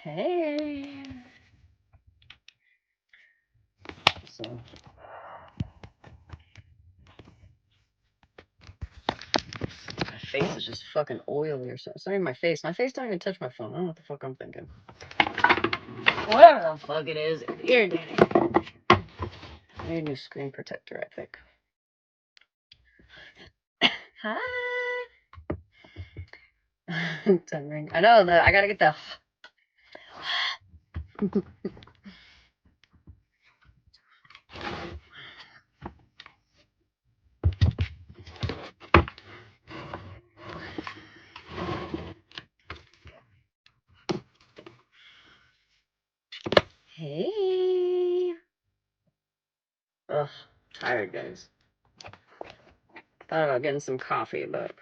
Hey. So. My face is just fucking oily or something. It's not even my face. My face don't even touch my phone. I don't know what the fuck I'm thinking. Whatever the fuck it is, it's irritating. I need a new screen protector, I think. Hi. Ring. I know that I gotta get the. Hey. Ugh, tired, guys. Thought about getting some coffee, but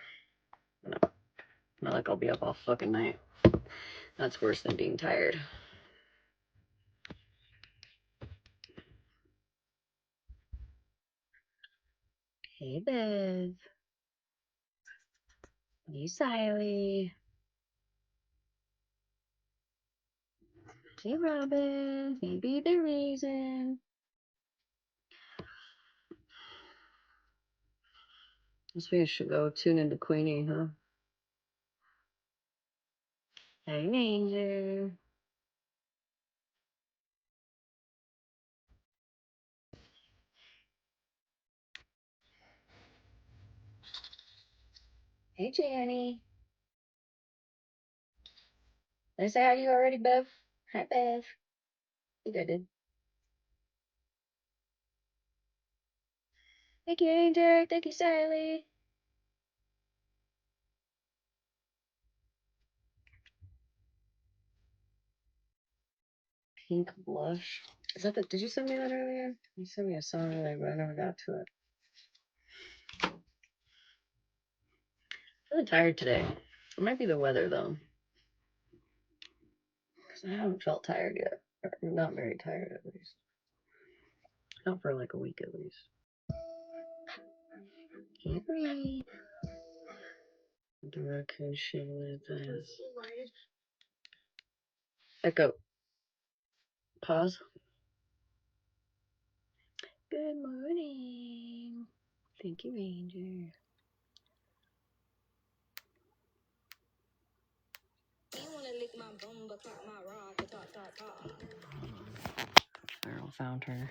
no. Not like I'll be up all fucking night. That's worse than being tired. Hey, Bev. Hey, Siley. Hey, Robin. Maybe the reason. Guess we should go tune into Queenie, huh? Hey, Ranger. Hey, Janny. Did I say hi to you already, Bev? Hi, Bev. I think I did. Thank you, Ranger. Thank you, Siley. Pink blush. Is that the? Did you send me that earlier? You sent me a song earlier, but I never got to it. I'm really tired today. It might be the weather, though. Because I haven't felt tired yet. Or not very tired, at least. Not for like a week, at least. Hey, Bree. Demarcation with this. Echo. Pause. Good morning. Thank you, Ranger. Farrell found her.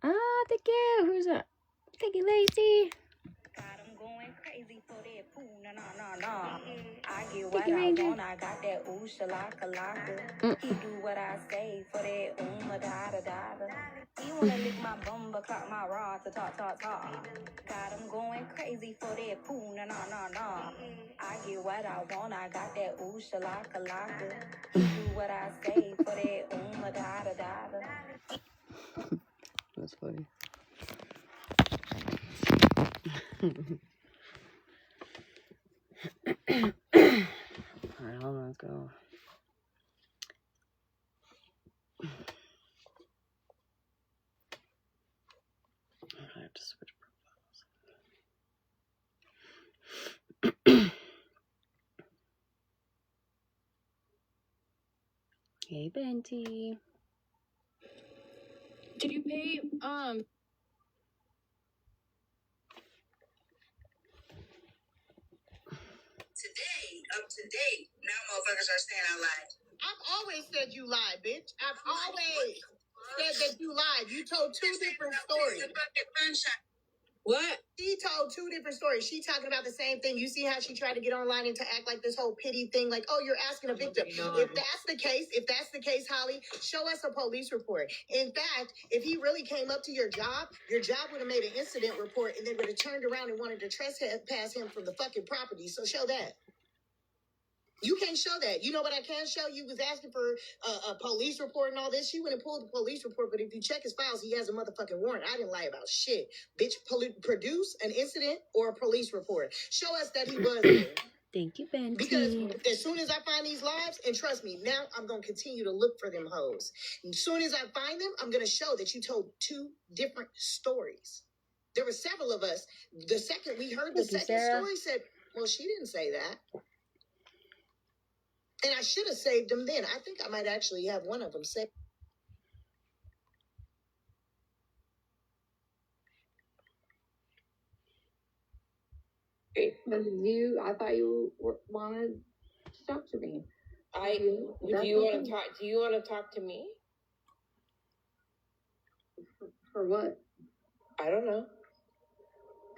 Ah, thank you. Who's that? Thank you, Lacey. I'm going crazy for that poo, no. I get what I want, I got that ooh shalaka. He do what I say for that da. He wanna lick my bum, but clock my rod to talk. God, I'm going crazy for that poo, no. I get what I want, I got that ooh shalaka. He do what I say for that da. That's funny. Alright, hold on, let's go. I have to switch profiles. Hey, Benty. Did you pay, Today, up to date. Now motherfuckers are saying I lied. I've always said you lied, bitch. I've always said that you lied. You told two different stories. What? She told two different stories. She talking about the same thing. You see how she tried to get online and to act like this whole pity thing, like, oh, you're asking a victim. If that's the case, Holly, show us a police report. In fact, if he really came up to your job would have made an incident report and they would have turned around and wanted to trespass him from the fucking property. So show that. You can't show that. You know what I can show? You was asking for a police report and all this. She went and pulled the police report, but if you check his files, he has a motherfucking warrant. I didn't lie about shit. Bitch, produce an incident or a police report. Show us that he was there. Thank you, Benty. Because as soon as I find these lives, and trust me, now I'm going to continue to look for them hoes. As soon as I find them, I'm going to show that you told two different stories. There were several of us. The second we heard the second story said, well, she didn't say that. And I should have saved them then. I think I might actually have one of them saved. I thought you wanted to talk to me. Do you want to talk to me? For what? I don't know.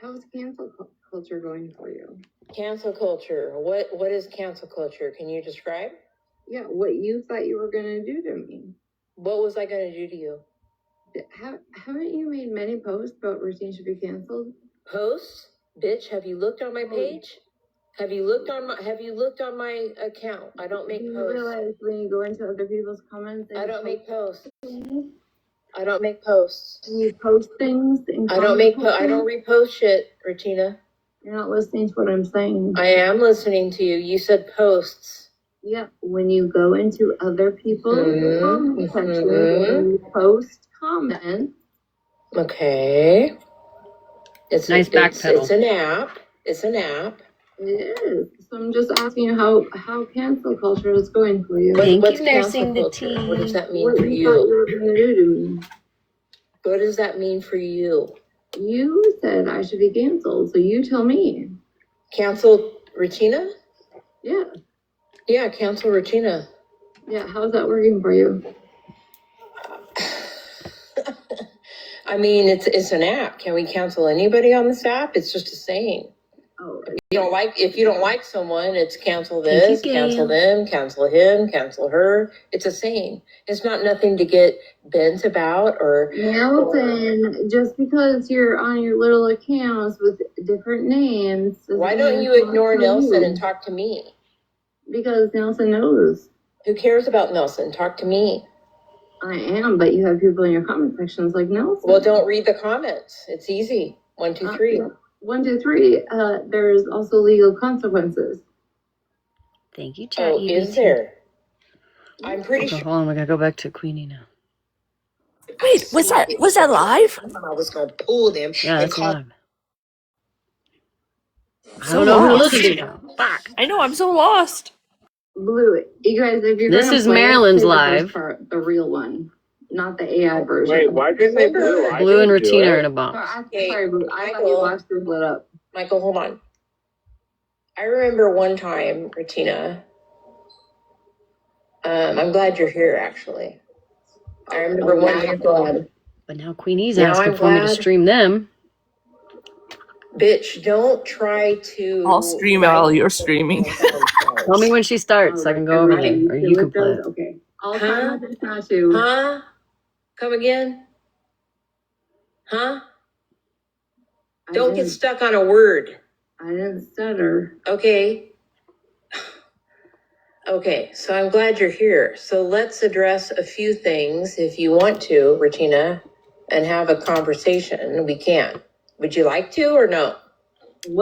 How's cancel culture going for you? Cancel culture. What is cancel culture? Can you describe? Yeah, what you thought you were going to do to me. What was I going to do to you? Haven't you made many posts about routine should be canceled? Posts? Bitch, have you looked on my page? Have you looked on my account? I don't make posts. You realize when you go into other people's comments, I don't make posts. I don't make posts. You post things. I don't repost shit, Regina. You're not listening to what I'm saying. I am listening to you. You said posts. Yeah, when you go into other people's comment sections, you post comments. Okay. It's nice backpedal. It's an app. It is. So I'm just asking you how cancel culture is going for you. What's nursing the tea? What does that mean for you? What you were going to do to me? What does that mean for you? You said I should be canceled, so you tell me. Cancel Regina? Yeah. Yeah, cancel Regina. Yeah, how's that working for you? I mean, it's an app. Can we cancel anybody on this app? It's just a saying. Oh, If you don't like someone, it's cancel this, cancel them, cancel him, cancel her. It's a saying. It's not nothing to get bent about or. Nelson, just because you're on your little accounts with different names. Why don't you ignore Nelson and talk to me? Because Nelson knows. Who cares about Nelson? Talk to me. I am, but you have people in your comment sections like Nelson. Well, don't read the comments. It's easy. 1, 2, 3. 1, 2, 3. There's also legal consequences. Thank you, Chat. Oh, is there? I'm pretty sure. Hold on, we gotta go back to Queenie now. Wait, was that live? I was gonna pull them. Yeah, that's live. I So don't know who to lost. listen to now. Fuck. I know, I'm so lost. Blue, you guys, if you're This gonna is play, Marilyn's play the live. first part, the real one, not the AI version. Wait, why'd you say Blue? I Blue and didn't do Regina are it. in a box. Sorry, Blue. I thought you watched this lit up. Michael, hold on. I remember one time, Regina. I'm glad you're here, actually. I remember one time. But now Queenie's Now asking I'm for me to glad. stream them. Bitch, don't try to. I'll stream while you're streaming. Tell me when she starts so I can go over there. Or you can play it. Okay. I'll Huh? try my best not to. Huh? Come again? Huh? Don't get stuck on a word. I didn't stutter. Okay. Okay, so I'm glad you're here. So let's address a few things if you want to, Regina, and have a conversation. We can. Would you like to or no?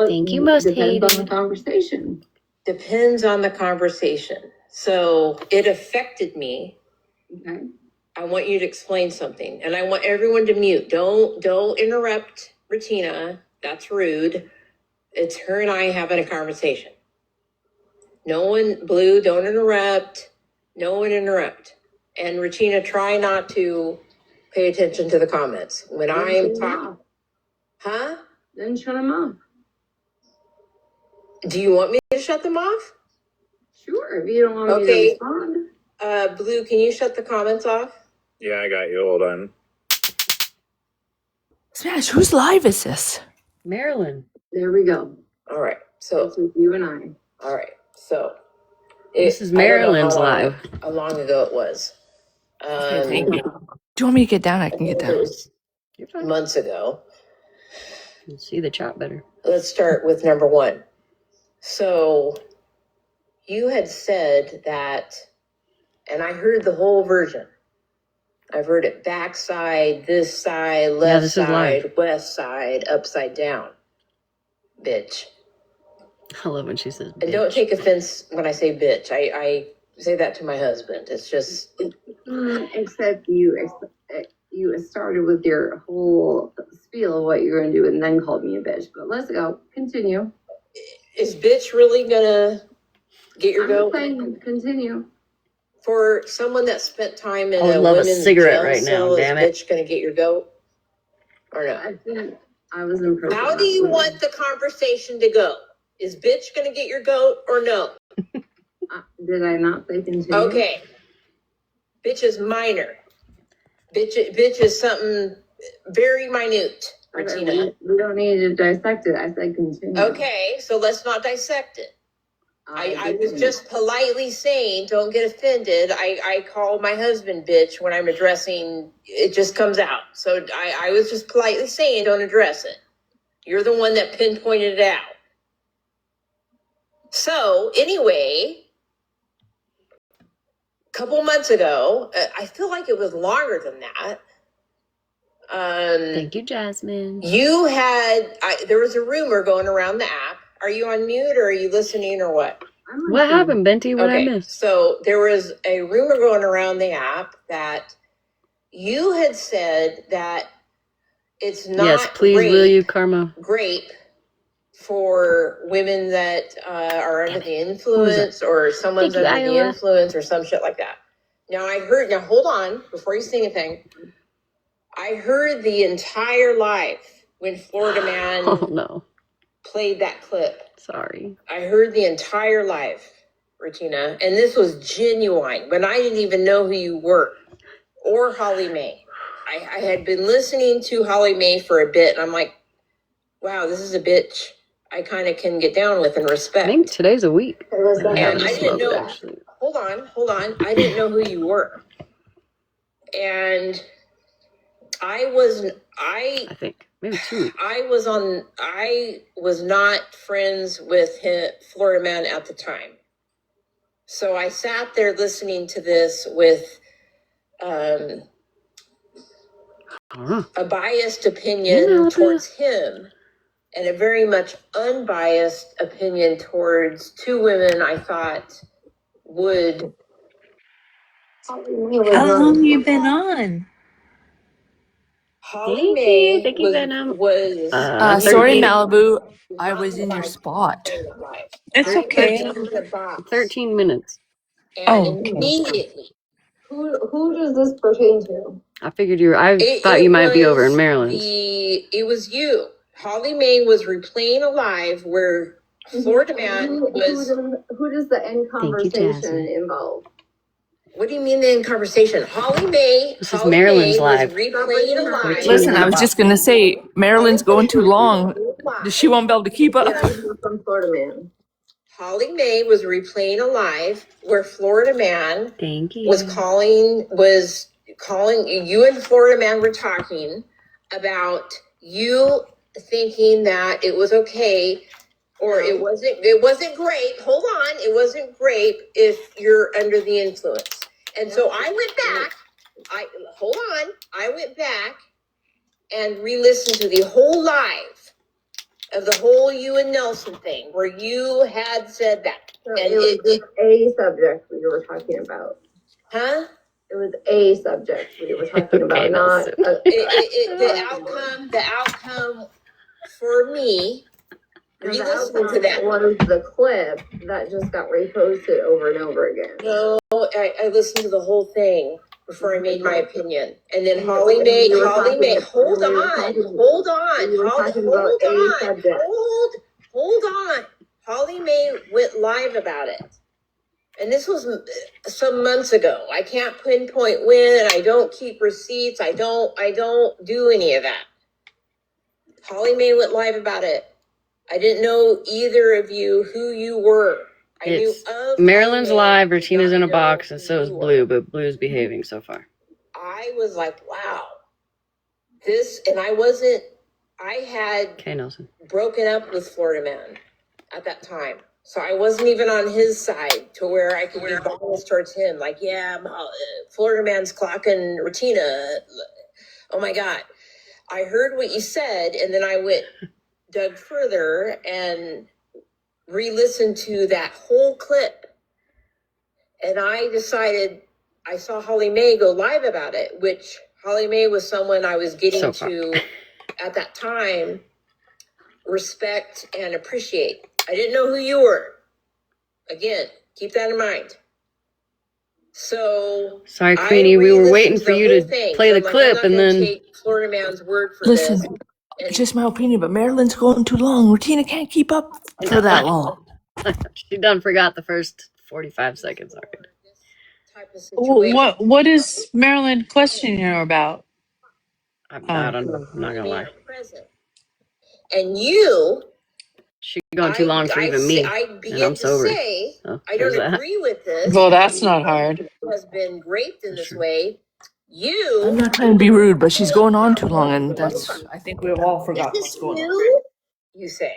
Thank you, most Depends on hated. the conversation. Depends on the conversation. So it affected me. Okay. I want you to explain something, and I want everyone to mute. Don't interrupt Regina. That's rude. It's her and I having a conversation. No one, Blue, don't interrupt. No one interrupt. And Regina, try not to pay attention to the comments. When Then I'm shut 'em talking, off. huh? Then shut them off. Do you want me to shut them off? Sure, if you don't want me to Okay. respond. Blue, can you shut the comments off? Yeah, I got you. Hold on. Smash, whose live is this? Marilyn. There we go. All right. So, This is you and I. all right. So, This is I don't know Marilyn's how long- live. How long ago it was? Okay, thank you. Do you want me to get down? I can get It down. was You're fine. months ago. You can see the chat better. Let's start with number one. So, you had said that, and I heard the whole version. I've heard it backside, this side, left this is live. side, west side, upside down. Bitch. I love when she says And don't bitch. take offense when I say bitch. I say that to my husband. It's just, Except you started with your whole spiel of what you're going to do and then called me a bitch. But let's go. Continue. is bitch really gonna get your I'm just goat? saying, continue. For someone that spent time in I would a love a women's cigarette jail right now, cell, damn is it. bitch gonna get your goat? Or no? I think I was in prison. How do you want the conversation to go? Is bitch gonna get your goat or no? Did I not say continue? Okay. Bitch is minor. Bitch is something very minute, Okay, Regina. we don't need to dissect it. I said continue. Okay, so let's not dissect it. I was didn't. just politely saying, don't get offended. I call my husband bitch when I'm addressing, it just comes out. So I was just politely saying, don't address it. You're the one that pinpointed it out. So anyway, a couple months ago, I feel like it was longer than that. Thank you, Jasmine. You had, there was a rumor going around the app. Are you on mute or are you listening or what? I'm What listening. happened, Benty? What I missed? So there was a rumor going around the app that you had said that it's not Yes, please, will you, Karma? grape for women that are under the influence or someone's Thank you, under the Iowa. influence or some shit like that. Now now hold on, before you say anything. I heard the entire live when Florida Man Oh, no. played that clip. Sorry. I heard the entire live, Regina, and this was genuine, but I didn't even know who you were or Holly Mae. I had been listening to Holly Mae for a bit, and I'm like, wow, this is a bitch I kind of can get down with and I respect. think today's a week. And And I didn't know, Actually. hold on. I didn't know who you were. And I think. Maybe 2 weeks. I was not friends with him, Florida Man at the time. So I sat there listening to this with I don't know. a biased Yeah, opinion Malibu. towards him and a very much unbiased opinion towards two women I thought would. How long you been on? Holly Thank you. Mae Thank you, Venom. was Sorry, 13. Malibu. I was in your spot. It's Thir- okay. 13 minutes. And Oh, okay. immediately, who does this pertain to? I figured I thought you might be over in Maryland. It was you. Holly Mae was replaying a live where Florida Man was. Who does the end conversation Jasmine. involve? What do you mean in conversation? Holly Mae. This is Holly Maryland's Mae live. was replaying a live. Listen, I was just gonna say, Marilyn's going too long. She won't be able to keep up. From Florida Man. Holly Mae was replaying a live where Florida Man Thank you. was calling you and Florida Man were talking about you thinking that it was okay or it wasn't grape. Hold on, it wasn't grape if you're under the influence. And so I went back. I went back and re-listened to the whole live of the whole you and Nelson thing where you had said that. So And it was just a subject we were talking about. huh? It was a subject we were talking about, Okay, not Nelson. The outcome for me, re-listen to that. was the clip that just got reposted over and over again. No, I listened to the whole thing before I made my opinion. And then Holly Mae, hold on. Holly Mae went live about it. And this was some months ago. I can't pinpoint when, and I don't keep receipts. I don't do any of that. Holly Mae went live about it. I didn't know either of you who you were. I It's knew of Marilyn's Holly Mae, live, Retina's in a not box, know and so who is you Blue, were. but Blue's behaving so far. I was like, wow. I had Okay, Nelson. broken up with Florida Man at that time. So I wasn't even on his side to where I could be biased towards him. Like, yeah, Florida Man's clocking Retina. Oh my God. I heard what you said, and then I dug further and re-listened to that whole clip. And I decided, I saw Holly Mae go live about it, which Holly Mae was someone I was getting to, at that time, respect and appreciate. I didn't know who you were. Again, keep that in mind. So Sorry, Queenie, we were waiting for you to play the clip, and then take Florida Man's word for Listen, this. it's just my opinion, but Marilyn's going too long. Retina can't keep up for that long. she done forgot the first 45 seconds already. Type of situation. What is Marilyn questioning her about? I don't know. I'm not gonna lie. And you, She's going too long for even me, and I'm sober. So, I don't agree with this. Well, that's not hard. Has been raped in this true. way. I'm not trying to be rude, but she's going on too long, and I think we've all forgotten Is what's this going on. you? You say.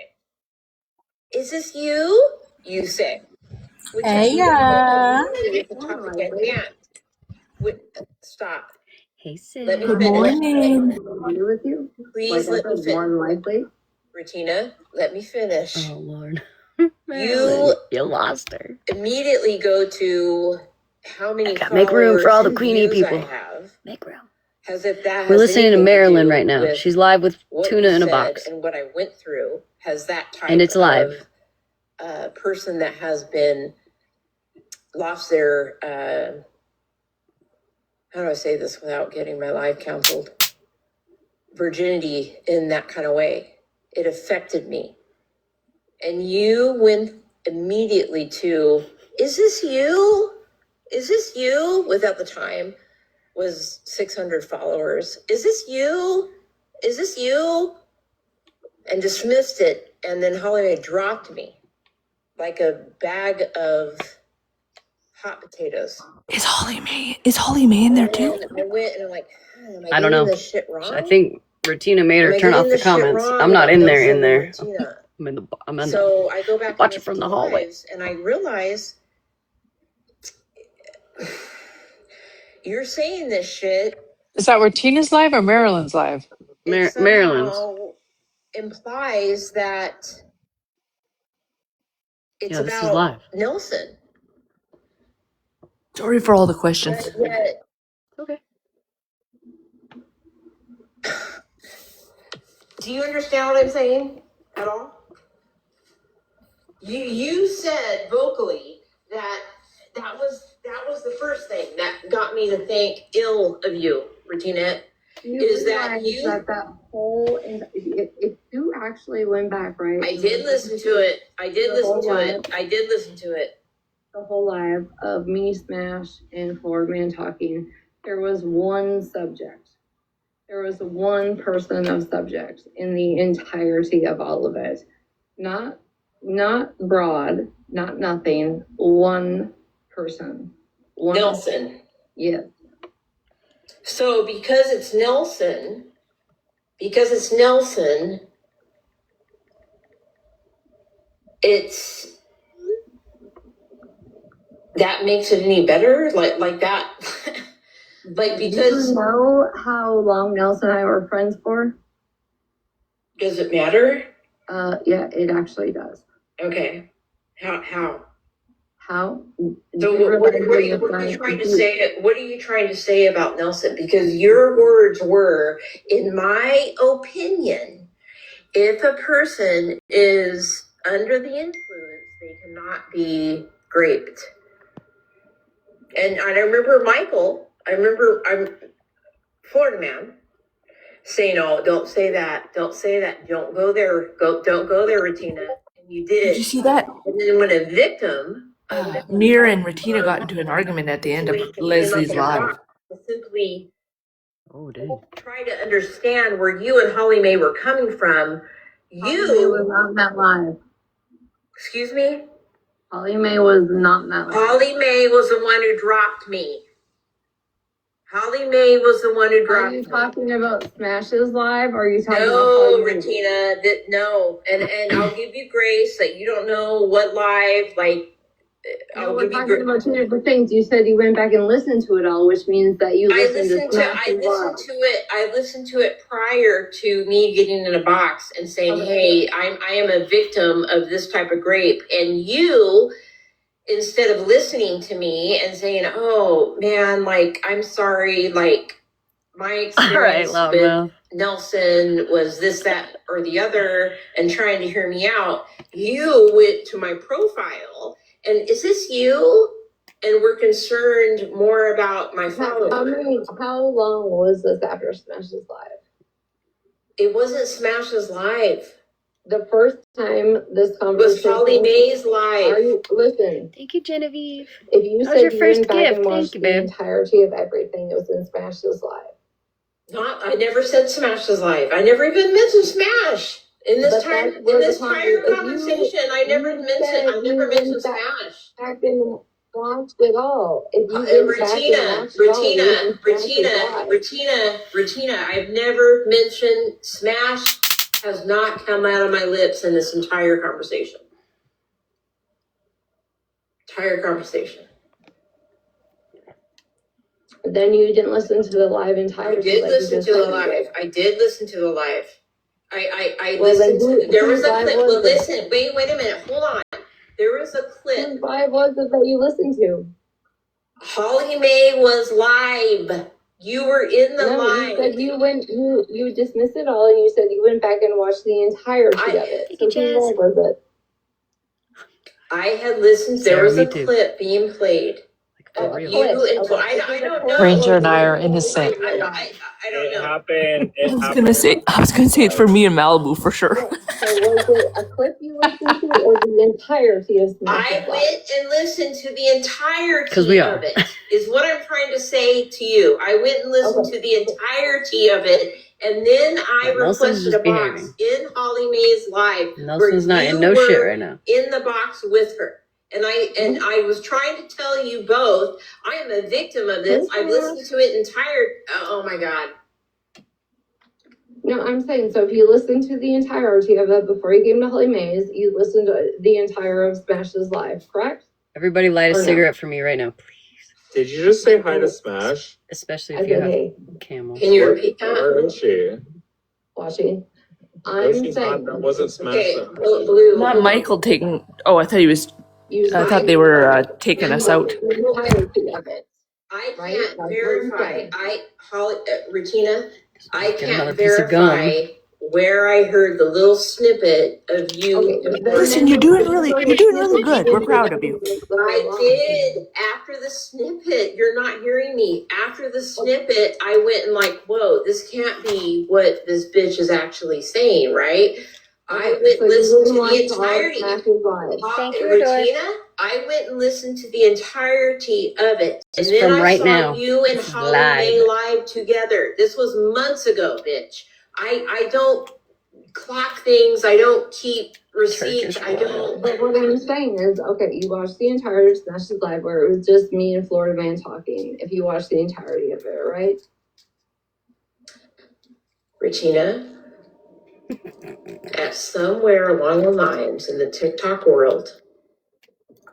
Is this you? You say. Which Hey, is yeah. the topic at hand. Stop. Hey, sis. Let me Good finish. morning. Agree with you? Please Like let I me said, more finish. than likely. Retina, let me finish. Oh, Lord. You You lost her. immediately go to how many gotta make room for all the followers Queenie and views people. I have. Make room. As if that has We're listening to anything Marilyn do right now. with She's live with what Tuna you in a said box. and what I went through. Has that type And it's live. of person that has been lost their how do I say this without getting my life canceled? Virginity in that kind of way. It affected me. And you went immediately to, is this you? Is this you? Without the time was 600 followers. Is this you? Is this you? And dismissed it. And then Holly Mae dropped me like a bag of hot potatoes. Is Holly Mae in there too? And I went and I'm like, am I don't know. This shit wrong? I think Retina made her Am I turn off getting the this shit comments. wrong? I'm not And in I'm there. listening to Retina. I'm in So I go back watch and it from listen the to hallway. lives, and I realize you're saying this shit. Is that Retina's live or Marilyn's live? It Maryland's. somehow implies that it's Yeah, this is about live. Nelson. Sorry for all the questions. But yet, Okay. do you understand what I'm saying at all? You said vocally that was the first thing that got me to think ill of you, Retina. Is that you? That whole, if you actually went back, right? I did listen to it. I did listen to it. The whole live of me, Smash, and Florida Man talking, there was one subject. There was one person of subject in the entirety of all of it. Not broad, not nothing, one person. Nelson. Yes. So because it's Nelson, that makes it any better? Like that? Like, because... Do you know how long Nelson and I were friends for? Does it matter? Yeah, it actually does. Okay. How? How? So what are you trying to say? What are you trying to say about Nelson? Because your words were, in my opinion, if a person is under the influence, they cannot be raped. And I remember Michael, I'm Florida man, saying, "Oh, don't say that. Don't say that. Don't go there. Don't go there, Retina." And you did. Did you see that? And then when a victim, Mir and Retina got into an argument at the end of Leslie's live. simply Oh, dang. try to understand where you and Holly Mae were coming from. Holly Mae was not in that live. Excuse me? Holly Mae was not in that live. Holly Mae was the one who dropped me. Holly Mae was the one who Are dropped you me. talking about Smash's live? Or are you talking about No, Holly Mae? Retina, no. And I'll give you grace that you don't know what live, like, No, I'll we're give you talking grace. about two different things. You said you went back and listened to it all, which means that you I listened to Smash's live. I listened to it prior to me getting in a box and saying, "Hey, I am a victim of this type of grape." And you, instead of listening to me and saying, "Oh man, like I'm sorry, like my experience All right, with loudmouth. Nelson was this, that, or the other," and trying to hear me out, you went to my profile and is this you? And we're concerned more about my followers. How long was this after Smash's live? It wasn't Smash's live. The first time this It was conversation Holly Mae's live. Listen, Thank you, Genevieve. if you That was your said you first went back gift. and Thank watched you, the babe. entirety of everything, it was in Smash's live. I never said Smash's live. I never even mentioned Smash. In this But time, that's in where this the entire if you- conversation, I never you mentioned said you went Smash. Back and watched it all. If you went back and watched it all, it was in Smash's live. Retina, I've never mentioned Smash. Has not come out of my lips in this entire conversation. Then you didn't listen to the live entirety. I did like you listen just to the said you live. did. I did listen to the live. I Well, then listened to, there was a whose clip. live was Well, it? listen, wait a minute, hold on. There was a clip. Whose live was it that you listened to? Holly Mae was live. You were in the No, live. you said you dismissed it all, and you said you went back and watched the entirety of it. Thank you, So whose Jess. live was it? I had listened. There Sarah, was me a too. clip being played. For real. You clip. and Okay. I don't know. Ranger and I are innocent. I don't It know. happened. I was gonna say it's for me in Malibu for sure. So was it a clip you listened to, or the entirety of I Smash's live? went and listened to the entirety 'Cause we are. of it, is what I'm trying to say to you. I went and listened to the entirety of it, and then I Yeah, Nelson's requested just a box behaving. in Holly Mae's live. Nelson's where not you in no shit were right now. in the box with her. And I was trying to tell you both, I am a victim of this. I've listened to it entire. Oh my God. No, I'm saying, so if you listened to the entirety of it before you came to Holly Mae's, you listened to the entire of Smash's live, correct? Everybody light a Or no? cigarette for me right now, please. Did you just say hi to Smash? Especially I if you said, have hey, camels. Can you repeat that? Where is she? watching. No, I'm she's not. saying, That wasn't Smash. Okay, though. Blue. Not Michael taking. Oh, I thought he was. you I thought they were taking us out. the entirety of it. I Right? can't That's what you verify. said. Regina, I Get another can't piece of gum. verify where I heard the little snippet of you. Okay, then- Listen, you're doing really good. We're proud of you. I did after the snippet. You're not hearing me. After the snippet, I went and like, whoa, this can't be what this bitch is actually saying, right? I went and listened to the entirety. Thank you, Regina, I went and listened to the entirety of it. And Just then from I right saw now. you and This is Holly live. Mae live together. This was months ago, bitch. I don't clock things. I don't keep receipts. Turkish I don't. But what I'm saying is, okay, you watched the entirety of Smash's live where it was just me and Florida Man talking. If you watched the entirety of it, right? Regina, at somewhere along the lines in the TikTok world,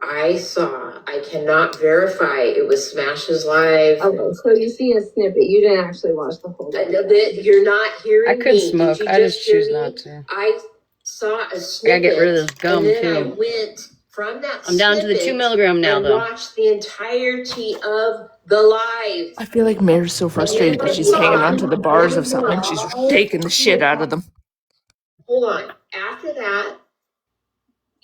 I cannot verify it was Smash's live. Okay, so you see a snippet. You didn't actually watch the whole I know thing. that you're not hearing I could me. smoke. Did you I just hear choose me? not to. I saw a I snippet. gotta get rid of this gum and then too. I went from that I'm down to the 2 snippet milligram now and though. watched the entirety of the live. I feel like Mary's so frustrated that she's hanging onto the bars of something. She's taking the shit out of them. Hold on. After that,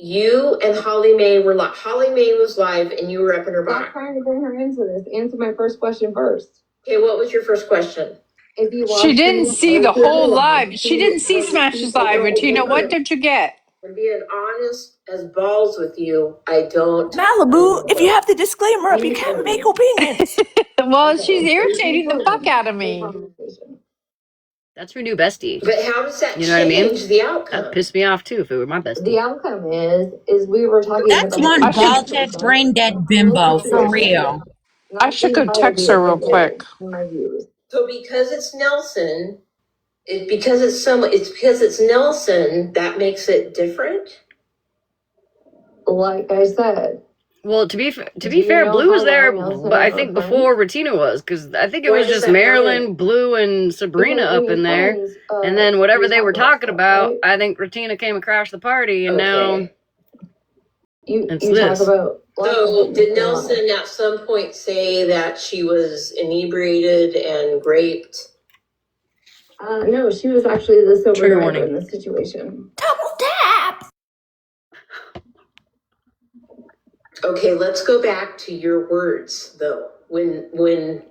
you and Holly Mae were live. Holly Mae was live and you were up in her Stop box. trying to bring her into this. Answer my first question first. Okay, what was your first question? If you She watch didn't see the whole live. She didn't see how Smash's people live. go Regina, what over. did you get? I'm being honest as balls with you. I don't. Malibu, if you have the disclaimer up, you can't make opinions. Well, Okay. she's irritating the fuck out of me. That's her new bestie. But how does that You know what I mean? change the outcome? That pissed me off too if it were my bestie. The outcome is we were talking That's about one I should- bald head, brain dead bimbo, for real. not I should the go text her real entirety of quick. my views. So because it's Nelson, because it's Nelson, that makes it different. Like I said, Well, to be Do fair, you know Blue was how there, long Nelson but I and think her before Retina was, because I think it Why was does just that Marilyn, matter? Blue, and Sabrina because up when in you're there. friends, And then whatever you they were talk about talking stuff, about, right? I think Retina came and crashed the party, and now Okay. You It's talk this. about. So did Nelson at some point say that she was inebriated and raped? No, she was actually the sober Trigger driver warning. in this situation. Double tap. Okay, let's go back to your words though. When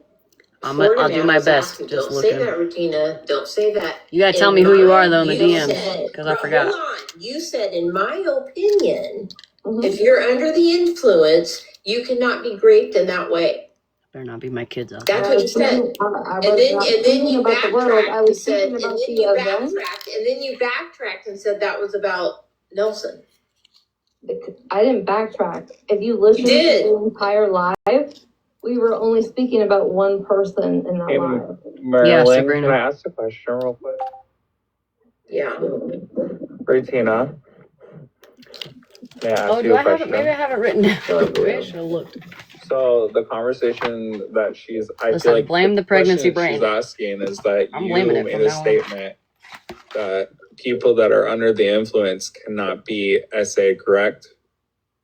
I'll Florida do Man my was best. asking, Just don't say looking. that, Regina. Don't say that. You gotta tell In me who you my- are though in the you DMs, said- because I Bro, forgot. Hold on. You said, in my opinion, Mhm. if you're under the influence, you cannot be raped in that way. Better not be my kids out That's there. what you said. And then you about the world. I backtracked was and said, thinking and about then the you event. backtracked and said that was about Nelson. I didn't backtrack. If you listen to did. the entire live, we were only speaking about one person in that Hey, live. Marilyn, Sabrina. can I ask a question real quick? Yeah. Retina, may I ask Oh, you do a I have it? question? Maybe I have it written down. Maybe I should have looked. So the conversation that I Listen, feel like blame the pregnancy question brain. she's asking is that I'm you blaming it made from a now on. statement that people that are under the influence cannot be SA, correct?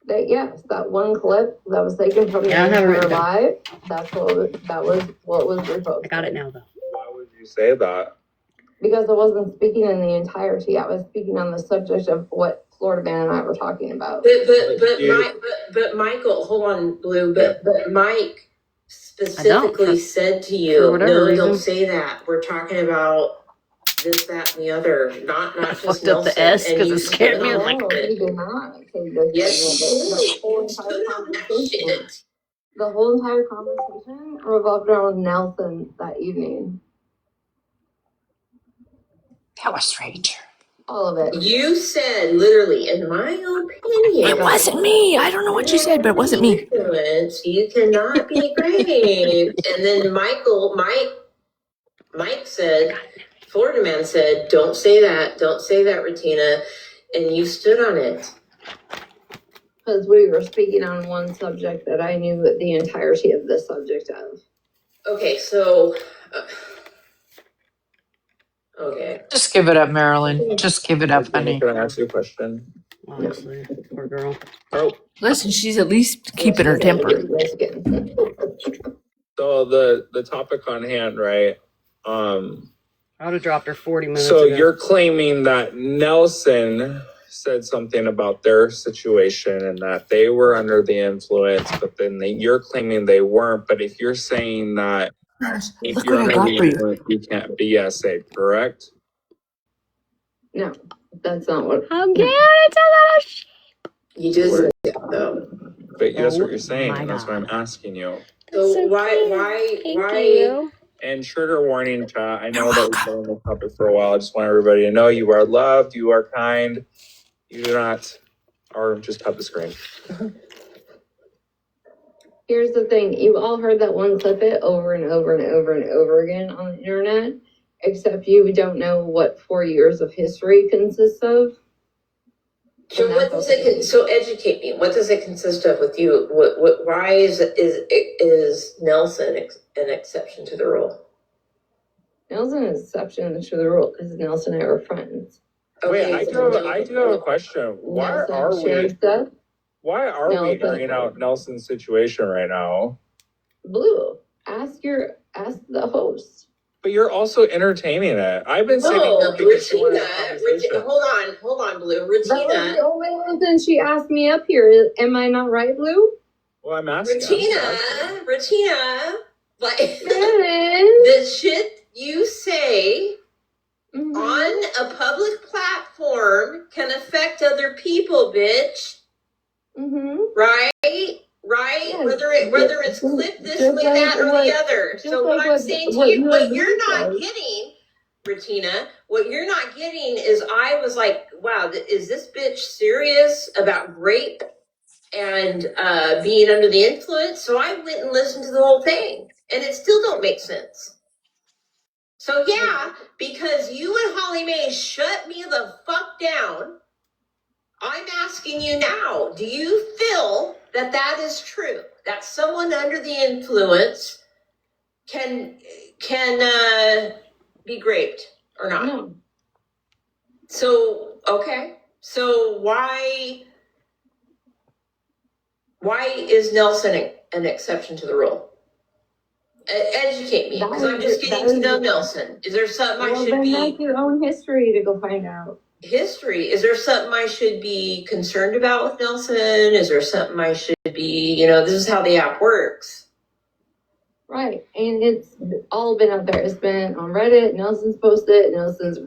Yes, that one clip that was taken from the Yeah, I have it entire written down. live. That was what was reposted. I got it now though. Why would you say that? Because I wasn't speaking in the entirety. I was speaking on the subject of what Florida Man and I were talking about. But Michael, hold on, Blue. But Mike specifically said to for you, whatever no, reason. don't say that. We're talking about this, that, and the other. Not I just fucked up the Nelson. S And 'cause you it scared me. I was stood like, on it. he did not say this. Yes, The whole you entire stood on that conversation. shit. The whole entire conversation revolved around Nelson that evening. That was rage. All of it. You said literally, in my opinion, It wasn't me. I don't know what you said, but it wasn't me. influence, you cannot be raped. And then Mike said, Florida Man said, don't say that, Retina. And you stood on it. Because we were speaking on one subject that I knew the entirety of the subject of. Okay, so, okay. Just give it up, Marilyn. Just give it up, honey. Can I ask you a question? honestly, poor girl. Oh, Listen, she's at least keeping her temper. so the topic on hand, right? I would have dropped her 40 minutes So ago. you're claiming that Nelson said something about their situation and that they were under the influence, but then you're claiming they weren't. But if you're saying that if Look you're what I under got the for you. influence, you can't be SA, correct? No, that's not what. I'm getting into that shit. You just said that, though. But that's Oh what you're saying, my and that's what God. I'm asking you. So why, you. And trigger warning, chat. I know that we've been on the topic for a while. I just want everybody to know you are loved, you are kind, you do not, or just cut the screen. Here's the thing. You've all heard that one clip it over and over and over and over again on the internet, except you don't know what 4 years of history consists of. So what does it? So educate me. What does it consist of with you? Why is Nelson an exception to the rule? Nelson is an exception to the rule because Nelson and I were friends. Wait, I do have a question. Why are we airing out Nelson's situation right now? Blue, ask the host. But you're also entertaining it. I've been sitting No, here because you wanted a Regina, conversation. hold on, Blue. That was Regina, the only reason she asked me up here. Am I not right, Blue? Well, I'm asking. I'm Regina, like Marilyn. the shit you say Mhm. on a public platform can affect other people, bitch. Mhm. Right? Yes. Whether it's clipped this Just way, like that, or what- the other. just So like what I'm saying to you, what you're not said. getting, Regina, what you're not getting is I was like, wow, is this bitch serious about rape and being under the influence? So I went and listened to the whole thing, and it still don't make sense. So yeah, because you and Holly Mae shut me the fuck down, I'm asking you now, do you feel that that is true? That someone under the influence can be raped or not? No. So, okay. So why is Nelson an exception to the rule? Educate me, because I'm just getting to know Nelson. Is there something I should then be... that's your own history to go find out. History? Is there something I should be concerned about with Nelson? Is there something I should be, this is how the app works. Right. And it's all been out there. It's been on Reddit. Nelson's posted it. Nelson's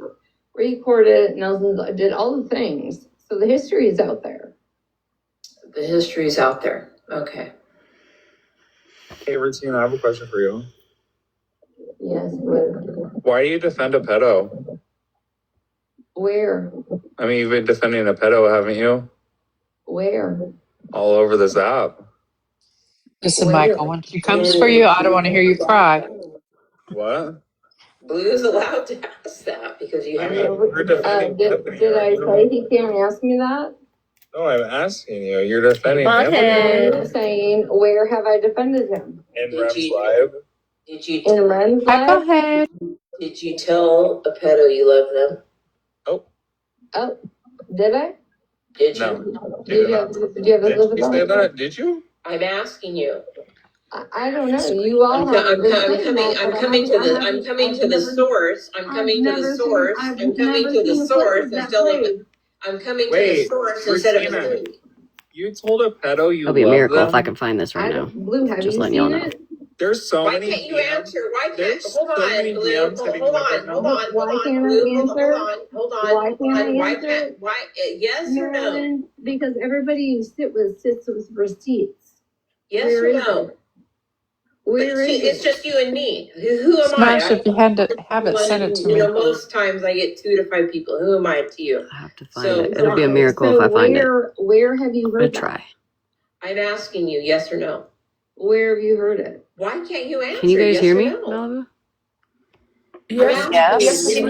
recorded it. Nelson's did all the things. So the history is out there. The history is out there. Okay. Hey, Regina, I have a question for you. Yes, but Why do you defend a pedo? where? I mean, you've been defending a pedo, haven't you? Where? All over this app. Listen, Michael, when she comes for you, I don't want to hear you cry. What? Blue's allowed to ask that because you I have mean, we're defending Tiffany. Did I say he can't ask me that? No, I'm asking you. You're defending him I'm saying, where have I defended him? in Did Rem's you- live. Did you In Ren's Go life? ahead. did you tell a pedo you love them? Oh, did I? Did you? No. Did you have a Did you say that? Did you? I'm asking you. I don't know. You all have. I'm coming to the source. I'm coming to the source. I'm coming to the source instead of I'm coming to the Wait, source instead of Regina. a You told a pedo you It'll be a love miracle them? if I can find this right now. Blue, have Just you letting y'all seen know. it? There's so Why many can't you DMs. answer? Why can't There's hold so on, many Blue? DMs Hold hitting my on, phone. hold on, Why hold on, can't I Blue, answer? hold on. Why can't I Why answer? can't yes or no? Marilyn, because everybody you sit with sits with receipts. Yes Where or is no? it? Where is It's it? just you and me. Who am Smash, I? if you had to have it, send it to me. Most times I get 2 to 5 people. Who am I to you? I have to find So- it. It'll be a miracle if I find it. Where have you I'm gonna heard that? try. I'm asking you, yes or no? Where have you heard it? Why can't you answer? Can you guys yes hear or me, no? Malibu? Yes. I'm Y'all have asking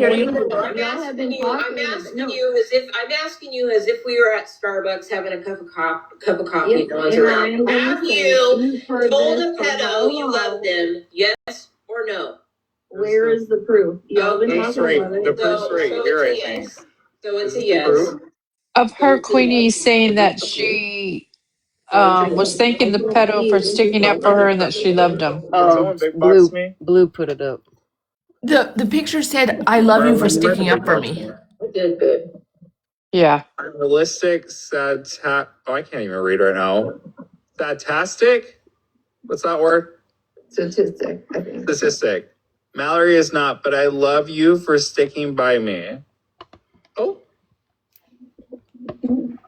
been you. talking, I'm asking no. you as if we were at Starbucks having a cup of coffee. Yes, and no one's and around. I'm gonna Have say, you you've heard told this a for pedo how you long? love them? Yes or no? Where is the proof? Y'all been That's talking right. about The it. proof's right here, I it's a think. yes. So it's Is a this yes. proof? Of her, Queenie, saying that she was thanking the pedo for sticking up for her and that she loved him. Did someone big box me? Blue put it up. The picture said, "I love you for sticking up for me." I did good. Yeah. Realistic, oh, I can't even read right now. Statistic? What's that word? Statistic, I think. Statistic. Mallory is not, but I love you for sticking by me. Oh,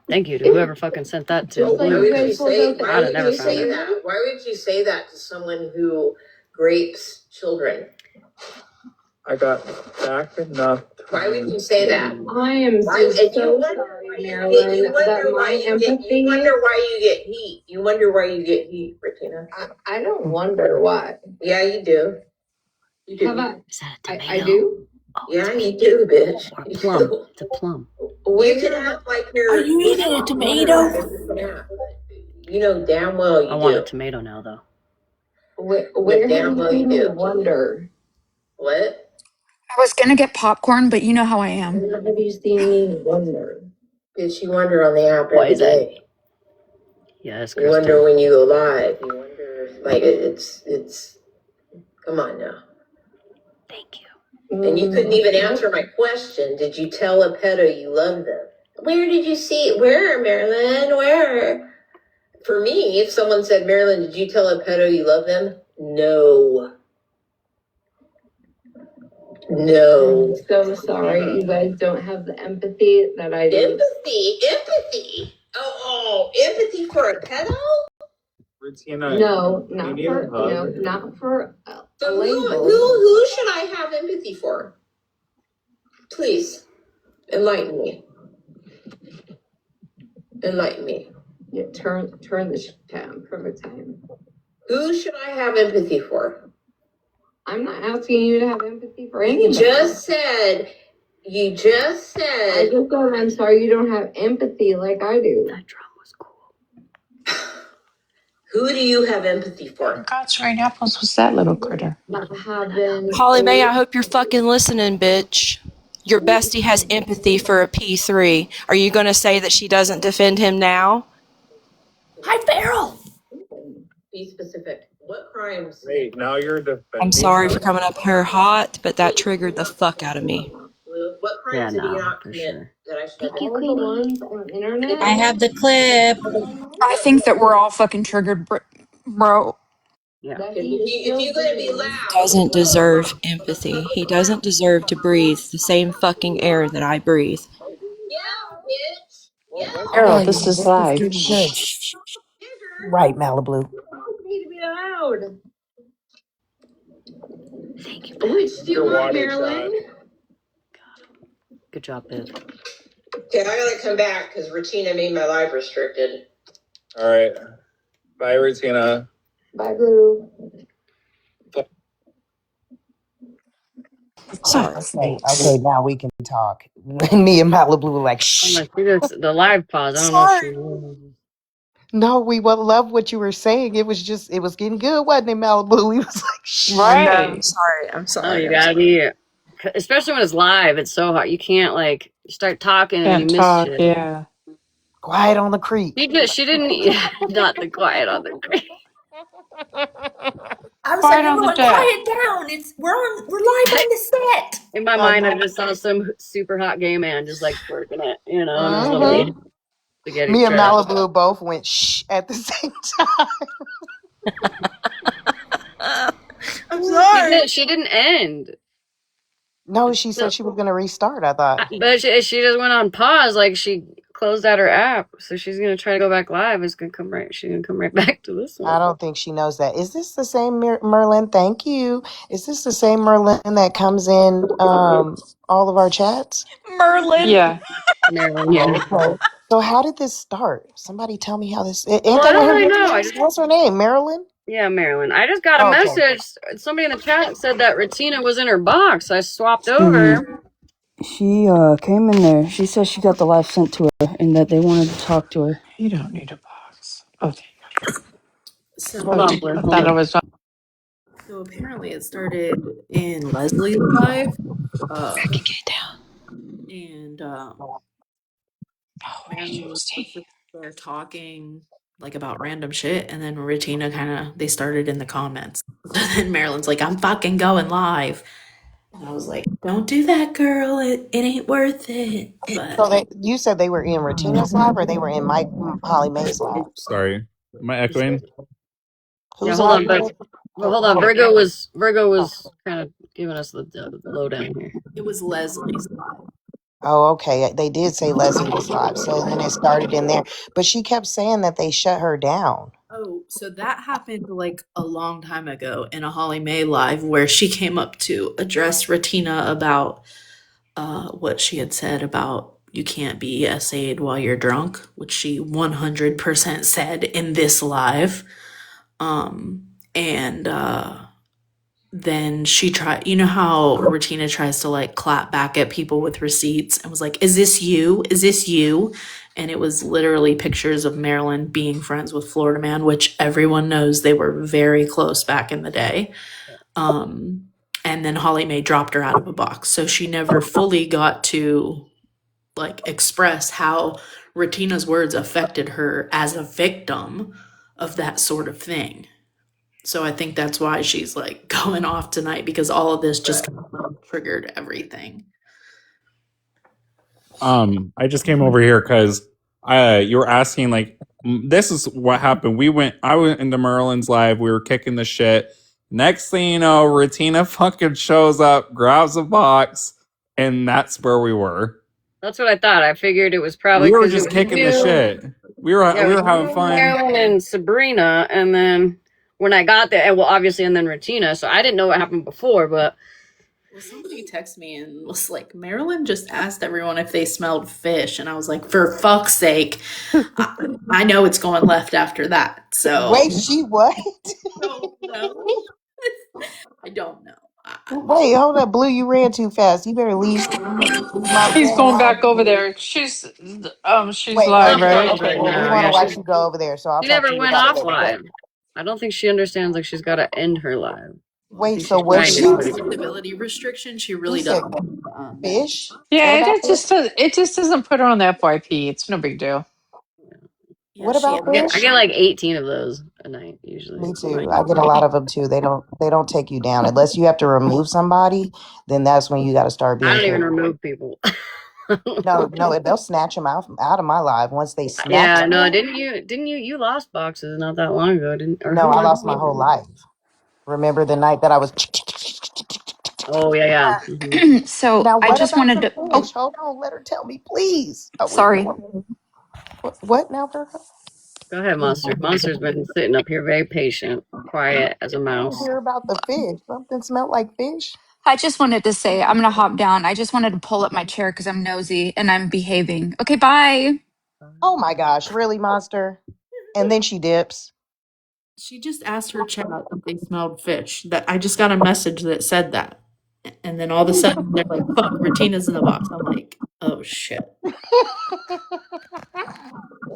Thank you to whoever fucking sent that to Just like Blue. you guys pulled out the I'd have never found it. that? Why would you say that to someone who rapes children? I got back enough. Why would you say that? I am Why- so and you wonder sorry, why you Marilyn, you wonder that why my you get empathy. you wonder why you get heat. You wonder why you get heat, Regina. I don't wonder why. Yeah, you do. You do. Have I? Is that a tomato? I do. Oh, Yeah, it's you do, bitch. or a You plum. do. It's a plum. You can act like you're. Are you eating a tomato? Yeah. You know damn well you I want do. a tomato now, though. Where damn have well you you seen me do. wonder? What? I was gonna get popcorn, but you know how I am. Where have you seen me wonder? Bitch, you wonder on the app Why every is that? day. Yes, You wonder Kristen. when you go live. You wonder like it's. Come on now. Thank you. And you couldn't even answer my question. Did you tell a pedo you love them? Where did you see? Where, Marilyn? Where? For me, if someone said, Marilyn, did you tell a pedo you love them? No. No. I'm so sorry. You guys don't have the empathy that I do. Empathy. Oh, empathy for a pedo? Rutina. No, not for a So label. who should I have empathy for? Please, enlighten me. Yeah, turn the tab. Perfect time. Who should I have empathy for? I'm not asking you to have empathy for You anybody. just said. I just said I'm sorry you don't have empathy like I do. That drum was cool. Who do you have empathy for? God's green apples was that little critter. Not having Holly Mae, I hope you're fucking listening, bitch. Your bestie has empathy for a P3. Are you going to say that she doesn't defend him now? Hi, Farrell. Be specific. What crimes? Wait, now you're defending. I'm sorry for coming up here hot, but that triggered the fuck out of me. What crimes did he not commit that I should have Thank you, all the ones on the internet. I have the clip. I think that we're all fucking triggered, bro. Yeah. That If he is you're still going to be doing. loud. Doesn't deserve empathy. He doesn't deserve to breathe the same fucking air that I breathe. Yeah, bitch. Yeah. Carol, Okay, this is this is live. getting good. Shh. Right, Malibu. Need to be loud. Thank you. Which do you Your want, water Marilyn? Good job, Biz. Okay, I gotta come back because Regina made my live restricted. All right. Bye, Rutina. Bye, Blue. Sorry. Okay, now we can talk. Me and Malibu were like, shh. Unless she just the live pause. I don't know if she was. No, we would love what you were saying. It was getting good, wasn't it, Malibu? We was like, shh. I know. Right. I'm Oh, sorry. you gotta be, especially when it's live. It's so hard. You can't like start talking and you Can't miss talk, shit. yeah. Quiet on the creek. She didn't. Not the quiet on the creek. I was Quiet like, on the everyone, deck. quiet down. We're live on the set. In my mind, I just saw some super hot gay man just like twerking it, you know, and his Mhm. little spaghetti Me and strap. Malibu both went shh at the same time. I'm sorry. She didn't end. No, she said she was going to restart, I thought. But she just went on pause, like she closed out her app, so she's gonna try to go back live. She's gonna come right back to this one. I don't think she knows that. Is this the same Merlin? Thank you. Is this the same Merlin that comes in all of our chats? Merlin. Yeah. Marilyn, yeah. Okay. So how did this start? Somebody tell me how this. Ain't Well, that I don't what her really name know. is? What's her name? Marilyn? Yeah, Marilyn. I just got a Okay. message. Somebody in the chat said that Retina was in her box. I swapped over. She came in there. She said she got the live sent to her and that they wanted to talk to her. You don't need a box. Oh, So, Hold on, Blue. I Hold thought it on. was. so apparently it started in Leslie's live. Get down. And Oh, Marilyn was interesting. just there talking like about random shit, and then Regina they started in the comments. And Marilyn's like, I'm fucking going live. And I was like, don't do that, girl. It ain't worth it. So But you said they were in Retina's live or they were in Holly Mae's live? Sorry. Am I echoing? Yeah, Who's hold on, live? but hold on. Virgo was kind of giving us the lowdown here. it was Leslie's live. Oh, okay. They did say Leslie was live. So then it started in there. But she kept saying that they shut her down. Oh, so that happened like a long time ago in a Holly Mae live where she came up to address Retina about what she had said about you can't be essayed while you're drunk, which she 100% said in this live. And then she tried, you know how Retina tries to like clap back at people with receipts and was like, is this you? Is this you? And it was literally pictures of Marilyn being friends with Florida Man, which everyone knows they were very close back in the day. And then Holly Mae dropped her out of a box. So she never fully got to like express how Retina's words affected her as a victim of that sort of thing. So I think that's why she's like going off tonight because all of this just triggered everything. I just came over here because you were asking like this is what happened. I went into Merlin's live. We were kicking the shit. Next thing you know, Retina fucking shows up, grabs a box, and that's where we were. That's what I thought. I figured it was probably We were because just kicking the shit. We were having fun. Marilyn and Sabrina, and then when I got there, well, obviously, and then Regina. So I didn't know what happened before, but somebody texted me and was like, Marilyn just asked everyone if they smelled fish, and I was like, for fuck's sake, I know it's going left after that. So Wait, she what? I don't know. Wait, hold up, Blue. You ran too fast. You better leave. He's going back over there. She's Wait, live, right? okay. Well, we want to watch you go over there, so I'll she talk to never you went about off it. live. I don't think she understands like she's got to end her live. Wait, so When what? she She has stability restriction, she really said doesn't. fish. What Yeah, about fish? it just doesn't put her on the FYP. It's no big deal. What about I fish? get like 18 of those a night usually. Me too. I get a lot of them too. They don't take you down unless you have to remove somebody. Then that's when you got to start being I don't even careful. remove people. No, they'll snatch them out of my life once they snatch. Yeah, them. no, didn't you lost boxes not that long ago, didn't? Or No, who I lost my whole life. Remember the night that I was. Oh yeah. So Now I what just about wanted the to. Oh, fish? Hold on, let her tell me, please. sorry. What now, Virgo? Go ahead, Monster. Monster's been sitting up here very patient, quiet as a mouse. Hear about the fish? Something smelled like fish. I just wanted to say I'm gonna hop down. I just wanted to pull up my chair because I'm nosy and I'm behaving. Okay, bye. Oh my gosh, really, Monster? And then she dips. She just asked her chat if they smelled fish. That I just got a message that said that. And then all of a sudden they're like, fuck, Retina's in the box. I'm like, oh shit.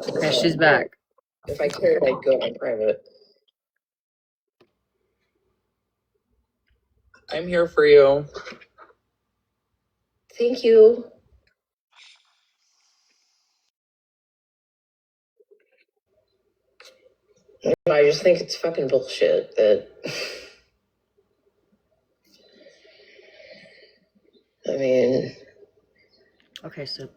Okay, she's back. If I cared, I'd go on private. I'm here for you. Thank you. I just think it's fucking bullshit that. I mean. Okay, so.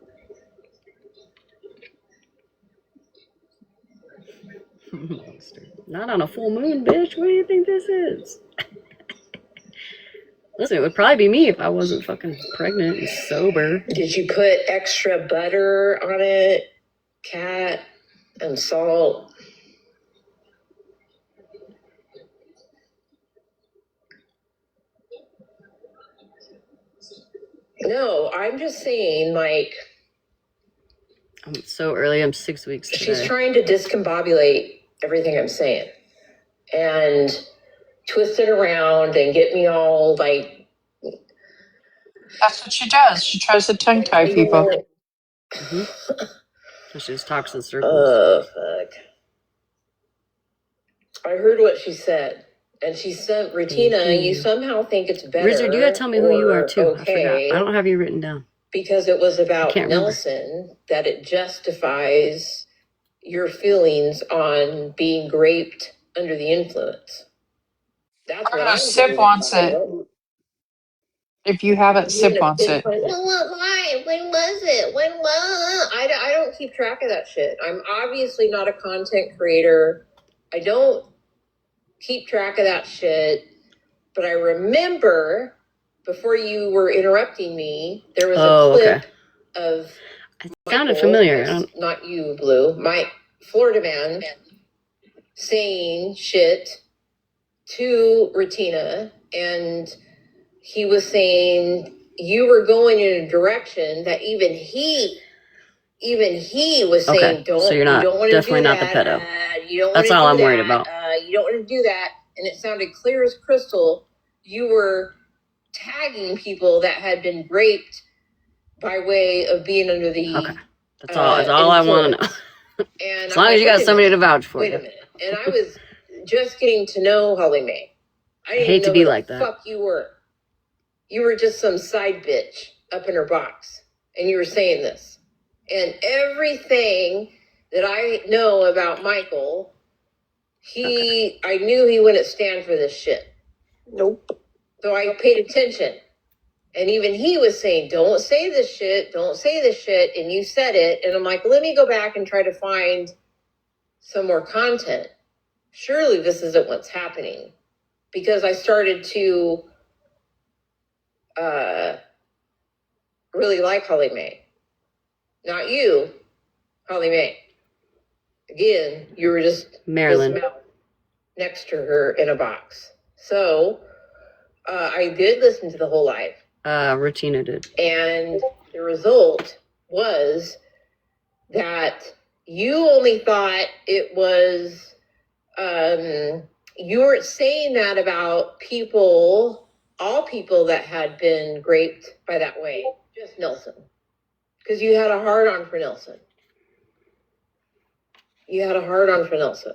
Not on a full moon, bitch. What do you think this is? Listen, it would probably be me if I wasn't fucking pregnant and sober. Did you put extra butter on it, Cat, and salt? No, I'm just saying, like. I'm so early. I'm 6 weeks today. She's trying to discombobulate everything I'm saying and twist it around and get me all like. That's what she does. She tries to tongue tie people. Mm-hmm. She just talks in circles. Oh, fuck. I heard what she said. And she said, Retina, you somehow think it's better. Rizard, you gotta tell me who you are too. Okay, I forgot. I don't have you written down. Because it was about Nelson that it justifies your feelings on being raped under the influence. That's what I'm Sip wants it. If you haven't, Sip wants it. Why? When was it? I don't keep track of that shit. I'm obviously not a content creator. I don't keep track of that shit. But I remember before you were interrupting me, there was a clip of. It sounded familiar. Not you, Blue. My Florida man saying shit to Retina, and he was saying you were going in a direction that even he was saying, don't. So you're not, you don't definitely not that, the pedo. You don't. That's all I'm worried about. You don't want to do that. And it sounded clear as crystal. You were tagging people that had been raped by way of being under the. Okay, that's all I want to know. And as long as you got somebody to vouch for. Wait a minute. And I was just getting to know Holly Mae. I didn't hate to be like that. that. Fuck you were. You were just some side bitch up in her box, and you were saying this. And everything that I know about Michael, I knew he wouldn't stand for this shit. Nope. So I paid attention. And even he was saying, don't say this shit, don't say this shit. And you said it. And I'm like, let me go back and try to find some more content. Surely this isn't what's happening. Because I started to really like Holly Mae. Not you, Holly Mae. Again, you were just Marilyn. next to her in a box. So I did listen to the whole live. Rutina did. And the result was that you only thought it was, you weren't saying that about people, all people that had been raped by that way, just Nelson. Because you had a hard on for Nelson. You had a hard on for Nelson.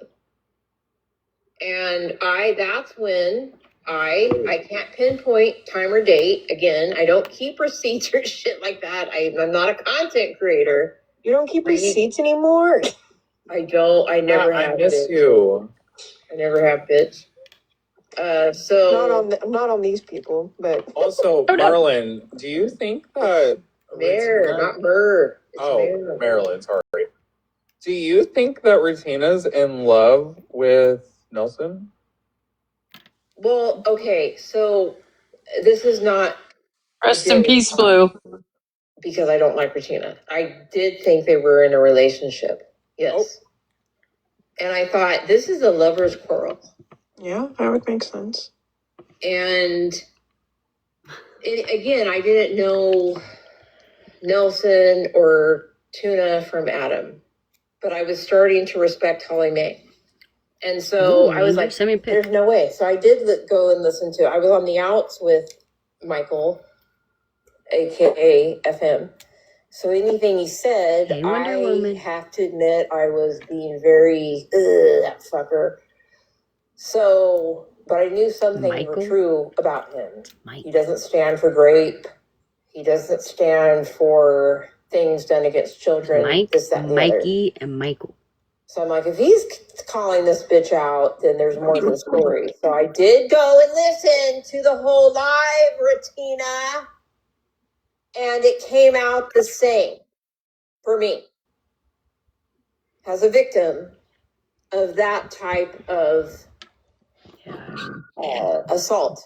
And that's when I can't pinpoint time or date. Again, I don't keep receipts or shit like that. I'm not a content creator. You don't keep receipts anymore? I don't. I never have. I miss bitch. you. I never have, bitch. So Not on these people, but Also, Marilyn, do you think that Mayor, not Burr. It's Oh, Marilyn, sorry. Do you think that Retina's in love with Nelson? Well, okay, so this is not Rest in peace, Blue. because I don't like Regina. I did think they were in a relationship. Yes. And I thought, this is a lover's quarrel. yeah, that would make sense. And again, I didn't know Nelson or Tuna from Adam, but I was starting to respect Holly Mae. And so I was like, send me a pic. there's no way. So I did go and listen to it. I was on the outs with Michael, aka FM. So anything he said, Hey, Wonder Woman. have to admit I was being very, that fucker. So, but I knew some things Michael? were true about him. Mike. He doesn't stand for rape. He doesn't stand for things done against children. Mike, this, that, and the other. Mikey, and Michael. So I'm like, if he's calling this bitch out, then there's more to the story. So I did go and listen to the whole live, Retina, and it came out the same for me as a victim of that type of assault.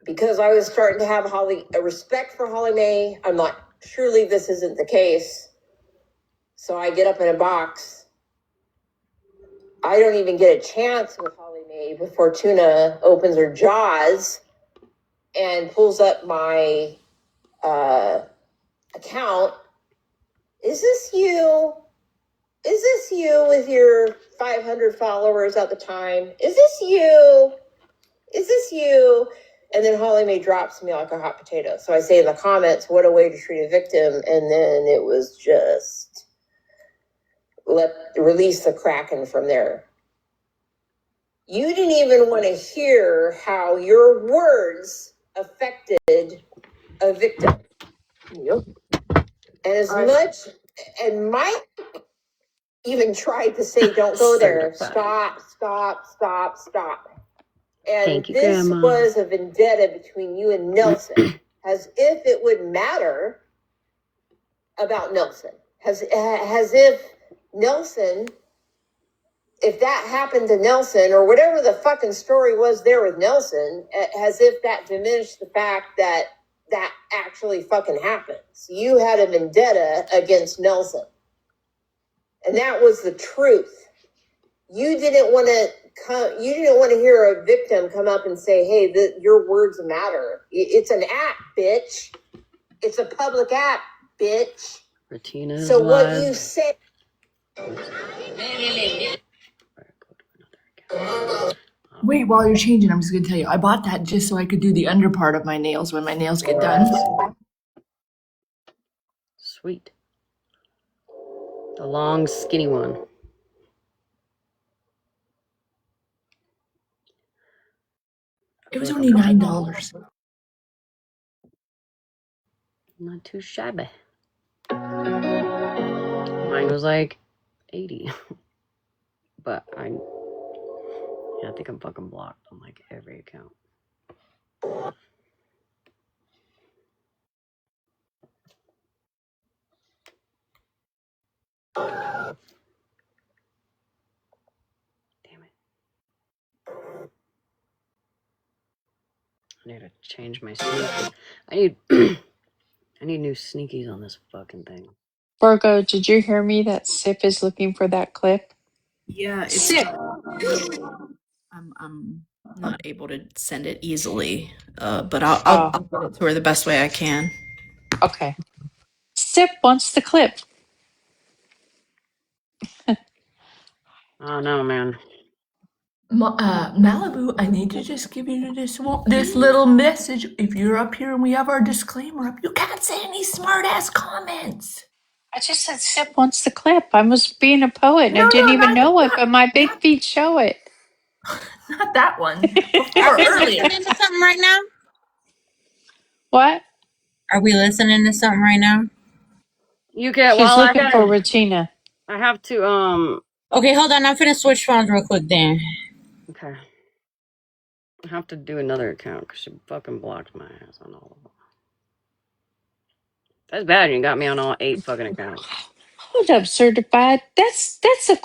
Because I was starting to have a respect for Holly Mae. I'm like, surely this isn't the case. So I get up in a box. I don't even get a chance with Holly Mae before Tuna opens her jaws and pulls up my account. Is this you? Is this you with your 500 followers at the time? Is this you? Is this you? And then Holly Mae drops me like a hot potato. So I say in the comments, what a way to treat a victim. And then it was just release the Kraken from there. You didn't even want to hear how your words affected a victim. Yep. And as much, and Mike even tried to say, don't go there. Stop. And Thank you, this Grandma. was a vendetta between you and Nelson, as if it would matter about Nelson. As if Nelson, if that happened to Nelson, or whatever the fucking story was there with Nelson, as if that diminished the fact that that actually fucking happens. You had a vendetta against Nelson. And that was the truth. You didn't want to hear a victim come up and say, hey, your words matter. It's an app, bitch. It's a public app, bitch. Retina. So what you say. Wait, while you're changing, I'm just gonna tell you, I bought that just so I could do the under part of my nails when my nails get done. Sweet. The long, skinny one. It was only $9. Not too shabby. Mine was like 80. But Yeah, I think I'm fucking blocked on like every account. Damn it. I need to change my sneakies. I need I need new sneakies on this fucking thing. Virgo, did you hear me that Sip is looking for that clip? Yeah, it's Sip. I'm not able to send it easily, but I'll Oh, get it to her the best way I can. okay. Sip wants the clip. Oh no, man. Malibu, I need to just give you this little message. If you're up here and we have our disclaimer up, you can't say any smart ass comments. I just said Sip wants the clip. I was being a poet and I No, didn't no, even know it, but my big not, feet show it. not that one. Are Before we earlier. listening to something right now? What? Are we listening to something right now? You can She's while looking for Regina. I have to Okay, hold on. I'm finna switch phones real quick then. okay. I have to do another account because she fucking blocked my ass on all of them. That's bad. You got me on all 8 fucking accounts. Hold up, certified. That's a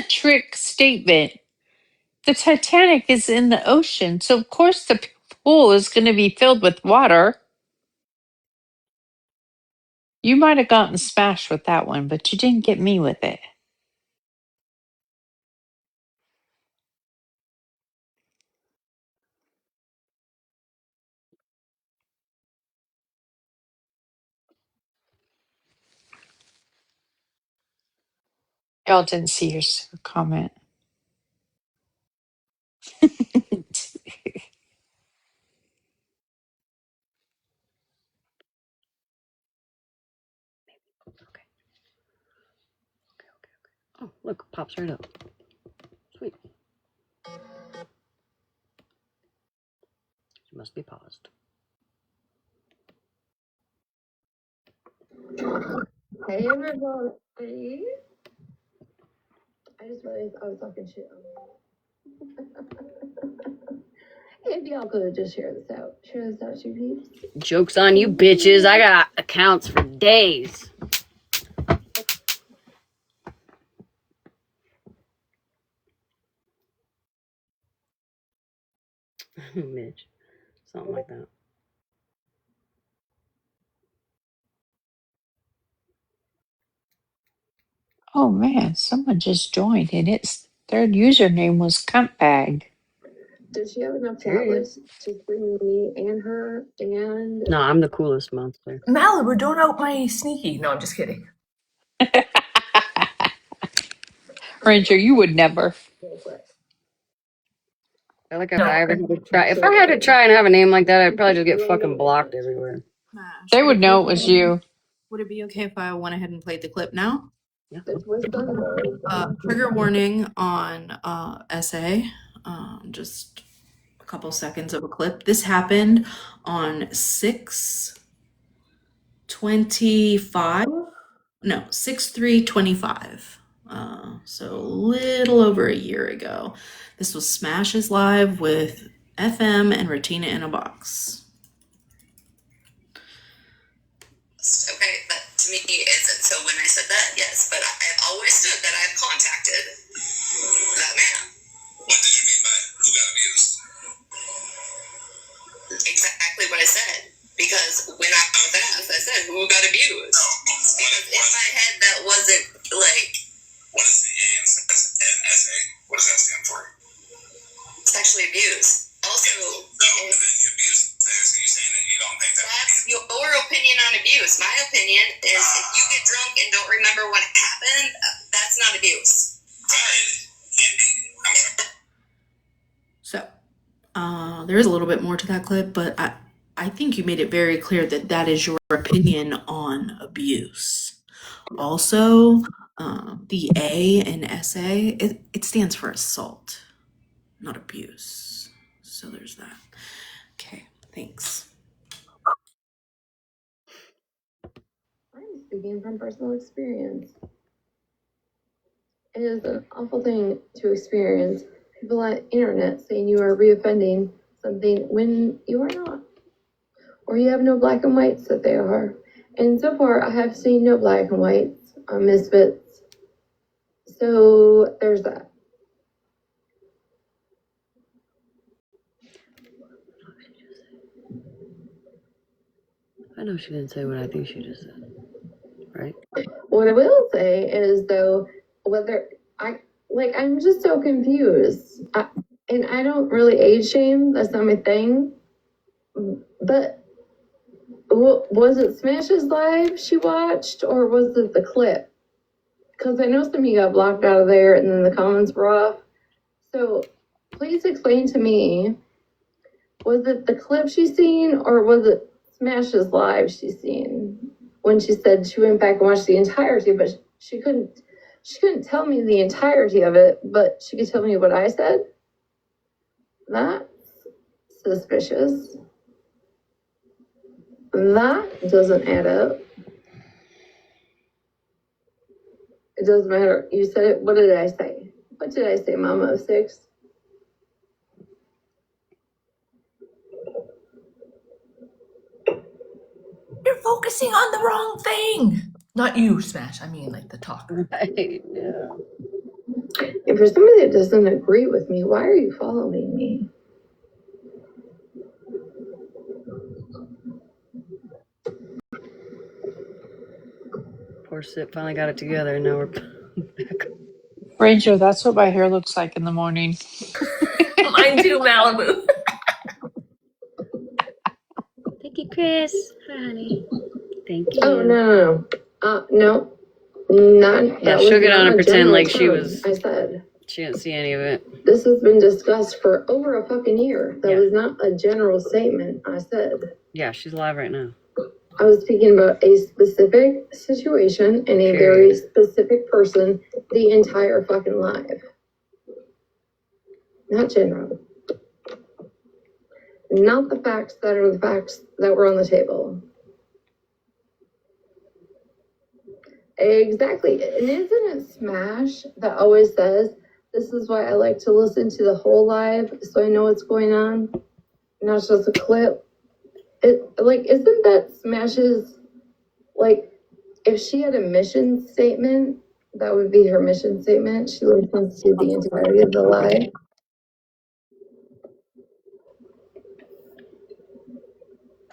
trick statement. The Titanic is in the ocean, so of course the pool is going to be filled with water. You might have gotten smashed with that one, but you didn't get me with it. Y'all didn't see your comment. Oh, look, pops right up. Sweet. She must be paused. Hey everybody. I just realized I was talking shit on If y'all could just share this out. Share this out, you peeps. Joke's on you bitches. I got accounts for days. Mitch. Something like that. Oh man, someone just joined and its third username was cuntbag. Does she have enough tablets to bring me and her and No, I'm the coolest monster. Malibu, don't out my sneaky. No, I'm just kidding. Ranger, you would never. real quick? I feel like if I had to try and have a name like that, I'd probably just get fucking blocked everywhere. Mash, They would would it be know it was okay? you. Would it be okay if I went ahead and played the clip now? Yeah. Trigger warning on SA. Just a couple seconds of a clip. This happened on 6/25. No, 6/3/25. So a little over a year ago. This was Smashes Live with FM and Retina in a Box. Okay, that to me isn't. So when I said that, yes, but I've always stood that I've contacted that man. What did you mean by who got abused? Exactly what I said. Because when I was asked, I said, who got abused? No, because in my head, that wasn't like. What is the A in SA? What does that stand for? Sexually abused. Also, yeah, no, the abuse there, so you're saying that you don't think that. That's your opinion on abuse. My opinion is if you get drunk and don't remember what happened, that's not abuse. So, there is a little bit more to that clip, but I think you made it very clear that that is your opinion on abuse. Also, the A in SA, it stands for assault, not abuse. So there's that. Okay, thanks. I'm speaking from personal experience. It is an awful thing to experience people on the internet saying you are reoffending something when you are not. Or you have no black and whites that they are. And so far, I have seen no black and whites on Misfits. So there's that. I know she didn't say what I think she just said. Right? What I will say is, though, whether I'm just so confused. And I don't really age shame. That's not my thing. But was it Smash's live she watched, or was it the clip? Because I know some of you got blocked out of there, and then the comments were off. So please explain to me, was it the clip she's seen, or was it Smash's live she's seen? When she said she went back and watched the entirety, but she couldn't tell me the entirety of it, but she could tell me what I said. That's suspicious. That doesn't add up. It doesn't matter. You said it. What did I say? What did I say, Mama of 6? You're focusing on the wrong thing. Not you, Smash. I mean, like the talker. Right, yeah. And for somebody that doesn't agree with me, why are you following me? Poor Sip finally got it together, and now we're back. Ranger, that's what my hair looks like in the morning. Mine too, Malibu. Thank you, Chris. Hi, honey. Thank you. Oh, no. No. Not. Yeah, she'll get on and pretend like she term, was. I said. She didn't see any of it. This has been discussed for over a fucking year. That Yeah. was not a general statement I said. Yeah, she's live right now. I was speaking about a specific situation and a very specific person the entire fucking live. Not general. Not the facts that are the facts that were on the table. Exactly. And isn't it Smash that always says, this is why I like to listen to the whole live so I know what's going on, not just a clip? Isn't that Smash's, if she had a mission statement, that would be her mission statement. She listens to the entirety of the live.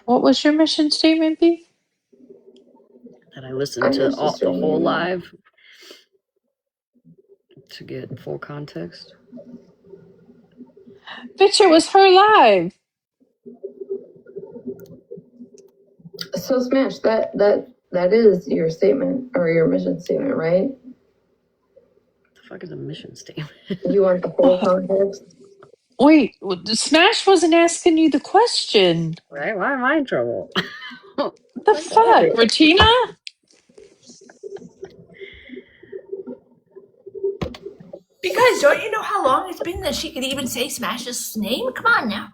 What was your mission statement, B? That I listened to the whole live to get full context. Bitch, it was her live. So Smash, that is your statement or your mission statement, right? What the fuck is a mission statement? You want the whole context? Wait, Smash wasn't asking you the question. Right? Why am I in trouble? What the fuck, Retina? Because don't you know how long it's been that she could even say Smash's name? Come on now.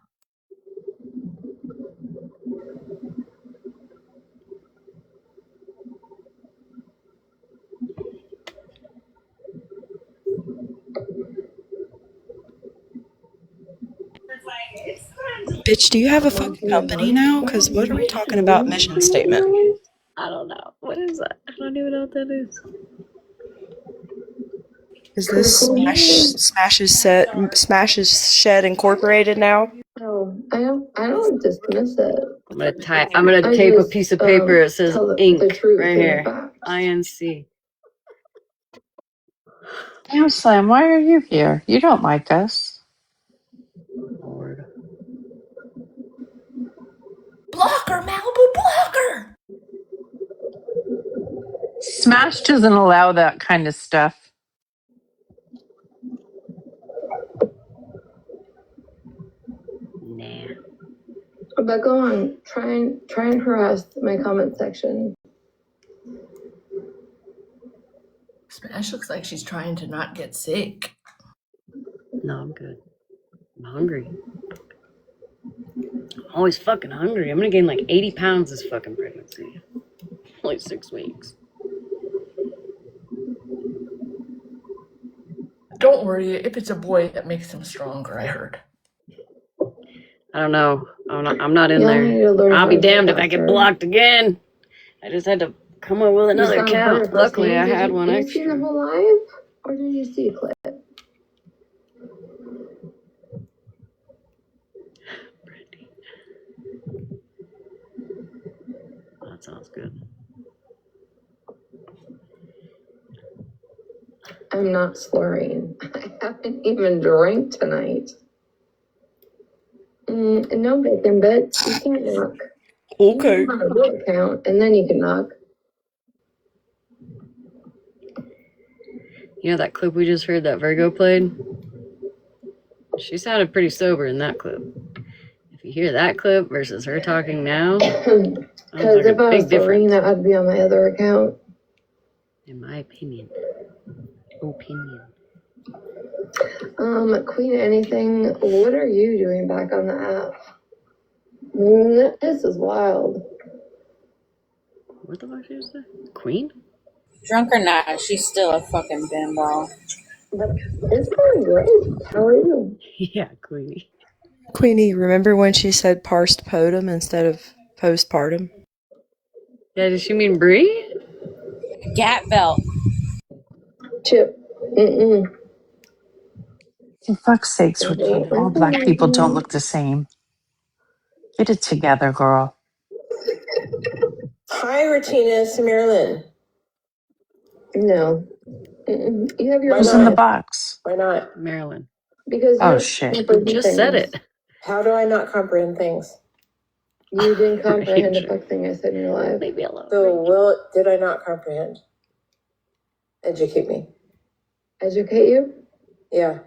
Bitch, do you have a fucking company now? Because what are we talking about mission statement? I don't know. What is that? I don't even know what that is. Is this Smash's Shed Incorporated now? No, I don't dismiss it. I'm gonna tape a piece of paper that says ink right here. INC. Damn, Slam, why are you here? You don't like us. Lord. Block her, Malibu, block her! Smash doesn't allow that kind of stuff. Nah. But go on, try and harass my comment section. Smash looks like she's trying to not get sick. No, I'm good. I'm hungry. I'm always fucking hungry. I'm gonna gain like 80 pounds this fucking pregnancy. Only 6 weeks. don't worry. If it's a boy, that makes him stronger. I heard. I don't know. I'm not in Y'all there. need to learn I'll how be to damned talk if I get faster. blocked again. I just had to come up with You another saw her account. first Luckily, name. I had one Did you see the extra. whole live? Or did you see a clip? That sounds good. I'm not slurring. I haven't even drank tonight. No bacon bits. You can't knock. Okay. You can have a book count, and then you can knock. You know that clip we just heard that Virgo played? She sounded pretty sober in that clip. If you hear that clip versus her talking now, sounds Because like a if I was big difference. Serena, I'd be on my other account. In my opinion. Opinion. Queen Anything, what are you doing back on the app? This is wild. What the fuck did you say? Queen? Drunk or not, she's still a fucking bimbo. But it's going great. How are you? Yeah, Queenie. Queenie, remember when she said postpartum instead of postpartum? Yeah, does she mean Brie? Gap belt. Chip. For fuck's sakes, Regina, all black people don't look the same. Get it together, girl. Hi, Regina, it's Marilyn. No. You have your Why Who's in the not? box? Why not? Marilyn. Because you Oh, don't shit. comprehend Just said things. it. How do I not comprehend things? You didn't comprehend a Rachel. fuck thing I said in your life. Leave me alone. So, did I not comprehend? Educate me. Educate you? Yeah.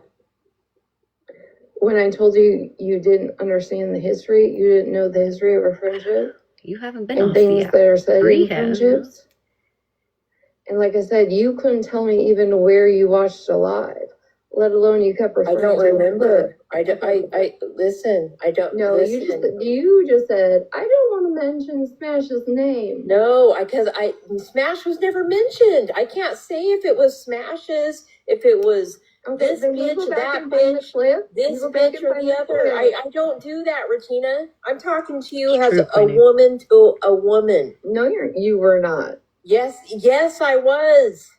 When I told you you didn't understand the history, you didn't know the history of a friendship You haven't been and off the things app. that are said Brie in has. friendships. And like I said, you couldn't tell me even where you watched a live, let alone you kept I referring don't to a remember. clip. Listen. I don't. No, listen. you just said, I don't want to mention Smash's name. No, because Smash was never mentioned. I can't say if it was Smash's, if it was Okay, this then you bitch, go back that and find the bitch, clip. this You go back bitch, and or find the the other. clip. I don't do that, Regina. I'm talking to you It's as true, a Queenie. woman to a woman. No, you were not. Yes, I was.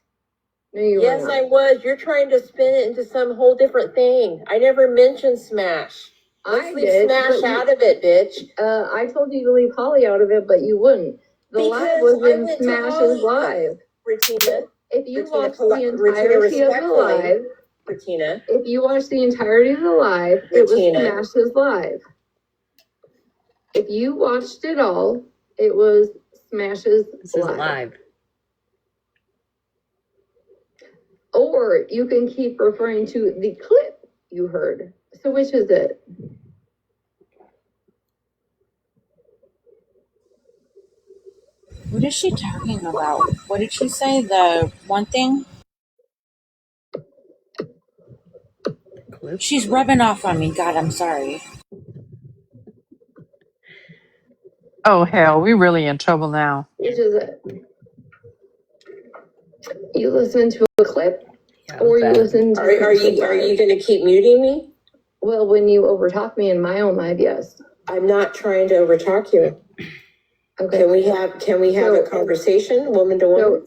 No, you Yes, were not. I was. You're trying to spin it into some whole different thing. I never mentioned Smash. Let's I leave did, Smash but out of it, bitch. I told you to leave Holly out of it, but you wouldn't. The live Because was I in went to Smash's Holly. live. Regina, If you Regina, watched the entirety of the respectfully. live, Regina, if you watched the entirety of the live, it was Regina. Smash's live. If you watched it all, it was Smash's This is live. live. Or you can keep referring to the clip you heard. So which is it? What is she talking about? What did she say? The one thing? Clip. She's rubbing off on me. God, I'm sorry. Oh, hell, we really in trouble now. Which is it? You listen to a clip, Yeah, or you bad. listen to Are you going to keep muting me? Well, when you overtalk me in my own live, yes. I'm not trying to overtalk you. Okay. Can we have a conversation, woman to woman?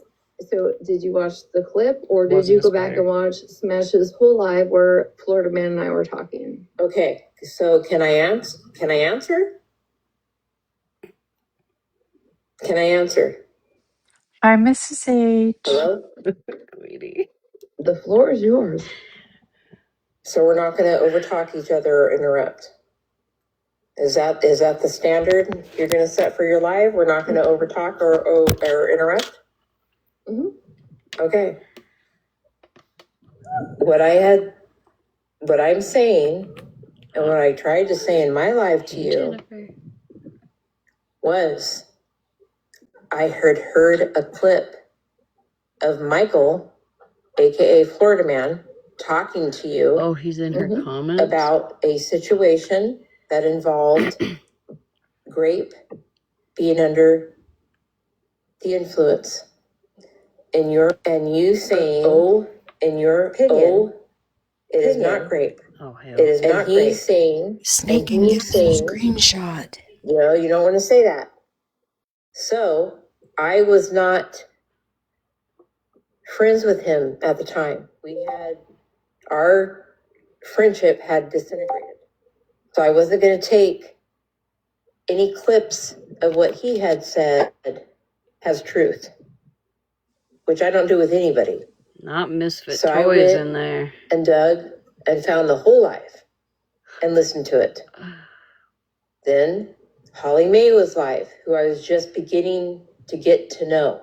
So did you watch the clip, or did Wasn't you a go back spider. and watch Smash's whole live where Florida Man and I were talking? Okay, so can I answer? Can I answer? Hi, Mrs. H. Hello? Queenie. The floor is yours. So we're not going to overtalk each other or interrupt. Is that the standard you're going to set for your live? We're not going to overtalk or interrupt? Mm-hmm. Okay. What I'm saying, and what I tried to say in my live to Hey, you Jennifer. was, I heard a clip of Michael, aka Florida Man, talking to you. Oh, he's in her comments? About a situation that involved Grape being under the influence. And you saying, in your opinion, It is not grape. Oh hell. It is not grape. He's saying, Sneak and give them a screenshot. You don't want to say that. So I was not friends with him at the time. Our friendship had disintegrated. So I wasn't going to take any clips of what he had said as truth, which I don't do with anybody. Not Misfit So I Toys went in there. and dug and found the whole live and listened to it. Then Holly Mae was live, who I was just beginning to get to know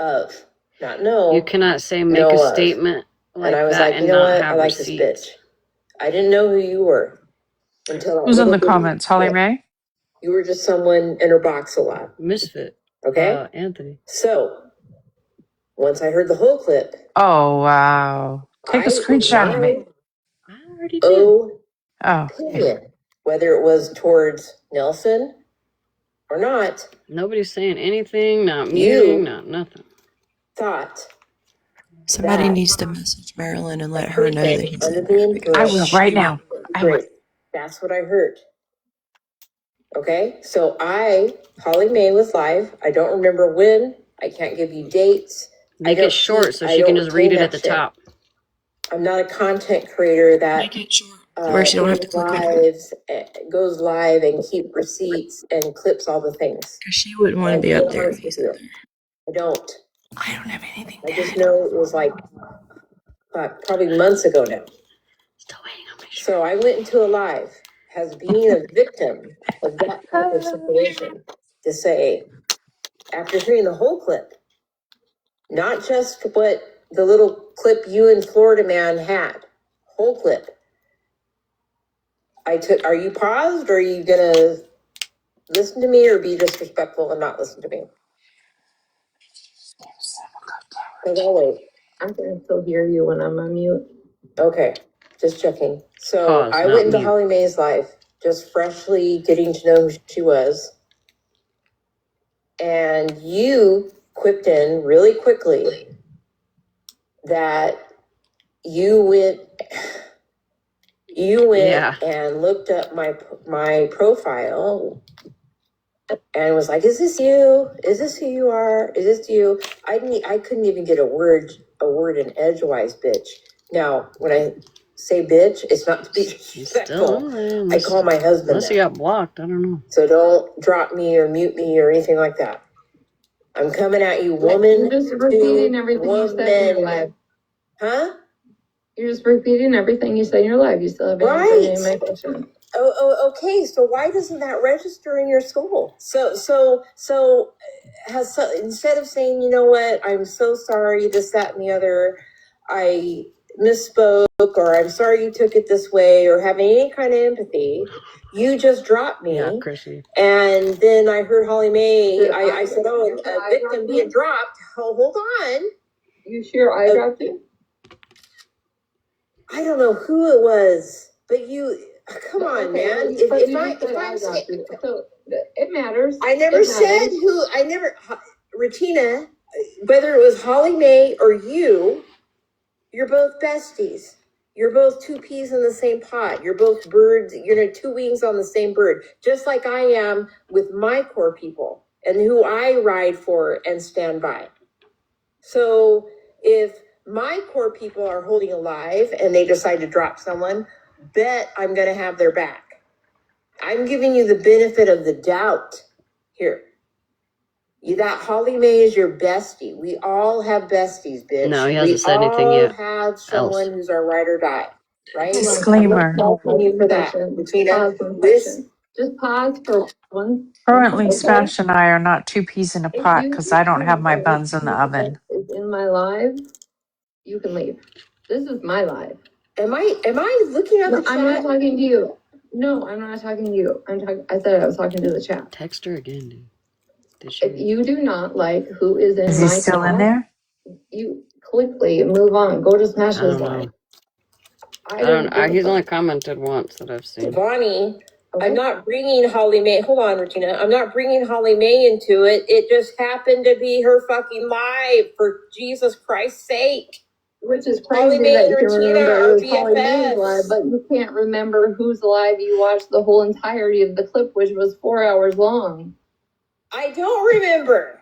of. Not know. You cannot say make know a of. statement like And I was that like, and you know not what? have I like this receipts. bitch. I didn't know who you were until Who's in the little comments? Holly Mae? You were just someone in her box a lot. Misfit. Okay? Anthony. So once I heard the whole clip, Oh, wow. Take a screenshot of it. I already did. Oh, okay. Opinion, whether it was towards Nelson or not, Nobody's saying anything, not You- muting, not nothing. thought Somebody that needs to message Marilyn and let her know that he's under in the there. influence. I will right now. I will. Great. That's what I heard. Okay, so Holly Mae was live. I don't remember when. I can't give you dates. Make I don't it short keep- so I she can don't just read it retain at the that shit. top. I'm not a content creator that Make it short. Where she don't have to goes click it. goes live and keep receipts and clips all the things. Because she wouldn't want to be up there if he's up there. I don't. I don't have anything. I just know it was like probably months ago now. Still waiting on my shirt. So I went into a live as being a victim of that type of situation to say, after hearing the whole clip, not just what the little clip you and Florida Man had, whole clip. Are you paused or are you gonna listen to me or be disrespectful and not listen to me? Because I'll wait. I can still hear you when I'm on mute. Okay, just checking. So Pause, I not went into mute. Holly Mae's live, just freshly getting to know who she was. And you quipped in really quickly that you went Yeah. and looked up my profile and was like, is this you? Is this who you are? Is this you? I couldn't even get a word in edgewise, bitch. Now, when I say bitch, it's not to be He's still disrespectful. on there. I call my husband Unless he that. got blocked, I don't know. So don't drop me or mute me or anything like that. I'm coming at you, woman. You're just repeating everything you said in your live. Huh? You're just repeating everything you said in your live. You still haven't answered any of my question. Okay. So why doesn't that register in your soul? So instead of saying, you know what, I'm so sorry, this, that, and the other, I misspoke, or I'm sorry you took it this way, or having any kind of empathy, you just dropped me. Yeah, Chrissy. And then I heard Holly Mae. I said, oh, a victim being dropped. Oh, hold on. You sure I dropped you? I don't know who it was, but you. Come on, Okay, man. but If you I just said I if dropped you. So it matters. I never It said matters. who. I never. Regina, whether it was Holly Mae or you, you're both besties. You're both two peas in the same pot. You're both birds. You're two wings on the same bird. Just like I am with my core people and who I ride for and stand by. So if my core people are holding alive and they decide to drop someone, bet I'm going to have their back. I'm giving you the benefit of the doubt here. That Holly Mae is your bestie. We all have besties, bitch. No, he hasn't said anything yet. We all have someone who's our ride or die, right? Disclaimer. Thank you for that. Between this, Just pause for one. Currently, Okay. Smash and I are not two peas in a If pot you because I don't have my think buns in the that oven. is in my live, you can leave. This is my live. am I looking at No, the chat? I'm not talking to you. No, I'm not talking to you. I said I was talking to the chat. Text her again, dude. Did If she? you do not like who is in Is my he still in chat, there? you quickly move on. Go to I Smash's don't live. know. I don't. give a He's fuck. only commented once that I've seen. Bonnie, Okay. I'm not bringing Holly Mae. Hold on, Regina. I'm not bringing Holly Mae into it. It just happened to be her fucking live, for Jesus Christ's sake. Which is Holly crazy Mae that and you can Regina remember are it was Holly Mae's live, BFFs. but you can't remember whose live you watched the whole entirety of the clip, which was 4 hours long. I don't remember.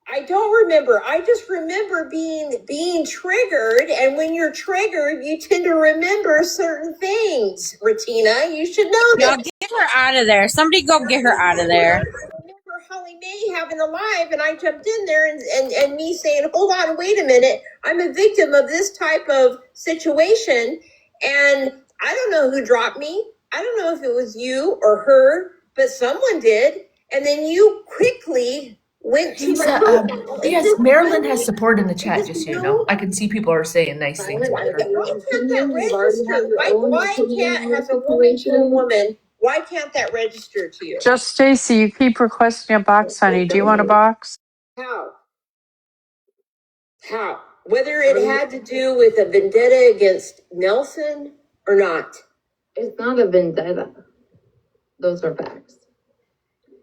I just remember being triggered, and when you're triggered, you tend to remember certain things. Regina, you should know Y'all this. get her out of there. Somebody go get her out of there. I remember Holly Mae having a live, and I jumped in there and me saying, hold on, wait a minute. I'm a victim of this type of situation, and I don't know who dropped me. I don't know if it was you or her, but someone did. And then you quickly went to my profile. Yes, Marilyn has support in the chat, just so you know. I can see people are saying nice things about Why her. can't that register? Why can't, as a woman to a woman, why can't that register to you? Just Stacy, you keep requesting a box, honey. Do you want a box? How? Whether it had to do with a vendetta against Nelson or not. It's not a vendetta. Those are facts.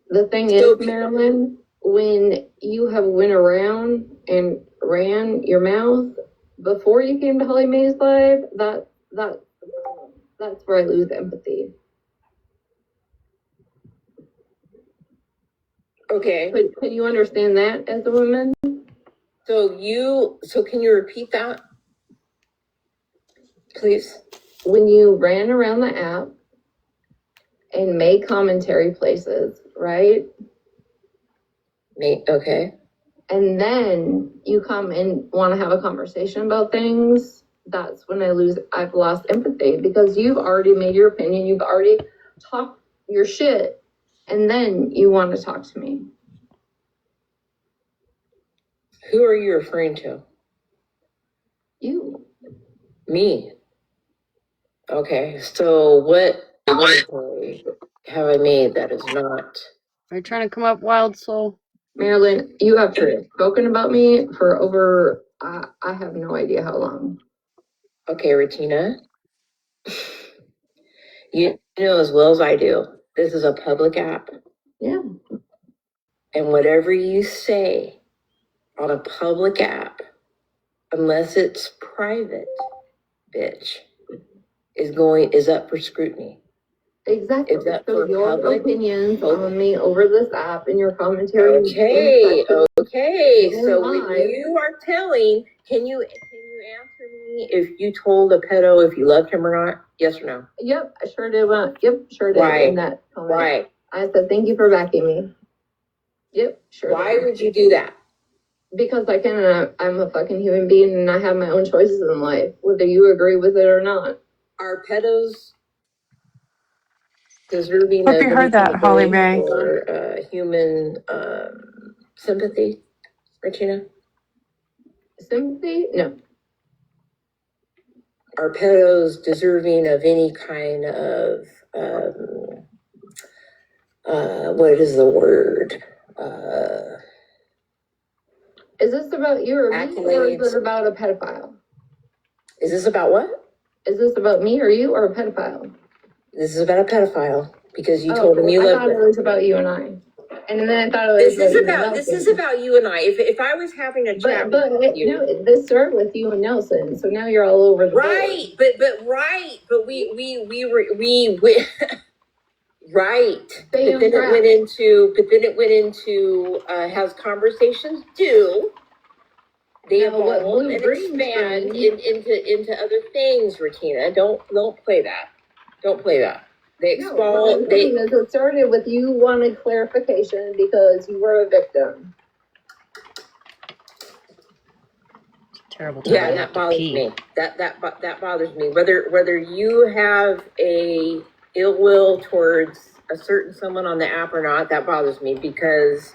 The thing So- is, Marilyn, when you have went around and ran your mouth before you came to Holly Mae's live, that's where I lose empathy. Okay. Can you understand that as a woman? So can you repeat that? Please. When you ran around the app and made commentary places, right? Okay. And then you come and want to have a conversation about things, that's when I've lost empathy, because you've already made your opinion, you've already talked your shit, and then you want to talk to me. Who are you referring to? You. Me. Okay. So what commentary have I made that is not? Are you trying to come up, Wild Soul? Marilyn, you have spoken about me for over, I have no idea how long. Okay, Regina. You know as well as I do, this is a public app. Yeah. And whatever you say on a public app, unless it's private, bitch, is up for scrutiny. Exactly. Is that So for your public? opinions on me over this app and your commentary. Okay. So when live. you are telling, can you answer me if you told a pedo if you loved him or not? Yes or no? Yep, I sure did. Sure did. Why? In that comment. Why? I said, thank you for backing me. Yep, sure. Why did. would you do that? Because I can. I'm a fucking human being, and I have my own choices in life, whether you agree with it or not. Are pedos deserving Hope of you heard that, Holly Mae. or human sympathy, Regina? Sympathy? No. Are pedos deserving of any kind of what is the word? Is this about you or me, or is Accolades. it about a pedophile? Is this about what? Is this about me or you or a pedophile? This is about a pedophile because you told him you I loved thought him. it was about you and I. And then I thought it was This is about you and I. If I was having a chat with you, no, this started with you and Nelson, so now you're all over the right? But we right. But then it went into as conversations do. They evolve and expand into other things, Regina. Don't play that. Don't play that. They expand. It started with you wanted clarification because you were a victim. Terrible. Yeah, that bothers me. That bothers me. Whether you have a ill will towards a certain someone on the app or not, that bothers me because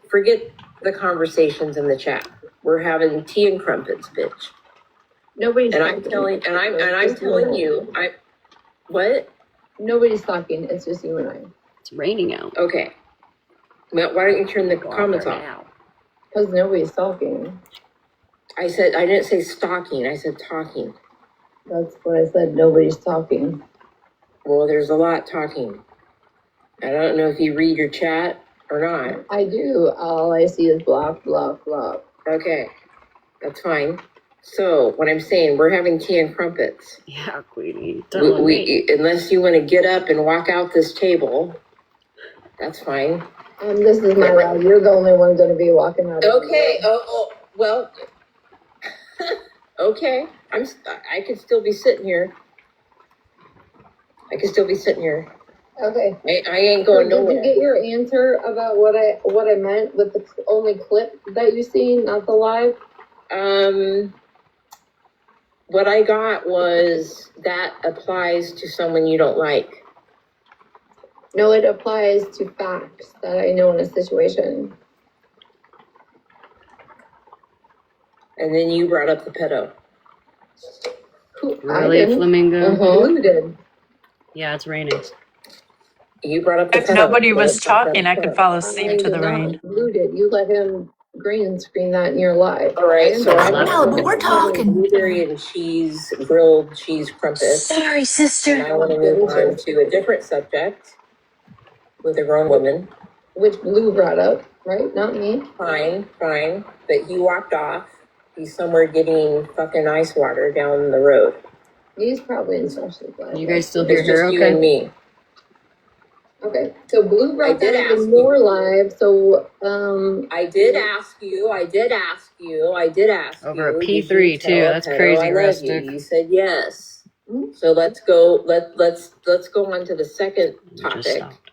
forget the conversations in the chat. We're having tea and crumpets, bitch. Nobody's I'm telling you, what? Nobody's talking. It's just you and I. It's raining out. Okay. Well, why don't you turn the comments off? Because nobody's talking. I didn't say stalking. I said talking. That's what I said. Nobody's talking. Well, there's a lot talking. I don't know if you read your chat or not. I do. All I see is block, block, block. Okay. That's fine. So what I'm saying, we're having tea and crumpets. Yeah, Queenie. Don't We unless you want to get up and walk out this table, that's fine. This is my ride. You're the only one going to be walking out. Okay. Well. Okay. I could still be sitting here. Okay. I ain't going So nowhere. did you get your answer about what I meant with the only clip that you seen, not the live? What I got was that applies to someone you don't like. No, it applies to facts that I know in a situation. And then you brought up the pedo. Really, Flamingo? Who did? Yeah, it's raining. You brought up the If pedo. nobody was talking, I could fall asleep to the rain. Who did? You let him green screen that in your live. All right, so I'm No, but we're talking. blueberry and cheese, grilled cheese crumpets. Sorry, sister. And I want to move on to a different subject with a grown woman. Which Blue brought up, right? Not me. Fine. But he walked off. He's somewhere getting fucking ice water down the road. He's probably in social class. You guys still hear It's her just you okay? and me. Okay, so Blue I brought did that ask in more live, so, I did ask you. Over a Did P3 you too. tell That's Pedro crazy, I love Rustic. you? You said yes. So let's go. Let's go on to the second Just topic. stopped.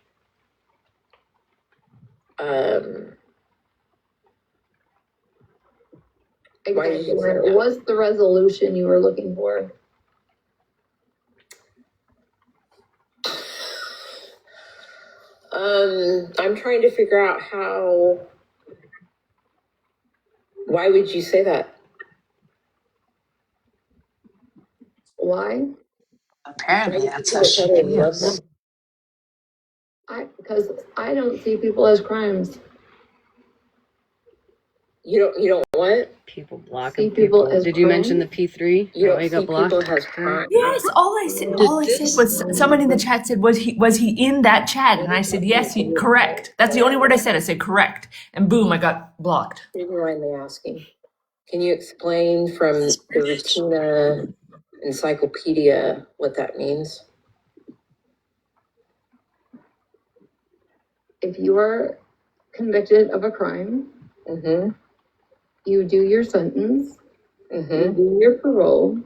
Why did you say exactly. that? What's the resolution you were looking for? I'm trying to figure out how. Why would you say that? Why? Apparently, that's how she feels. Because I don't see people as crimes. You don't what? People blocking See people people. as Did you mention the crimes? P3? You How don't you see got blocked? people as crime. Yes, all I said was someone in the chat said was he in that chat, and I said yes, correct. That's the only word I said. I said correct, and boom, I got blocked. If you mind me asking, can you explain from the Retina Encyclopedia what that means? If you are convicted of a crime, you do your sentence, you do your parole,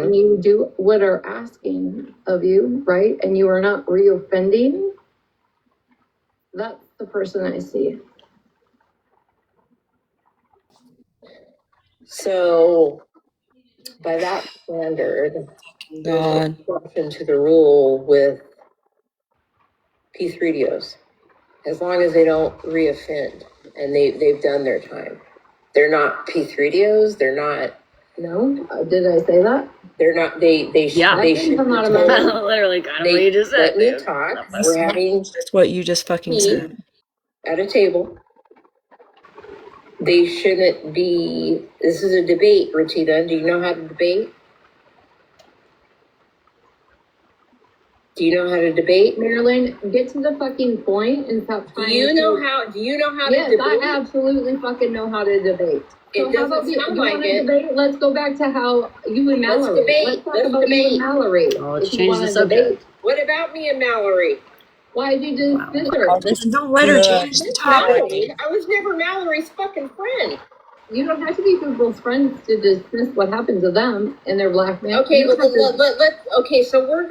and you do what are asking of you, right? And you are not reoffending. That's the person I see. So, by that standard, God. there's an exception to the rule with P3DOs. As long as they don't reoffend and they've done their time. They're not P3DOs, they're not. No? Did I say that? They're not, they Yeah. they That should didn't come out of be my told. mouth. Literally kind of what you just Let said, me dude. talk. We're having That's what you just fucking tea said. at a table. They shouldn't be, this is a debate, Rachida. Do you know how to debate? Do you know how to debate? Marilyn, get to the fucking point and stop trying Do you know how to Yes, debate? I absolutely fucking know how to debate. It So how doesn't about you sound wanna like it. debate? Let's go back to how you and Let's Mallory. debate. Let's talk Let's about you debate. and Mallory. Well, let's if you change wanna the subject. What about me and Mallory? Why did you dismiss her? Don't let her change the topic. Mallory? I was never Mallory's fucking friend. You don't have to be people's friends to dismiss what happened to them and their black man. Okay, You don't have to- okay, so we're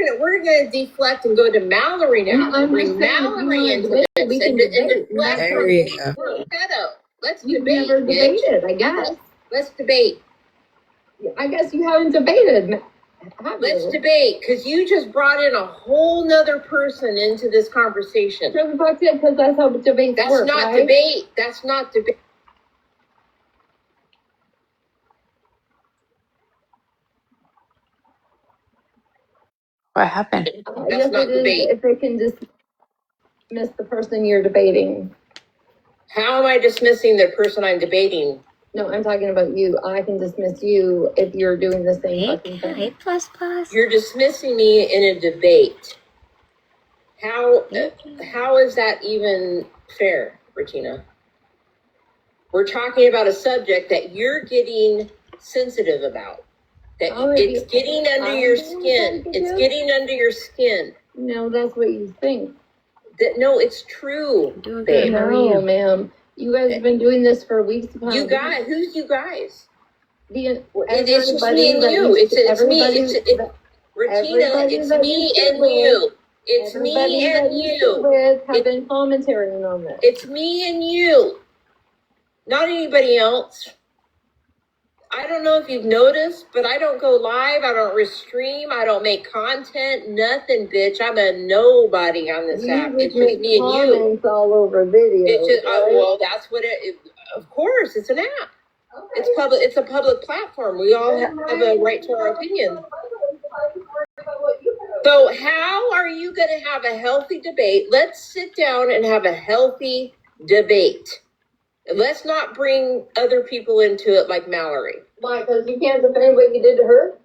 gonna deflect and go to Mallory now. I'm Bring just saying, if you Mallory wanna into debate, this we can and debate. deflect There from you the go. pedo. Let's You've debate, never bitch. debated, I guess. Let's debate. I guess you haven't debated. Have Let's you? debate, because you just brought in a whole nother person into this conversation. Sure the fuck did, because that's how debates That's work, not right? debate. That's not debate. What happened? That's Yes, not it is debate. if they can dismiss the person you're debating. How am I dismissing the person I'm debating? No, I'm talking about you. I can dismiss you if you're doing the same fucking thing. plus. You're dismissing me in a debate. How is that even fair, Regina? We're talking about a subject that you're getting sensitive about. That it's getting under your skin. It's getting under your skin. No, that's what you think. No, it's true, babe. No, ma'am. You guys have been doing this for weeks upon You guys, who's you guys? It's just me and you. It's me. Regina, it's me and you. It's me and you. Have been commentating on this. It's me and you. Not anybody else. I don't know if you've noticed, but I don't go live. I don't restream. I don't make content. Nothing, bitch. I'm a nobody on this app. It's just me and you. All over videos. It's just, right? well, that's what of course, it's an app. Okay. It's public. It's a public platform. We all have a right to our opinion. So how are you going to have a healthy debate? Let's sit down and have a healthy debate. Let's not bring other people into it like Mallory. Why? Because you can't defend what you did to her?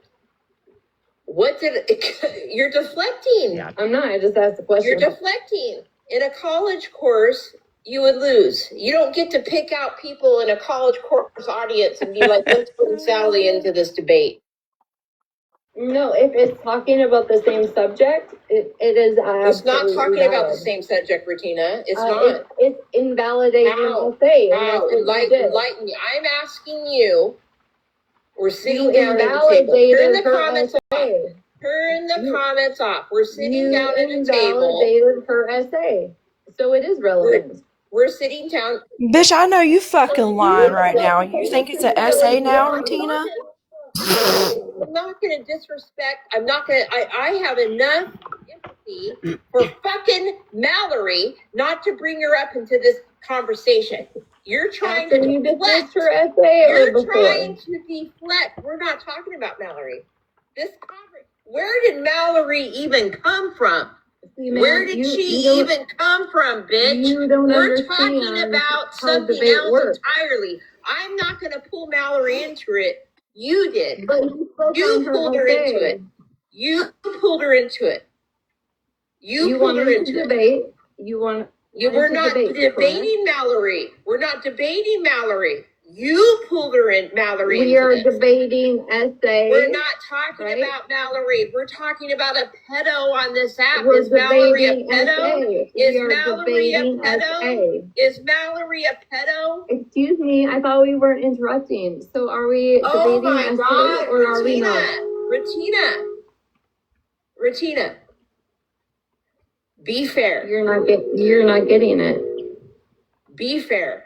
You're deflecting. Yeah. I'm not. I just asked the question. You're deflecting. In a college course, you would lose. You don't get to pick out people in a college course audience and be like, let's put Sally into this debate. No, if it's talking about the same subject, it is. It's not talking about the same subject, Regina. It's not. It's invalidating. How? Enlighten me. I'm asking you. We're sitting down at the table. Turn the comments off. Turn the comments off. We're sitting down at the table. You invalidated her essay, so it is relevant. We're sitting down. Bitch, I know you fucking lying right now. You think it's an essay now, Regina? I'm not going to disrespect. I'm not going to. I have enough empathy for fucking Mallory not to bring her up into this conversation. You're trying to deflect her essay. You're trying to deflect. We're not talking about Mallory. This conversation. Where did Mallory even come from? See, man, where did she even come from, bitch? We're talking about something else entirely. I'm not going to pull Mallory into it. You did. But you pulled her into it. You pulled her into it. You pulled her into debate. We're not debating Mallory. We're not debating Mallory. You pulled her in, Mallory. We are debating essay. We're not talking about Mallory. We're talking about a pedo on this app. Is Mallory a pedo? Is Mallory a pedo? Is Mallory a pedo? Excuse me, I thought we weren't interrupting. So are we debating essay or are we not? Regina. Be fair. You're not getting it. Be fair.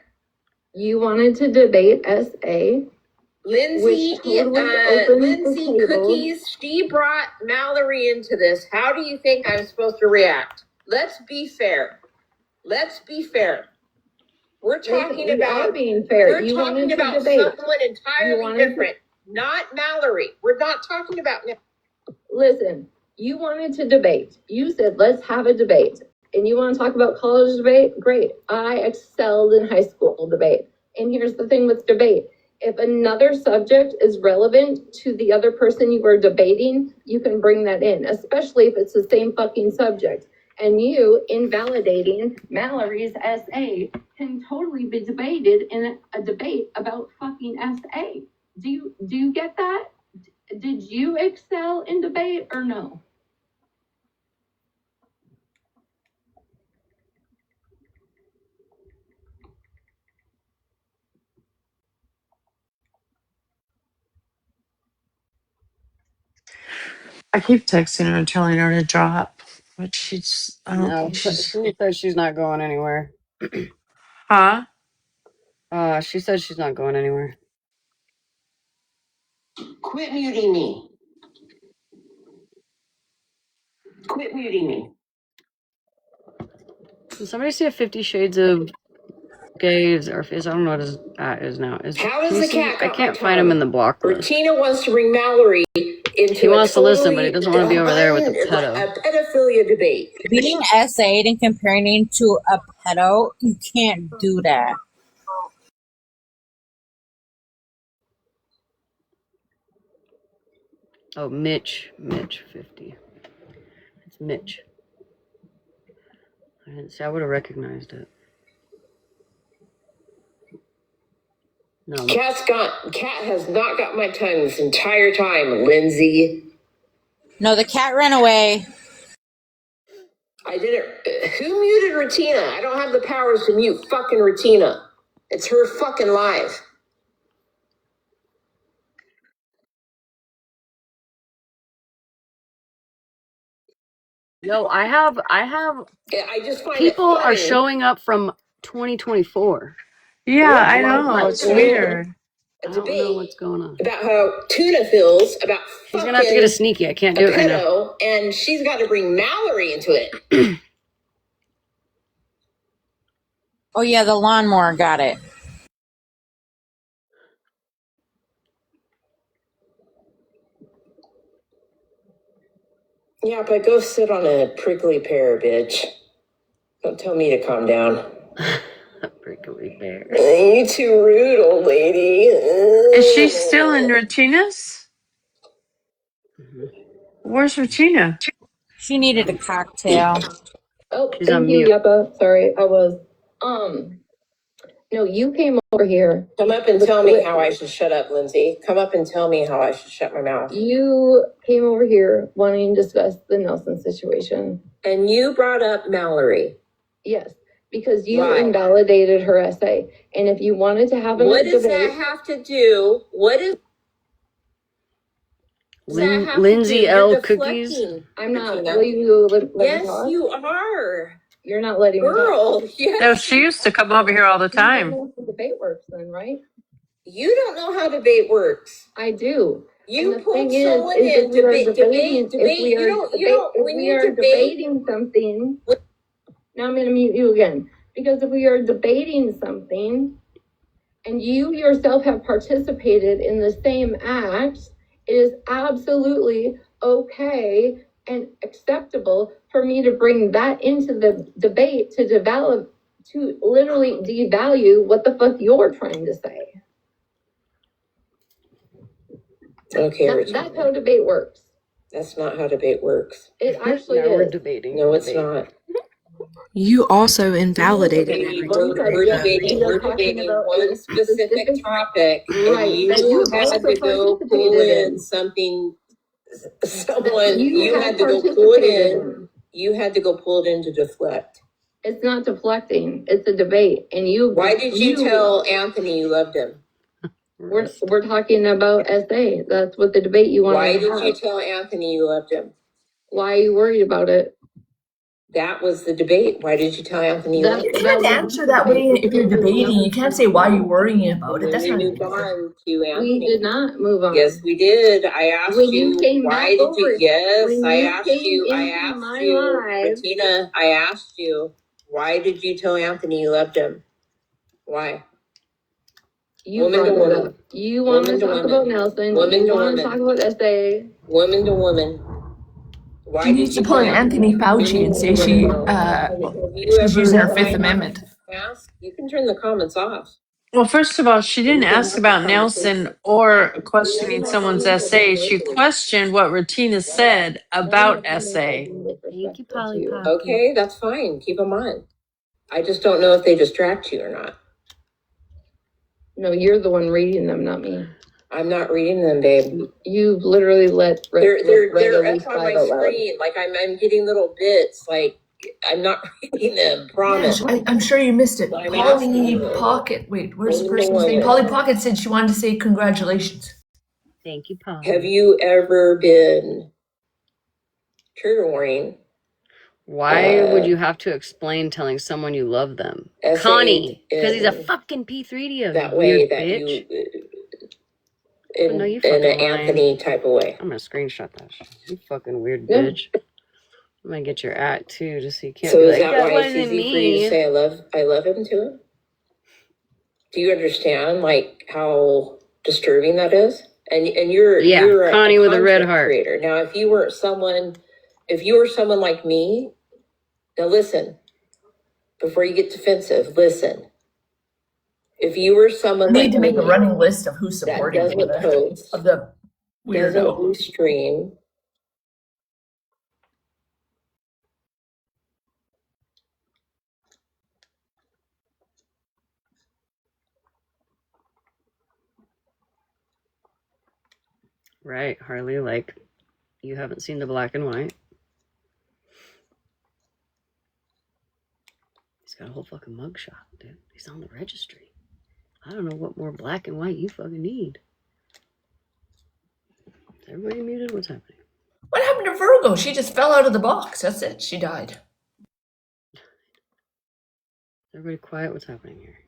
You wanted to debate SA. Lindsay Cookies, she brought Mallory into this. How do you think I'm supposed to react? Let's be fair. We're talking about being fair. We're talking about someone entirely different, not Mallory. We're not talking about. Listen, you wanted to debate. You said, let's have a debate. And you want to talk about college debate? Great. I excelled in high school debate. And here's the thing with debate. If another subject is relevant to the other person you are debating, you can bring that in, especially if it's the same fucking subject. And you invalidating Mallory's essay can totally be debated in a debate about fucking essay. Do you get that? Did you excel in debate or no? I keep texting her and telling her to drop, but I don't think she's. She says she's not going anywhere. Huh? She says she's not going anywhere. Quit muting me. Quit muting me. Can somebody see if 50 Shades of Gays or I don't know what his at is now. How does the cat? I can't find him in the block list. Tina wants to bring Mallory into. He wants to listen, but he doesn't want to be over there with the pedo. A pedophilia debate. Being essayed and comparing to a pedo, you can't do that. Oh, Mitch 50. It's Mitch. I didn't say I would have recognized it. No. Cat has not got my tongue this entire time, Lindsay. No, the cat ran away. I didn't. Who muted Retina? I don't have the powers to mute fucking Retina. It's her fucking live. No, I have Yeah, I just find people it are funny. showing up from 2024. Yeah, What? I know. It's weird. I don't know what's going on. About how Tuna feels about He's gonna have to get a sneaky. I can't do it right now. pedo, and she's got to bring Mallory into it. Oh yeah, the lawnmower got it. Yeah, but go sit on a prickly pear, bitch. Don't tell me to calm down. Prickly pear. You too rude, old lady. Is she still in Retina's? Where's Retina? She needed a cocktail. Oh, She's thank on you, mute. Yeppa. Sorry, I was. No, you came over here. Come up and tell me how I should shut up, Lindsay. Come up and tell me how I should shut my mouth. You came over here wanting to discuss the Nelson situation. And you brought up Mallory. Yes, because you Why? invalidated her essay. And if you wanted to have a What does debate, that have to do? What is that have Lindsay to do? L. You're Cookies. I'm not Regina. letting you let me Yes, talk. you are. You're not letting me Girl, talk. yes. No, she used to come over here all the You don't time. know how the debate works then, right? You don't know how debate works. I do. You And the pulled thing is someone if in we are debate. if we are if When we you are debate, debating something, now I'm going to mute you again. Because if we are debating something and you yourself have participated in the same act, it is absolutely okay and acceptable for me to bring that into the debate to develop, to literally devalue what the fuck you're trying to say. okay, That's how debate works. That's not how debate works. It actually Now we're is. debating. No, it's not. You also invalidated We're everything. debating one specific topic, Right, and that you you had also to go pull participated in in. something. That You had had to go pull it participated in. You had to go pull it in to deflect. It's not deflecting. It's a debate. And you. Why did you tell Anthony you loved him? We're talking about SA. That's what the debate you want. Why did you tell Anthony you loved him? Why are you worried about it? That was the debate. Why did you tell Anthony you loved him? You can't answer that way if you're debating. You can't say why you're worrying about it. That's We not moved on to Anthony. We did not move on. Yes, we did. I asked When you came why back did you? over, Yes, when I you asked came you. I into asked my you, live- Bettina. I asked you, why did you tell Anthony you loved him? Why? You Woman to brought it woman. up. You want to Woman to talk woman. about Nelson. Woman You to want to woman. talk about SA. Woman to woman. Why She did needs to you pull in tell Anthony Fauci and say she's using her Fifth Amendment. Ask? You can turn the comments off. Well, first of all, she didn't ask about Nelson or questioning someone's essay. She questioned what Retina said about essay. Thank you, Polly Pocket. Okay, that's fine. Keep them on. I just don't know if they distract you or not. No, you're the one reading them, not me. I'm not reading them, babe. You've literally let They're Randall up on my five out loud. screen. Like I'm getting little bits. Like I'm not reading them. Promise. I'm sure you missed it. I'm Polly asking. Pocket. Wait, where's the Woman to person's name? woman. Polly Pocket said she wanted to say congratulations. Thank you, Polly. Have you ever been trigger warning? Why would you have to explain telling someone you love them? essayed Connie, because he's a in fucking P3D. that You way weird that bitch. you Oh, no, you in fucking an lying. Anthony type of way. I'm gonna screenshot that shit. You fucking weird Yeah. bitch. I'm gonna get your act too, just so you can't So be is like, that that why it's wasn't easy for you to me. say I love him to him? Do you understand like how disturbing that is? And you're Yeah, you're Connie with a red content heart. creator. Now if you were someone like me, now listen, before you get defensive, listen. If you were someone We like need to make me a running list of who's that supporting doesn't the post, of the doesn't weirdo. stream, Right, Harley, like, you haven't seen the black and white. He's got a whole fucking mugshot, dude. He's on the registry. I don't know what more black and white you fucking need. Is everybody muted? What's happening? What happened to Virgo? She just fell out of the box. That's it. She died. Everybody quiet? What's happening here?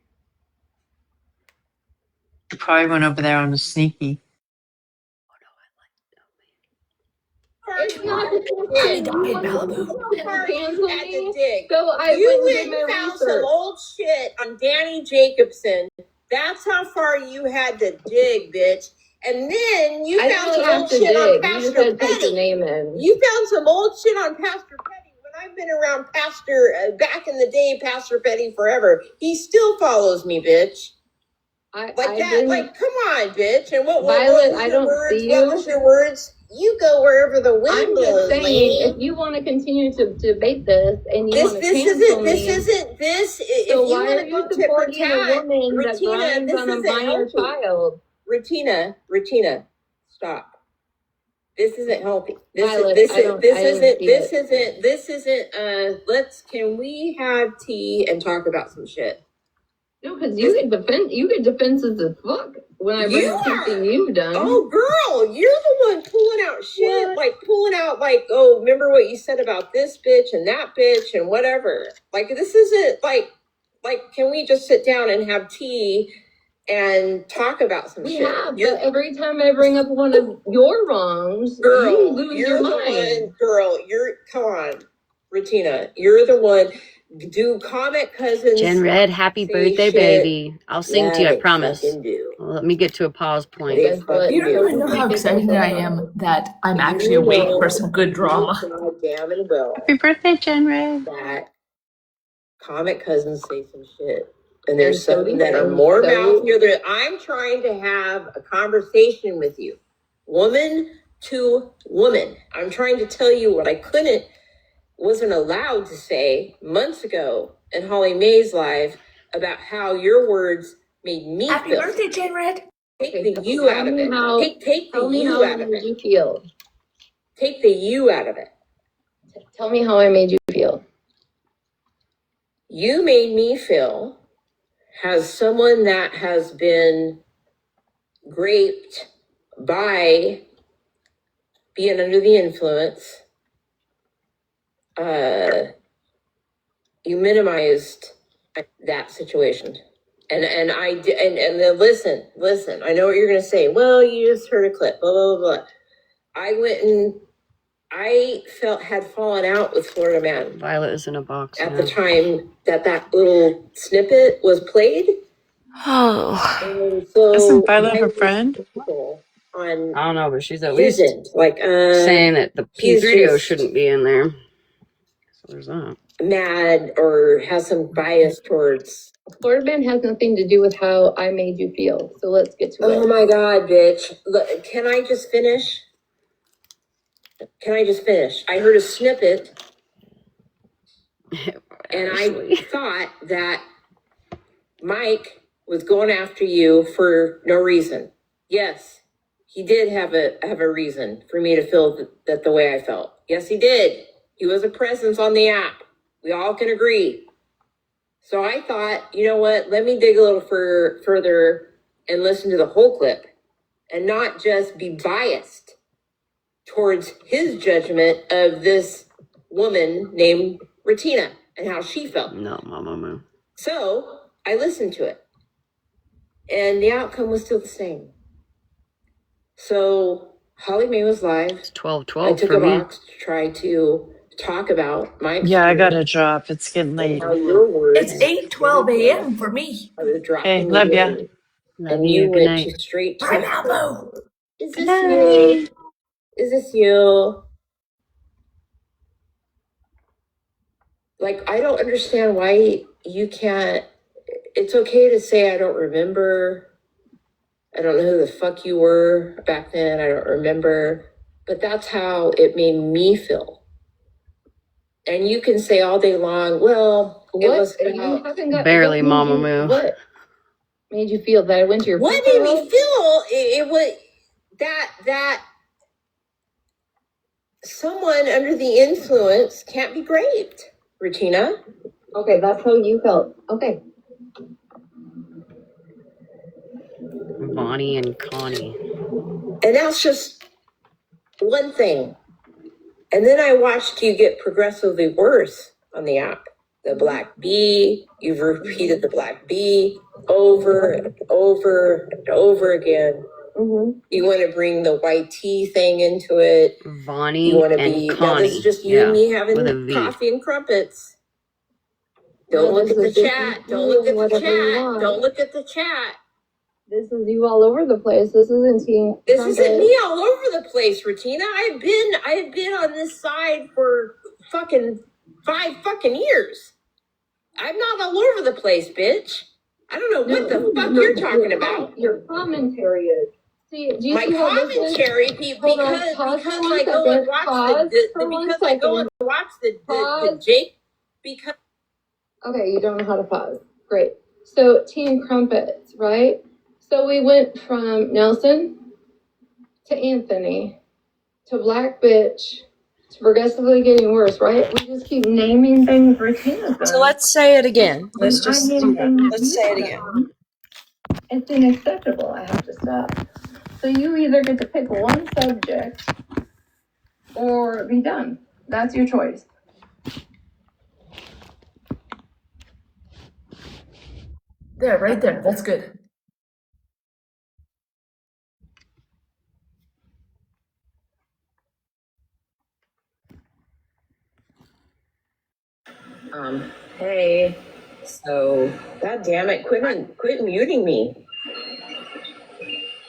She probably went over there on a sneaky. It's not Honey died, Malibu. So I You went and went did and my found some research. old shit on Danny Jacobson. That's how far you had to dig, bitch. And then you I found didn't some have old to shit on dig. You just Pastor had to type the Petty. name in. You found some old shit on Pastor Petty. When I've been around Pastor, back in the day, Pastor Petty forever, he still follows me, bitch. Like I that, didn't. like, come on, bitch. And what Violet, was I your don't words? see What you. was your words? You go wherever the wind I'm blows, just saying, lady. if you want to continue to debate this and you This want to this cancel isn't me, this isn't this. so If you why want are to you go tit for supporting a tat, woman that Regina, grinds this on a isn't minor healthy. child? Regina, stop. This isn't healthy. Violet, I didn't see This isn't. Can we have tea and talk about some shit? No, because you get defensive as fuck when I bring You up something are. you've done. Oh, girl, you're the one pulling out shit. Like, oh, remember what you said about this bitch and that bitch and whatever. Like, this isn't like, can we just sit down and have tea and talk about some We shit? have, but every time I bring up one of your wrongs, you Girl, lose you're your the mind. one. Girl, come on, Regina, you're the one. Do Comic Cousins Jen Red, happy say birthday, shit? baby. I'll sing Yeah, to you, I they promise. fucking do. Well, let me get to a pause point. They Guess what? fucking You don't do. even know how excited I am that I'm actually You awake know, for some good drama. goddamn and well Happy birthday, Jen Red. that Comic Cousins say some shit. And there's And so some do that are you. more So- mouthier. I'm trying to have a conversation with you, woman to woman. I'm trying to tell you what I wasn't allowed to say months ago in Holly Mae's live about how your words made me Happy feel. birthday, Jen Red. Take the you out of it. Take the you out of made it. you feel. Take the you out of it. Tell me how I made you feel. You made me feel as someone that has been raped by being under the influence. You minimized that situation. And then listen, I know what you're going to say. Well, you just heard a clip, blah, blah, blah, blah. I had fallen out with Florida Man Violet is in a box at now. the time that little snippet was played. Oh, And so isn't Violet I her was friend? on I don't know, but she's at least isn't like saying that the he's P3O just shouldn't be in there. So there's that. mad or has some bias towards. Florida Man has nothing to do with how I made you feel. So let's get to Oh it. my God, bitch! Look, can I just finish? I heard a snippet, and I thought that Mike was going after you for no reason. Yes, he did have a reason for me to feel that the way I felt. Yes, he did. He was a presence on the app. We all can agree. So I thought, you know what? Let me dig a little further and listen to the whole clip and not just be biased towards his judgment of this woman named Regina and how she felt. No, Mama Moo. So I listened to it, and the outcome was still the same. So Holly Mae was live. It's 12-12 I took for a me. box to try to talk about my Yeah, I experience gotta drop. It's getting late. and how your words It's 8:12 a.m. for me. are the drop Hey, in the love ya. bucket. Love And you. you Good went night. straight to Bye now, Boo. Is Good this you? night. Is this you? Like, I don't understand why you can't. It's okay to say I don't remember. I don't know who the fuck you were back then. I don't remember. But that's how it made me feel. And you can say all day long, well, it was You haven't got Barely, what made Mama you- Moo. What made you feel that I went to your what funeral? made me feel it was that someone under the influence can't be great, Regina. Okay, that's how you felt. Okay. Bonnie and Connie. And that's just one thing. And then I watched you get progressively worse on the app. The black bee, you've repeated the black bee over and over and over again. Mm-hmm. You want to bring the white tea thing into it. Bonnie You want to and be, Connie. now this is just you and me with a having V. coffee and crumpets. Don't look at the chat. Don't look at the chat. Don't look at the chat. This is you all over the place. This isn't Team This Crumpet. isn't me all over the place, Regina. I have been on this side for fucking 5 fucking years. I'm not all over the place, bitch. I don't know what the fuck you're talking about. Your commentary is. See, do you My see how this is? commentary, Hold on, because pause for I one go and second. watch Pause the for one because I go second. and watch the Pause. Jake, because Okay, you don't know how to pause. Great. So Team Crumpets, right? So we went from Nelson to Anthony to Black Bitch to progressively getting worse, right? We just keep naming things Regina does. So let's say it again. Let's And just I name do that. things Let's say it you again. done. It's unacceptable. I have to stop. So you either get to pick one subject or be done. That's your choice. There, right there. That's good. hey, so god damn it, quit muting me.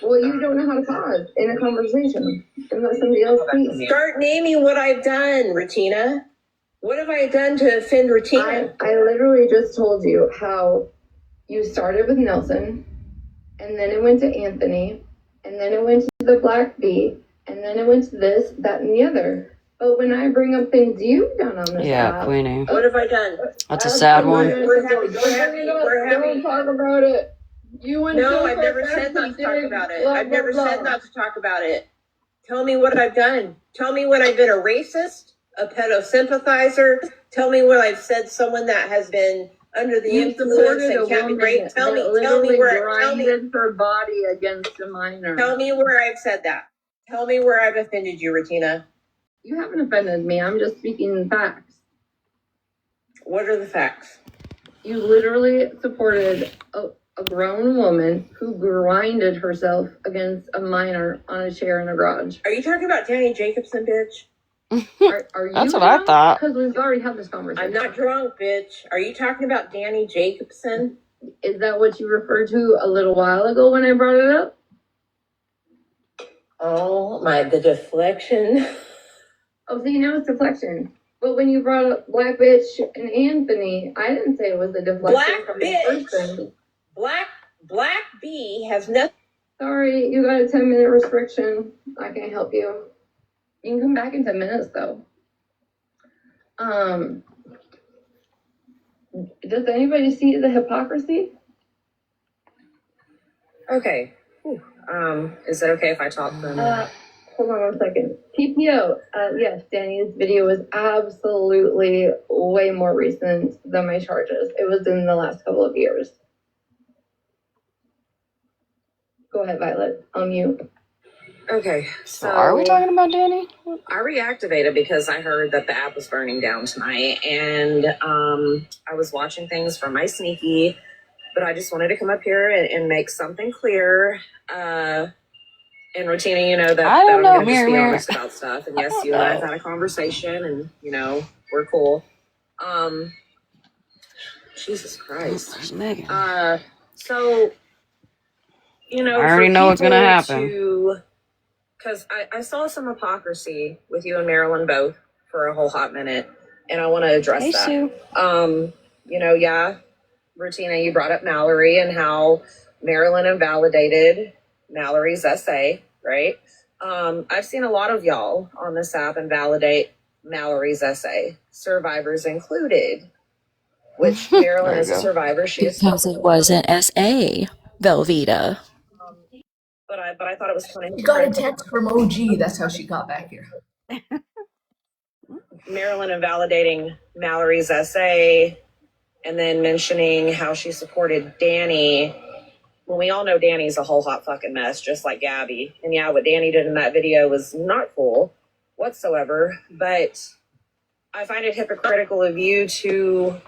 Well, you don't know how to pause in a conversation unless somebody else speaks. Start naming what I've done, Regina. What have I done to offend Regina? I literally just told you how you started with Nelson, and then it went to Anthony, and then it went to the Black Bee, and then it went to this, that, and the other. But when I bring up things you've done on this Yeah, app, Queenie. What have I done? That's a sad one. Don't talk about it. You and No, Joe I've never Clark said not to talk did about it. blah, I've blah, never blah. said not to talk about it. Tell me what I've done. Tell me when I've been a racist, a pedo sympathizer. Tell me when I've said someone that has been under the You influence supported a and can't be woman great. Tell me literally where. grinded her body against a minor. Tell me where I've said that. Tell me where I've offended you, Regina. You haven't offended me. I'm just speaking facts. What are the facts? You literally supported a grown woman who grinded herself against a minor on a chair in a garage. Are you talking about Danny Jacobson, bitch? Are you? That's what I thought. Because we've already had this conversation. I'm not drunk, bitch. Are you talking about Danny Jacobson? Is that what you referred to a little while ago when I brought it up? Oh my, the deflection. Oh, so you know it's deflection. But when you brought up Black Bitch and Anthony, I didn't say it was a deflection Black from bitch. the person. Black bee has nothing. Sorry, you got a 10-minute restriction. I can't help you. You can come back in 10 minutes though. Does anybody see the hypocrisy? Okay. Is it okay if I talk for a minute? Hold on 1 second. TPO, yes, Danny's video was absolutely way more recent than my charges. It was in the last couple of years. Go ahead, Violet. On mute. Okay. So are we talking about Danny? I reactivated because I heard that the app was burning down tonight, and I was watching things from my sneaky, but I just wanted to come up here and make something clear. And Regina, you know that I don't know. I'm gonna just be honest about stuff. And yes, you and I have had a conversation, and you know we're cool. Jesus Christ. There's Megan. So you know, I already know what's gonna happen. Because I saw some hypocrisy with you and Marilyn both for a whole hot minute, and I want to address Hey, that. Sue. You know, yeah, Regina, you brought up Mallory and how Marilyn invalidated Mallory's essay, right? I've seen a lot of y'all on this app invalidate Mallory's essay, survivors included, which Marilyn is a survivor. She is Because it was an SA, Velveeta. but I thought it was funny. She got a text from OG. That's how she got back here. Marilyn invalidating Mallory's essay and then mentioning how she supported Danny. Well, we all know Danny's a whole hot fucking mess, just like Gabby. And yeah, what Danny did in that video was not cool whatsoever. But I find it hypocritical of you to...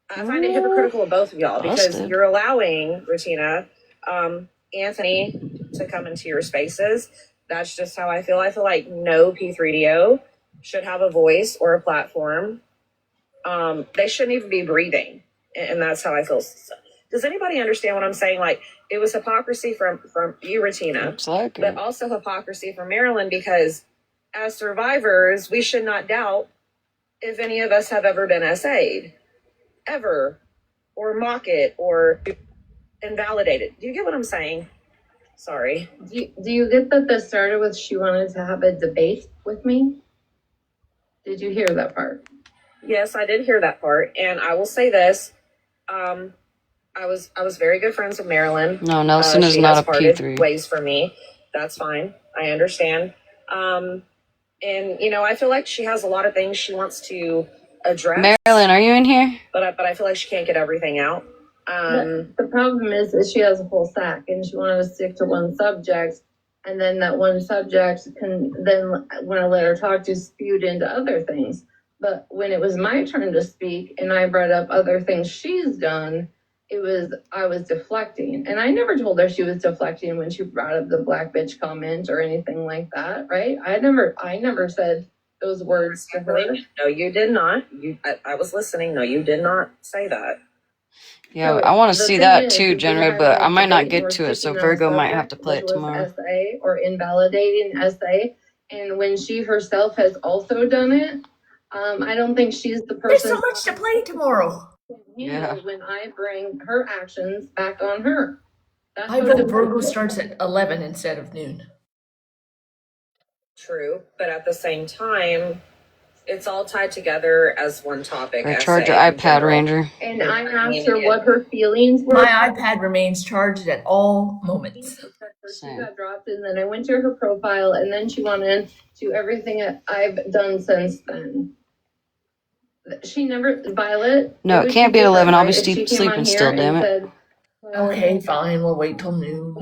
I find it hypocritical of both of y'all because Busted. you're allowing, Regina, Anthony to come into your spaces. That's just how I feel. I feel like no P3DO should have a voice or a platform. They shouldn't even be breathing. And that's how I feel. Does anybody understand what I'm saying? Like, it was hypocrisy from you, Regina, Looks like but it. also hypocrisy from Marilyn, because as survivors, we should not doubt if any of us have ever been SA'd, ever, or mock it, or invalidate it. Do you get what I'm saying? Sorry. Do you get that this started with she wanted to have a debate with me? Did you hear that part? Yes, I did hear that part, and I will say this: I was very good friends with Marilyn. No, Nelson is She not has a parted P3. ways from me. That's fine. I understand. And you know, I feel like she has a lot of things she wants to address. Marilyn, are you in here? But I feel like she can't get everything out. The problem is she has a whole sack and she wanted to stick to one subject, and then that one subject can then, when I let her talk, just spewed into other things. But when it was my turn to speak and I brought up other things she's done, I was deflecting. And I never told her she was deflecting when she brought up the black bitch comment or anything like that, right? I never said those words to her. No, you did not. I was listening. No, you did not say that. Yeah, So I want to the see thing that is, too, we Jennifer, had but a I might not debate, get we're to it, so sticking on a Virgo might have subject, to play which it was tomorrow. SA or invalidating SA. And when she herself has also done it, I don't think she's the There's person so much to play tomorrow. Yeah. when I bring her actions back on her. That's I what vote it Virgo is. starts at 11 instead of noon. True, but at the same time, it's all tied together as one topic. Or SA charge your in iPad, general. Ranger. And I asked her what her feelings were. My iPad remains charged at all moments. She got dropped, and then I went to her profile, and then she wanted to everything that I've done since then. She never, Violet. No, would it can't you be at do that, 11. I'll be right? If she came sleeping on here still, and damn it. said, Okay, fine. We'll wait till noon.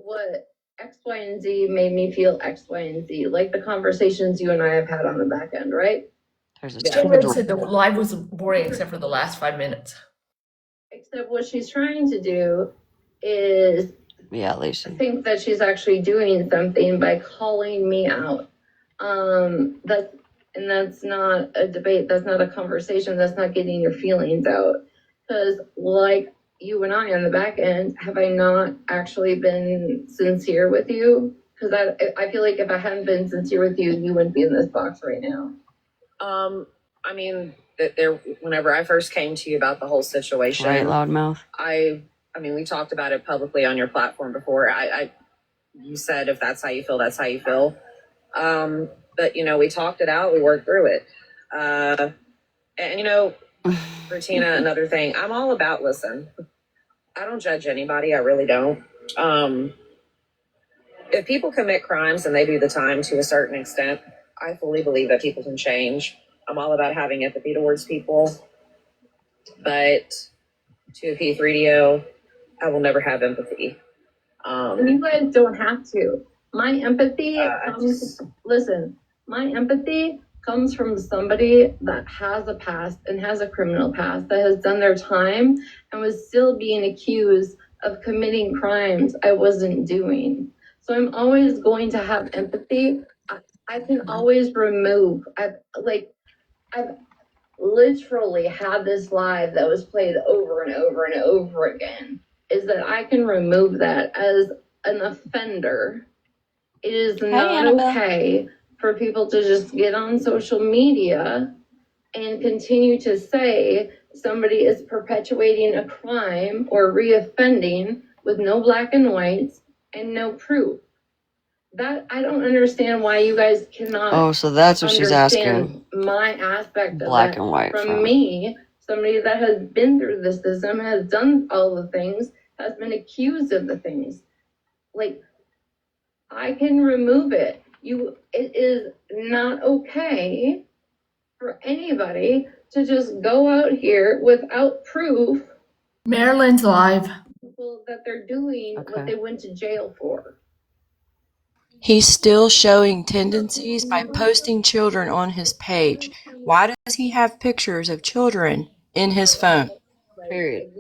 what X, Y, and Z made me feel X, Y, and Z, like the conversations you and I have had on the back end, right? There's a Jared stupid. said the live was boring except for the last 5 minutes. Except what she's trying to do is Yeah, Lacey. think that she's actually doing something by calling me out. That's not a debate. That's not a conversation. That's not getting your feelings out. Because like you and I on the back end, have I not actually been sincere with you? Because I feel like if I hadn't been sincere with you, you wouldn't be in this box right now. I mean, whenever I first came to you about the whole situation, Right, loudmouth. I mean, we talked about it publicly on your platform before. You said if that's how you feel, that's how you feel. But you know, we talked it out, we worked through it. And you know, Regina, another thing, I'm all about, listen, I don't judge anybody, I really don't. If people commit crimes and they do the time to a certain extent, I fully believe that people can change. I'm all about having empathy towards people. But to a P3DO, I will never have empathy. You guys don't have to. My empathy comes, listen, my empathy comes from somebody that has a past and has a criminal past, that has done their time and was still being accused of committing crimes I wasn't doing. So I'm always going to have empathy. I can always remove. I've literally had this live that was played over and over and over again, is that I can remove that as an offender. It is not okay for people to just get on social media and continue to say somebody is perpetuating a crime or reoffending with no black and whites and no proof. That I don't understand why you guys cannot. Oh, so that's what she's asking. My aspect of Black that and white from from me, somebody that has been through the system, has done all the things, has been accused of the things. Like, I can remove it. It is not okay for anybody to just go out here without proof Maryland's live. that they're doing what they went to jail for. He's still showing tendencies by posting children on his page. Why does he have pictures of children in his phone? Period.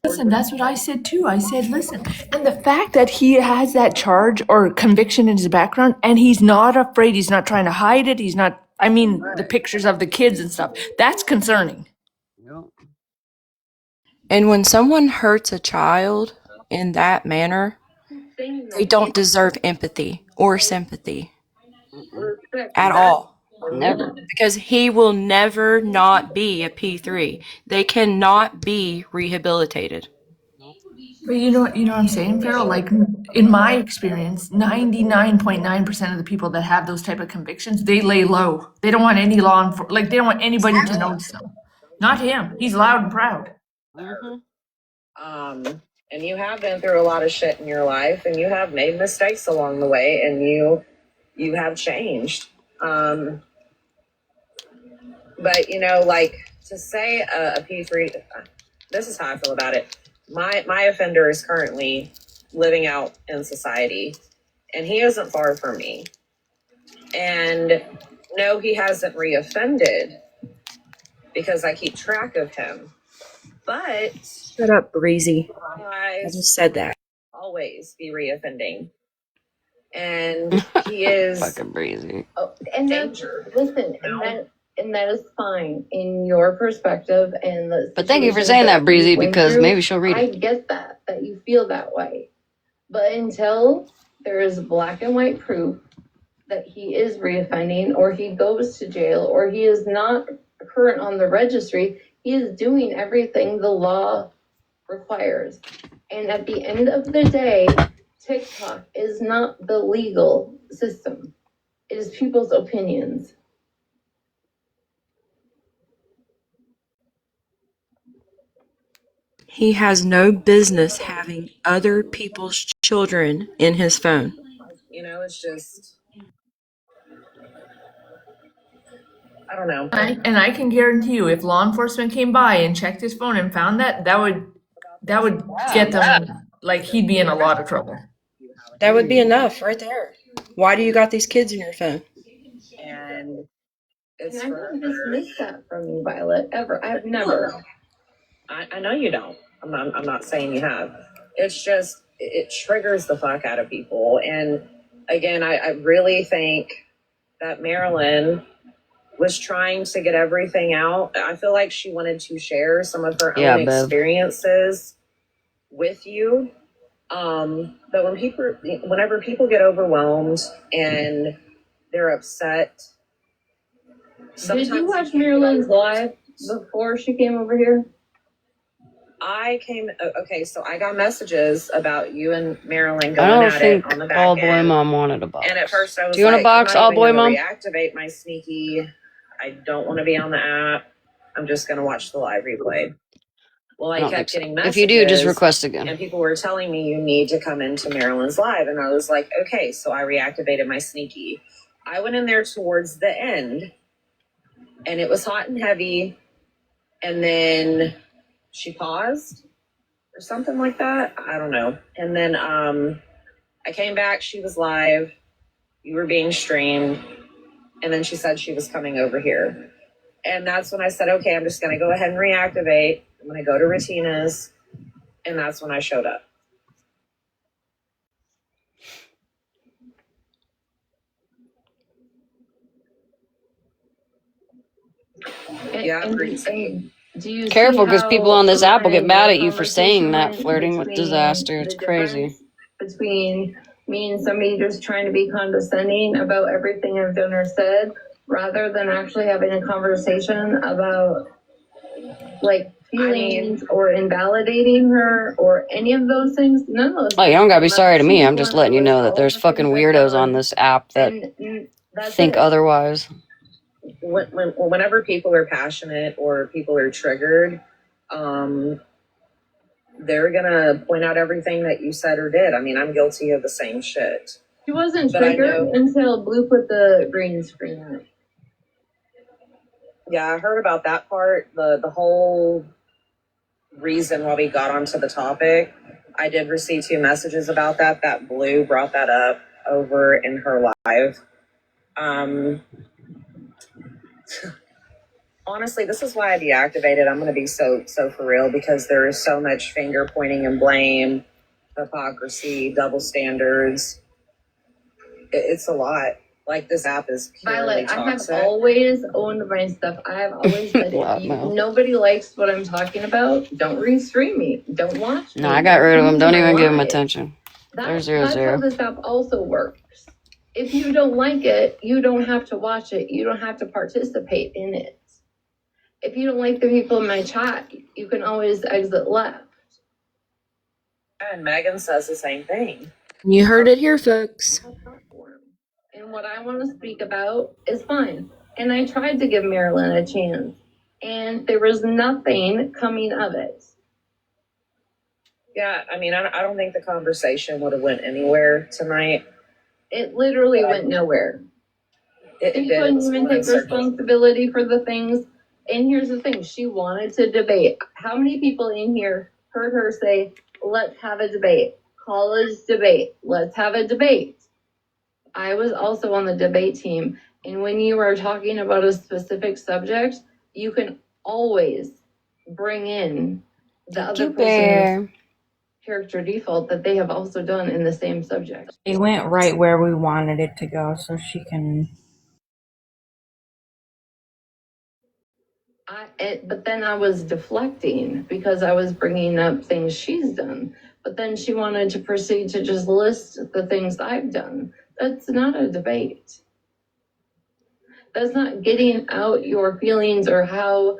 Listen, that's what I said too. I said, listen, and the fact that he has that charge or conviction in his background and he's not afraid, he's not trying to hide it, he's not, I mean, the pictures of the kids and stuff, that's concerning. And when someone hurts a child in that manner, they don't deserve empathy or sympathy at all. Never. Because he will never not be a P3. They cannot be rehabilitated. But you know what I'm saying, Farrell? Like, in my experience, 99.9% of the people that have those type of convictions, they lay low. They don't want any law enforcement, like, they don't want anybody to notice them. Not him. He's loud and proud. And you have been through a lot of shit in your life, and you have made mistakes along the way, and you have changed. But like, to say a P3, this is how I feel about it. My offender is currently living out in society, and he isn't far from me. And no, he hasn't reoffended because I keep track of him. But shut up, Breezy. I just said that. Always be reoffending. And he is fucking Breezy. Oh, and that's, listen, and that is fine in your perspective and the. But thank you for saying that, Breezy, because maybe she'll read I it. get that you feel that way, but until there is black and white proof that he is reoffending, or he goes to jail, or he is not current on the registry, he is doing everything the law requires. And at the end of the day, TikTok is not the legal system. It is people's opinions. He has no business having other people's children in his phone. It's just, I don't know. And I can guarantee you, if law enforcement came by and checked his phone and found that would get them, like, he'd be in a lot of trouble. That would be enough right there. Why do you got these kids in your phone? And I wouldn't dismiss that from you, Violet, ever. I've never. I know you don't. I'm not saying you have. It's just, it triggers the fuck out of people. And again, I really think that Marilyn was trying to get everything out. I feel like she wanted to share some of her own experiences with you. But whenever people get overwhelmed and they're upset. Did you watch Marilyn's live before she came over here? So I got messages about you and Marilyn going I don't at think it on the back All Boy end. Mom wanted a box. And at first I was Do you want a box, All Boy Mom? Reactivate my sneaky. I don't want to be on the app. I'm just going to watch the live replay. Well, I kept getting messages. If you do, just request again. And people were telling me you need to come into Marilyn's live. And I was like, okay. So I reactivated my sneaky. I went in there towards the end and it was hot and heavy. And then she paused or something like that. I don't know. And then I came back. She was live. You were being streamed. And then she said she was coming over here. And that's when I said, okay, I'm just going to go ahead and reactivate. I'm going to go to Retina's. And that's when I showed up. Do you Careful, because people on this app will get mad at you for saying conversation that, went flirting with between disaster. It's the crazy. between me and somebody just trying to be condescending about everything I've done or said, rather than actually having a conversation about, like, feelings or invalidating her or any of those things? None of those Oh, you don't gotta be sorry to me. I'm just People letting you know that there's fucking weirdos on this app that think otherwise. Whenever people are passionate or people are triggered, they're gonna point out everything that you said or did. I mean, I'm guilty of the same shit. She wasn't triggered until Blue put the green screen on. Yeah, I heard about that part. The whole reason why we got onto the topic. I did receive 2 messages about that. That Blue brought that up over in her live. Honestly, this is why I deactivated. I'm going to be so for real, because there is so much finger pointing and blame, hypocrisy, double standards. It's a lot. Like, this app is purely Violet, toxic. I have always owned my stuff. I have always said if nobody likes what I'm talking about, don't restream me. Don't watch me. No, I got rid of him. Don't even give him Live. attention. They're That's 0-0. how this app also works. If you don't like it, you don't have to watch it. You don't have to participate in it. If you don't like the people in my chat, you can always exit left. And Megan says the same thing. You heard it here, folks. And what I want to speak about is fine. And I tried to give Marilyn a chance, and there was nothing coming of it. Yeah, I mean, I don't think the conversation would have went anywhere tonight. It literally went nowhere. She couldn't even take responsibility for the things. And here's the thing, she wanted to debate. How many people in here heard her say, let's have a debate, college debate, let's have a debate? I was also on the debate team. And when you are talking about a specific subject, you can always bring in the other person's character default that they have also done in the same subject. It went right where we wanted it to go, so she can. But then I was deflecting because I was bringing up things she's done. But then she wanted to proceed to just list the things I've done. That's not a debate. That's not getting out your feelings or how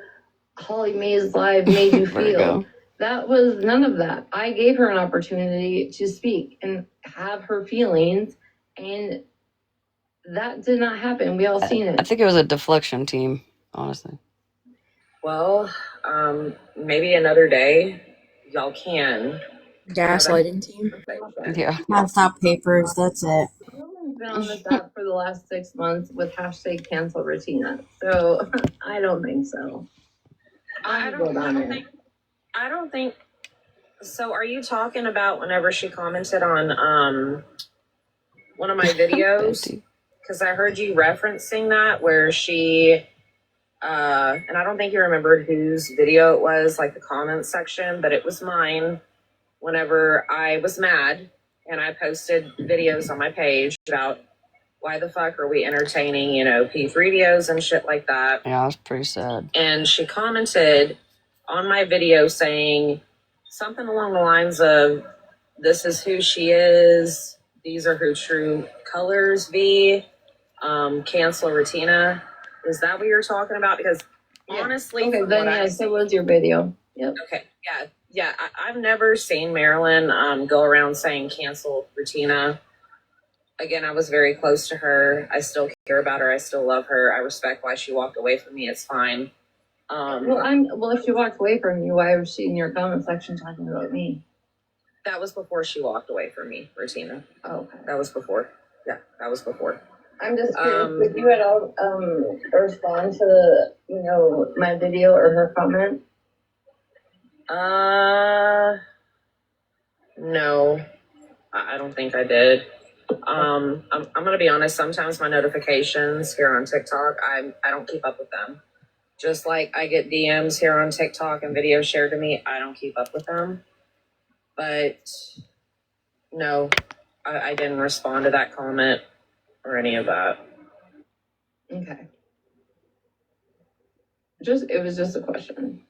Holly Mae's live made you feel. That was none of that. I gave her an opportunity to speak and have her feelings, and that did not happen. We all seen it. I think it was a deflection team, honestly. Well, maybe another day y'all can. Gaslighting team. Yeah. Nonstop papers, that's it. I've been on this app for the last 6 months with hashtag cancel Retina. So I don't think so. I don't think so. Are you talking about whenever she commented on one of my videos? Because I heard you referencing that, where she and I don't think you remembered whose video it was, like the comments section, but it was mine. Whenever I was mad and I posted videos on my page about why the fuck are we entertaining, P3dios and shit like that. Yeah, it was pretty sad. And she commented on my video saying something along the lines of, this is who she is, these are her true colors, V, cancel Retina. Is that what you're talking about? Because honestly, okay, then yes, it was your video. Yep. Okay, yeah. I've never seen Marilyn go around saying cancel Retina. Again, I was very close to her. I still care about her. I still love her. I respect why she walked away from me. It's fine. Well, if she walked away from you, why was she in your comment section talking about me? That was before she walked away from me, Retina. Oh, okay. That was before. Yeah, that was before. I'm just curious, did you at all respond to my video or her comment? No, I don't think I did. I'm gonna be honest. Sometimes my notifications here on TikTok, I don't keep up with them. Just like I get DMs here on TikTok and videos shared to me, I don't keep up with them. But no, I didn't respond to that comment or any of that. Okay. It was just a question.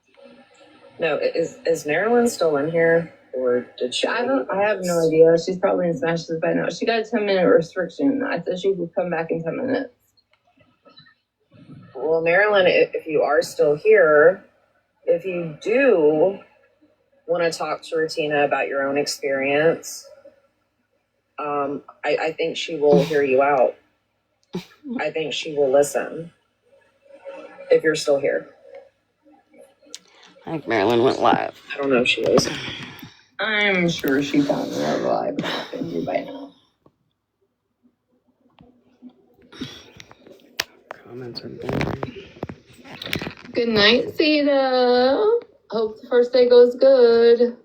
No, is Marilyn still in here, or did she? I have no idea. She's probably in Smashes by now. She got a 10-minute restriction. I said she could come back in 10 minutes. Well, Marilyn, if you are still here, if you do want to talk to Retina about your own experience, I think she will hear you out. I think she will listen. If you're still here. I think Marilyn went live. I don't know if she is. I'm sure she found her live by now. Comments are boring. Good night, Sita. Hope the first day goes good.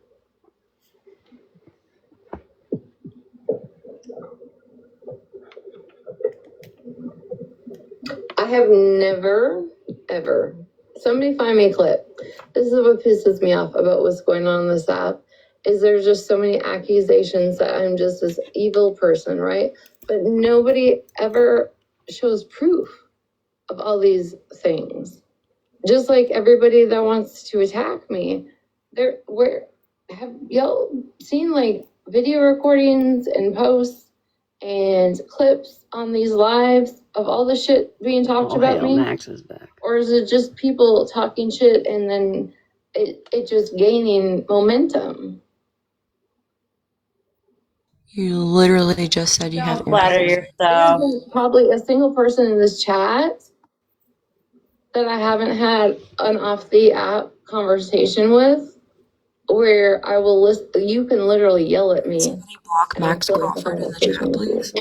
I have never, ever. Somebody find me a clip. This is what pisses me off about what's going on this app. Is there's just so many accusations that I'm just this evil person, right? But nobody ever shows proof of all these things. Just like everybody that wants to attack me, where have y'all seen like video recordings and posts and clips on these lives of all the shit being talked about hell, me? Max is back. Or is it just people talking shit and then it just gaining momentum? You literally just said you have Don't flatter empathy. yourself. There's probably a single person in this chat that I haven't had an off the app conversation with where I will listen. You can literally yell at me. Somebody block and I'll Max still have a Crawford in the conversation chat, with you. please.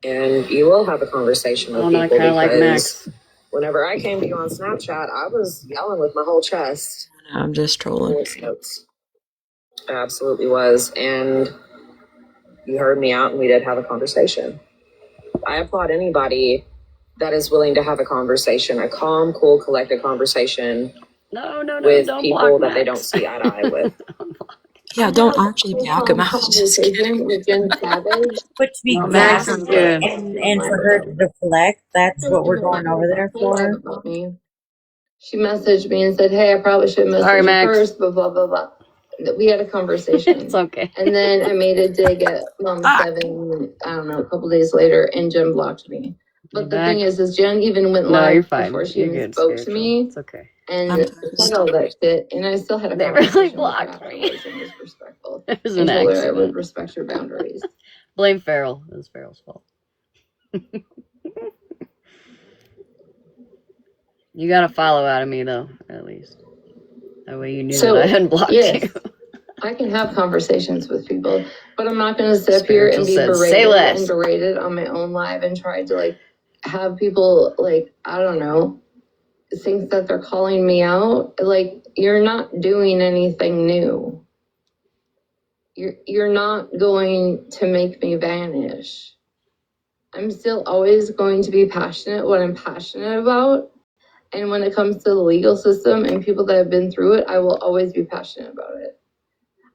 And you will have a conversation with Oh, not people kind of like because Max. whenever I came to you on Snapchat, I was yelling with my whole chest. I'm just trolling. Voice notes. I absolutely was. And you heard me out and we did have a conversation. I applaud anybody that is willing to have a conversation, a calm, cool, collected conversation No, with don't people block that they don't Max. see eye to eye with. Yeah, don't actually block him. I was just kidding. With Jen Savage. But to be No, Max classy is good. and for her to deflect, that's what we're going over there for. About me. She messaged me and said, "Hey, I probably should message Sorry, you Max. first, but blah blah blah." We had a conversation. It's okay. And then I made a dig at Mom 7, I don't know, a couple days later, and Jen blocked me. But You the back? thing is Jen even went No, you're live fine. before she You're even good, spoke to spiritual. me It's okay. and said all that shit. And I still had a They conversation really with her blocked me. afterwards and was respectful. It was And an told her I would accident. respect her boundaries. Blame Farrell. It was Farrell's fault. You got a follow out of me, though, at least. That way you knew that I hadn't blocked yes, you. I can have conversations with people, but I'm not going to sit up here and be Spiritual said, "Say less." and berated on my own live and try to like have people like, I don't know, think that they're calling me out. Like, you're not doing anything new. You're not going to make me vanish. I'm still always going to be passionate what I'm passionate about. And when it comes to the legal system and people that have been through it, I will always be passionate about it.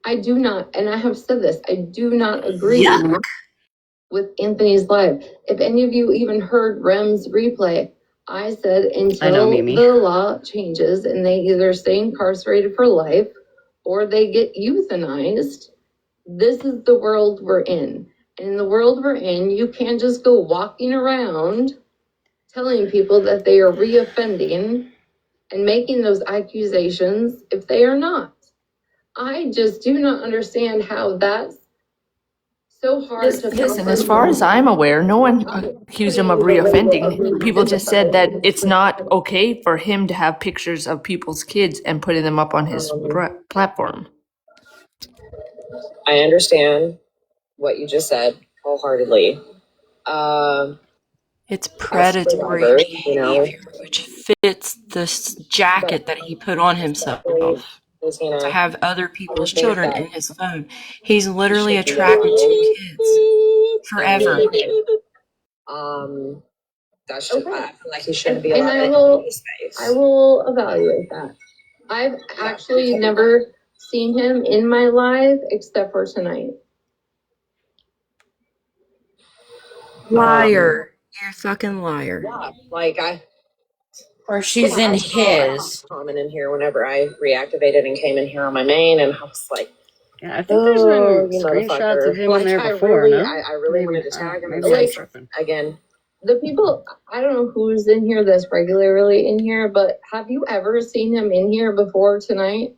I do not, and I have said this, I do not agree with Anthony's live. If any of you even heard Rem's replay, I said until the law changes and they either stay incarcerated for life or they get euthanized, this is the world we're in. And in the world we're in, you can't just go walking around telling people that they are reoffending and making those accusations if they are not. I just do not understand how that's so hard to Listen, as far as I'm aware, no one accused him of reoffending. People just said that it's not okay for him to have pictures of people's kids and putting them up on his platform. I understand what you just said wholeheartedly. It's predatory behavior, which fits this jacket that he put on himself to have other people's children in his phone. He's literally attracted to kids forever. That's just, I feel like he shouldn't be And allowed I in will, any space. I will evaluate that. I've actually never seen him in my live except for tonight. Liar. You're a fucking liar. Yeah, like Or she's in his. Comment in here whenever I reactivated and came in here on my main, and I was like, Yeah, I think there's been you screenshots of him like, in there I before, really, no? I really wanted to tag him. Maybe Like, I'm tripping. again, The people, I don't know who's in here that's regularly in here, but have you ever seen him in here before tonight?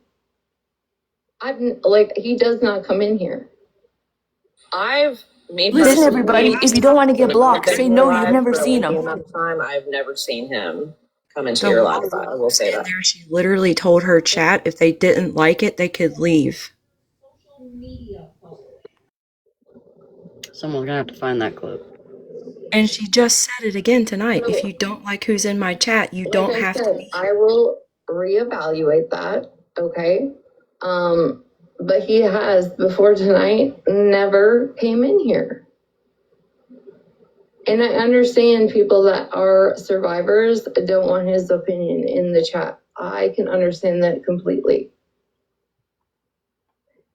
He does not come in here. Listen, everybody, if you don't want to get blocked, say no, you've never seen him. I've never seen him come into your live. I will say that. She literally told her chat if they didn't like it, they could leave. Someone's gonna have to find that clip. And she just said it again tonight. If So, you don't like who's in my chat, you like don't I have to said, be I here. will reevaluate that, okay? But he has, before tonight, never came in here. And I understand people that are survivors don't want his opinion in the chat. I can understand that completely.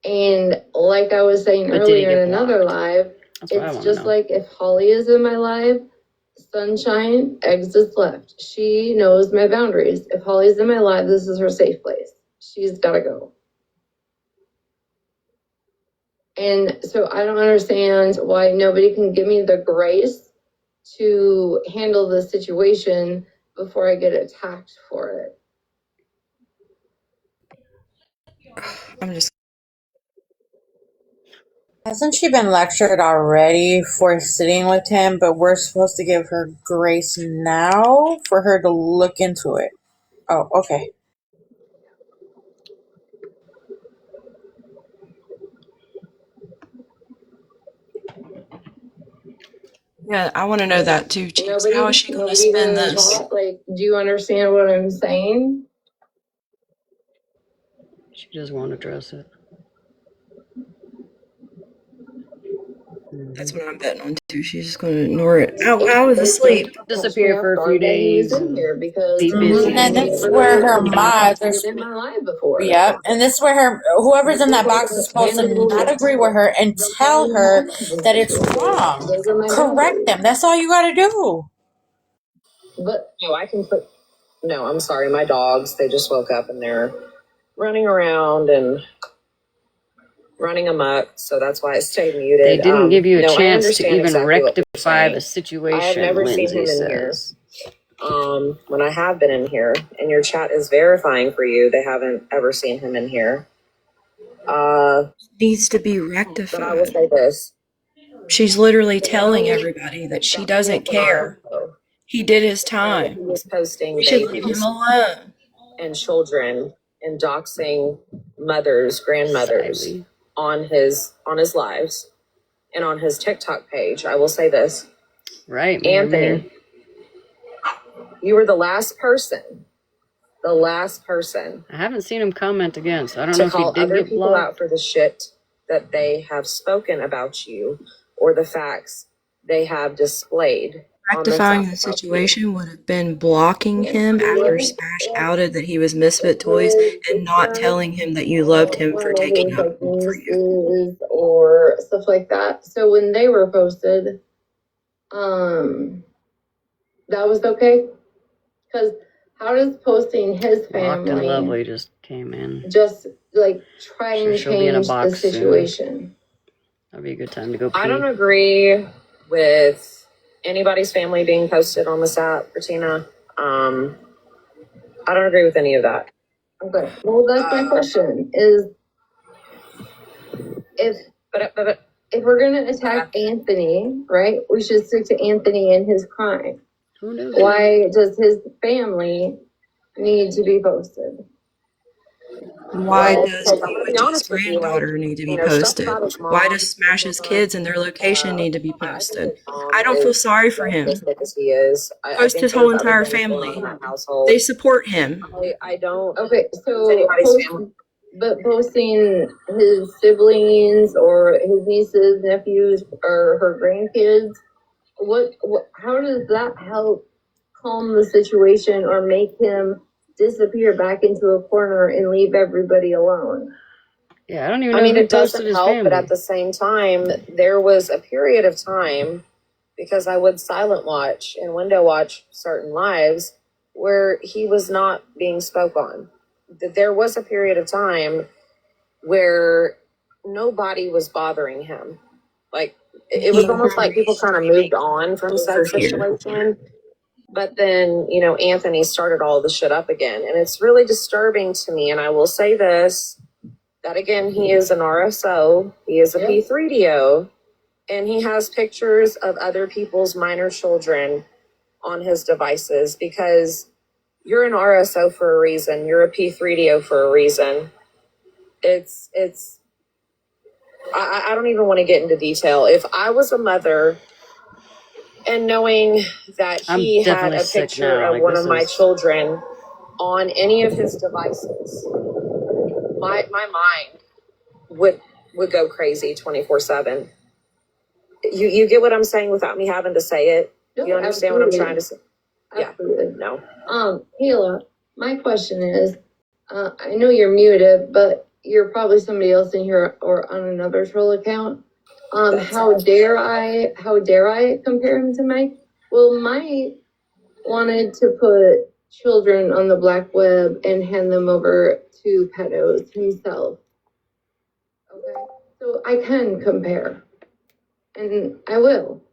And like I was saying But did he earlier in get another blocked? live, That's what I it's want to just know. like if Holly is in my live, Sunshine exits left. She knows my boundaries. If Holly's in my live, this is her safe place. She's got to go. And so I don't understand why nobody can give me the grace to handle the situation before I get attacked for it. I'm just Hasn't she been lectured already for sitting with him, but we're supposed to give her grace now for her to look into it? Oh, okay. yeah, I want to know that too, Cheeks. How is she going to Nobody spin gonna this? talk. Like, do you understand what I'm saying? She just won't address it. That's what I'm betting on too. She's just going to ignore it. I was asleep. Disappear for a few That he was days in and here because be busy And and this is where her mods are. in my life before. Yep. And this is where her whoever's in that box is supposed to not agree with her and tell her that it's wrong. Those are my Correct them. That's all you gotta do. But No, I can put. No, I'm sorry. My dogs, they just woke up and they're running around and running amok. So that's why I stayed muted. they didn't give you a No, I chance to understand even exactly what you're rectify the saying. I situation, have never seen Lindsay him in here. says. When I have been in here, and your chat is verifying for you, they haven't ever seen him in here. Needs to be But I will rectified. say this. She's literally telling everybody that she doesn't care. He did his He time. was posting We should leave him babies alone. and children and doxing mothers, grandmothers Sadly. on his lives and on his TikTok page. I will say this. Right, Anthony, you were the last person I haven't seen him comment again, so I don't know to if he call did other get people out blocked. for the shit that they have spoken about you or the facts they have displayed on this Rectifying app the about you. situation would have been blocking him after Smash outed that he was Misfit Toys and not telling him that you loved him for taking up like for you. nieces or stuff like that. So when they were posted, that was okay. Because how does posting his Locked and family Lovely just came in. just like try Sure, and she'll be in a change the box soon. situation? That'd be a good time to go pee. I don't agree with anybody's family being posted on this app, Bettina. I don't agree with any of that. Okay. Well, that's my question: is if we're gonna attack Anthony, right? We should stick to Anthony and his crime. Who knows? Why does his family need to be posted? Why does I'm gonna be Eugene's honest with you, like, granddaughter need to be stuff posted? about his mom. Why does Smash's kids and their location need to be I think posted? his mom I don't feel is sorry for him. autistic as he is. I Post think his whole there's other entire things going on family. in that household. They support him. I don't. Okay, It's so anybody's family. but posting his siblings or his nieces, nephews, or her grandkids, what how does that help calm the situation or make him disappear back into a corner and leave everybody alone? Yeah, I don't even know I mean, who it posted doesn't his help, but family. at the same time, there was a period of time, because I would silent watch and window watch certain lives where he was not being spoke on. That there was a period of time where nobody was bothering him. Like, it was almost like people kind of moved on from said situation. But then, Anthony started all the shit up again. And it's really disturbing to me. And I will say this, that again, he is an RSO. He is a P3DO. And he has pictures of other people's minor children on his devices, because you're an RSO for a reason. You're a P3DO for a reason. I don't even want to get into detail. If I was a mother And knowing that I'm he had definitely a sick picture now. of Like, one this of my is children on any of his devices, my mind would go crazy 24/7. You get what I'm saying without me having to say it? No, You understand what I'm absolutely. trying to say? Yeah. Absolutely. No. Kayla, my question is, I know you're muted, but you're probably somebody else in here or on another troll account. How dare I compare him to Mike? Well, Mike wanted to put children on the black web and hand them over to pedos himself. Okay, so I can compare, and I will.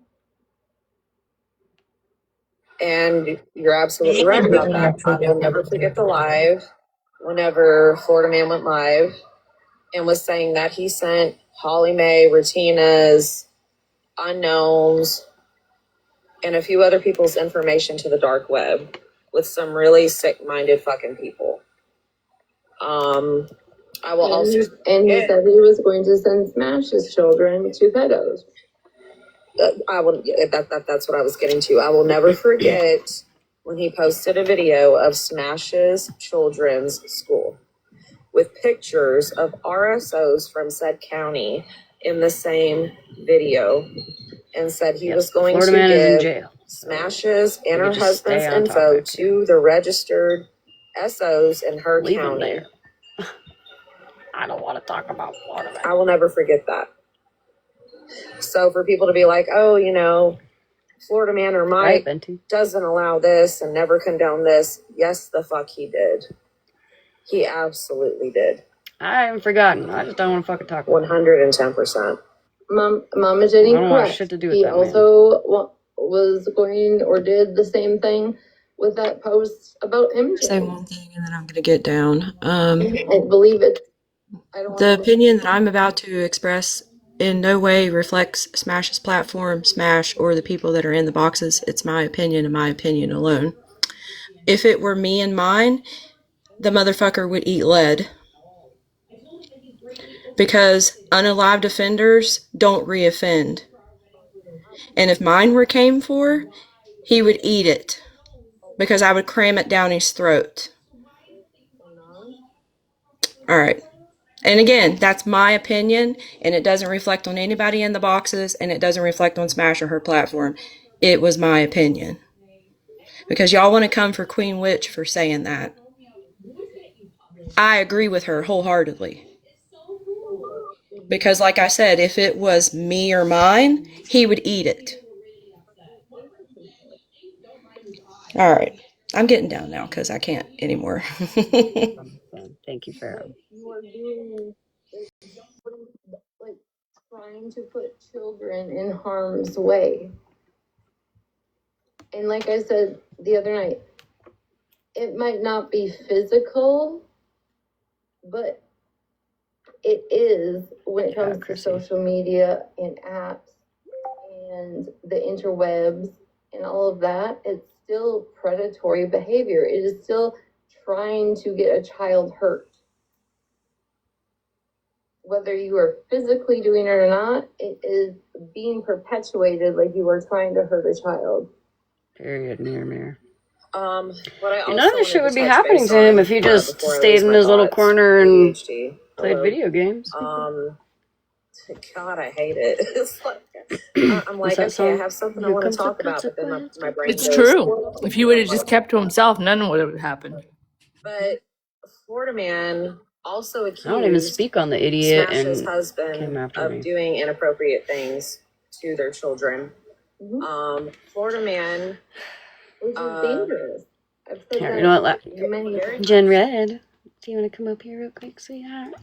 And you're absolutely right about that. I will never forget the live whenever Florida Man went live and was saying that he sent Holly Mae, Retina's, Unknowns, and a few other people's information to the dark web with some really sick-minded fucking people. I will also... And he said he was going to send Smash's children to pedos. That's what I was getting to. I will never forget when he posted a video of Smash's children's school with pictures of RSOs from said county in the same video, and said he was going Florida to Man is in give jail. Smashes and her just husband's stay on info topic. to the registered SOs in her Leave him county. there. I don't want to talk about Florida Man. I will never forget that. So for people to be like, oh, you know, Florida Man or Mike doesn't allow this and never condone this. Yes, the fuck he did. He absolutely did. I haven't forgotten. I just don't want to fucking talk about it. 110%. Mama Jenny, I don't want correct. shit to do with He that man. also was going or did the same thing with that post about MJ. Say one thing and then I'm gonna get down. I believe it. The opinion that I'm about to express in no way reflects Smash's platform, Smash, or the people that are in the boxes. It's my opinion and my opinion alone. If it were me and mine, the motherfucker would eat lead. Because unalived offenders don't reoffend. And if mine were came for, he would eat it. Because I would cram it down his throat. Alright. And again, that's my opinion, and it doesn't reflect on anybody in the boxes, and it doesn't reflect on Smash or her platform. It was my opinion. Because y'all want to come for Queen Witch for saying that. I agree with her wholeheartedly. Because like I said, if it was me or mine, he would eat it. Alright. I'm getting down now because I can't anymore. Thank you, Pharaoh. You are doing like trying to put children in harm's way. And like I said the other night, it might not be physical, but it is when it comes to social media and apps and the interwebs and all of that. It's still predatory behavior. It is still trying to get a child hurt. Whether you are physically doing it or not, it is being perpetuated like you are trying to hurt a child. Period. Mirror. What I also None of this shit wanted would be touch happening base to him on, if he just before I stayed lose in my his little thoughts, corner and ADHD. played Hello. video games. God, I hate it. It's like, I'm like, What's that okay, I song? have something I Here want to comes the talk about, but then my brain It's goes. true. If he would have just kept to himself, none would have happened. But Florida Man also I don't even accused speak on the idiot Smash's and husband came after of me. doing inappropriate things to their children. Florida Man, which is dangerous. I've said Here, that you know what? many times. Jen Red, do you want to come up here real quick, sweetheart?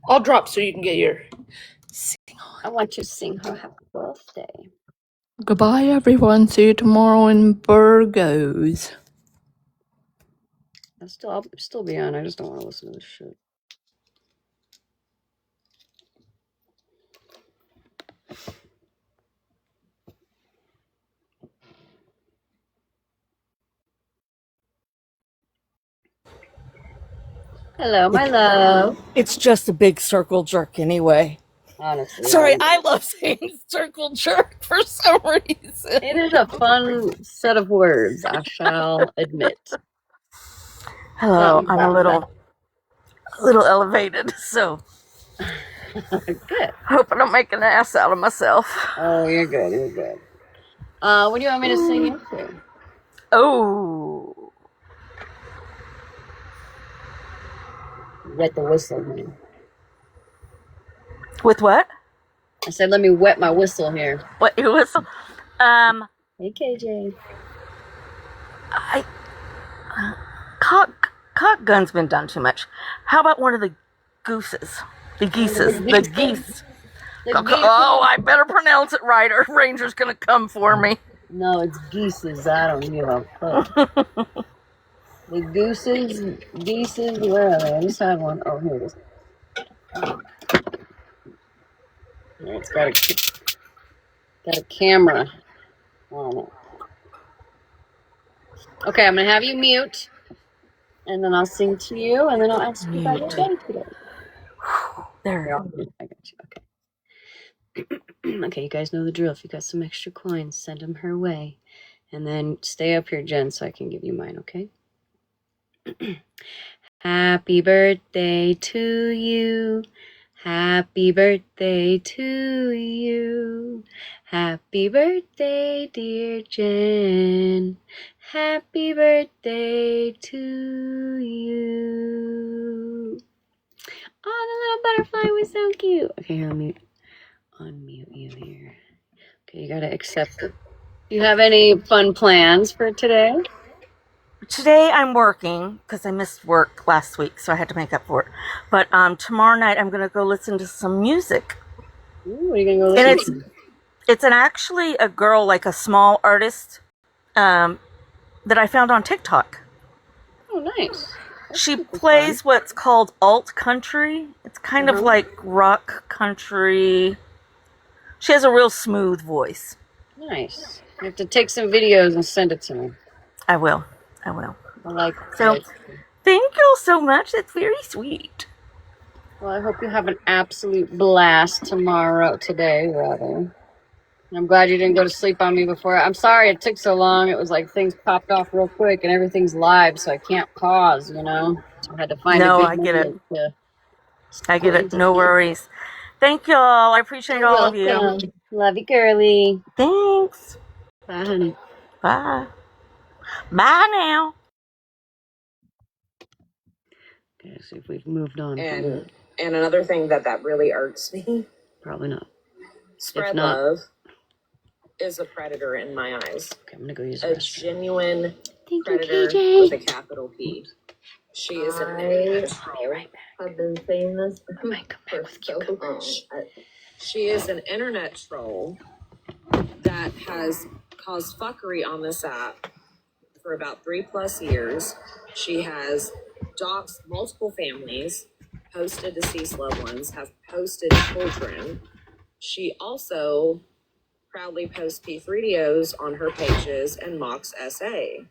I'll drop so you can get your sing on. I want you to sing her happy birthday. Goodbye, everyone. See you tomorrow in Burgos. I'll still be on. I just don't want to listen to this shit. Hello, my love. It's just a big circle jerk anyway. Honestly, Sorry, I love saying circle jerk for some reason. it is a fun set of words, I shall admit. Hello, Something I'm a about little elevated, so good. hope I don't make an ass out of myself. Oh, you're good. You're good. What do you want me to sing into? Oh, Wet the whistle, man. with what? I said, let me wet my whistle here. What your whistle? Hey, KJ. Cock gun's been done too much. How about one of the gooses? The geeses. The geese. Oh, I better pronounce it right or Ranger's gonna come for me. No, it's geeses. I don't give a fuck. The gooses, geeses, where are they? I just had one. Oh, here it is. It's got a camera on it. Okay, I'm gonna have you mute, and then I'll sing to you, and then I'll ask you about your day today. There. I got you. Okay. Okay, you guys know the drill. If you got some extra coins, send them her way, and then stay up here, Jen, so I can give you mine. Okay. Happy birthday to you. Happy birthday to you. Happy birthday, dear Jen. Happy birthday to you. Oh, the little butterfly was so cute. Okay, here, let me unmute you here. Okay, you gotta accept it. Do you have any fun plans for today? Today I'm working because I missed work last week, so I had to make up for it. But tomorrow night I'm gonna go listen to some music. Ooh, what are you gonna go listen to? It's actually a girl, like a small artist, that I found on TikTok. Oh, nice. She plays what's called alt country. It's kind of like rock country. She has a real smooth voice. Nice. You have to take some videos and send it to me. I will. I like So, it. thank you so much. That's very sweet. Well, I hope you have an absolute blast today, rather. I'm glad you didn't go to sleep on me before. I'm sorry it took so long. It was like things popped off real quick and everything's live, so I can't pause, So I had to find a good I get it. moment I get it. No worries. Thank you all. I appreciate all of you. welcome. Love you, girly. Thanks. Bye, honey. Bye. Bye now. Okay, see if we've moved on. And another thing that really irks me. Probably not. Spread not- love is a predator in my eyes. Okay, I'm gonna go use A the restroom. genuine Thank predator you, KJ. with a capital P. She is an I've been saying this for so long. She is an internet troll that has caused fuckery on this app for about 3+ years. She has doxed multiple families, posted deceased loved ones, has posted children. She also proudly posts P3DOs on her pages and mocks SA.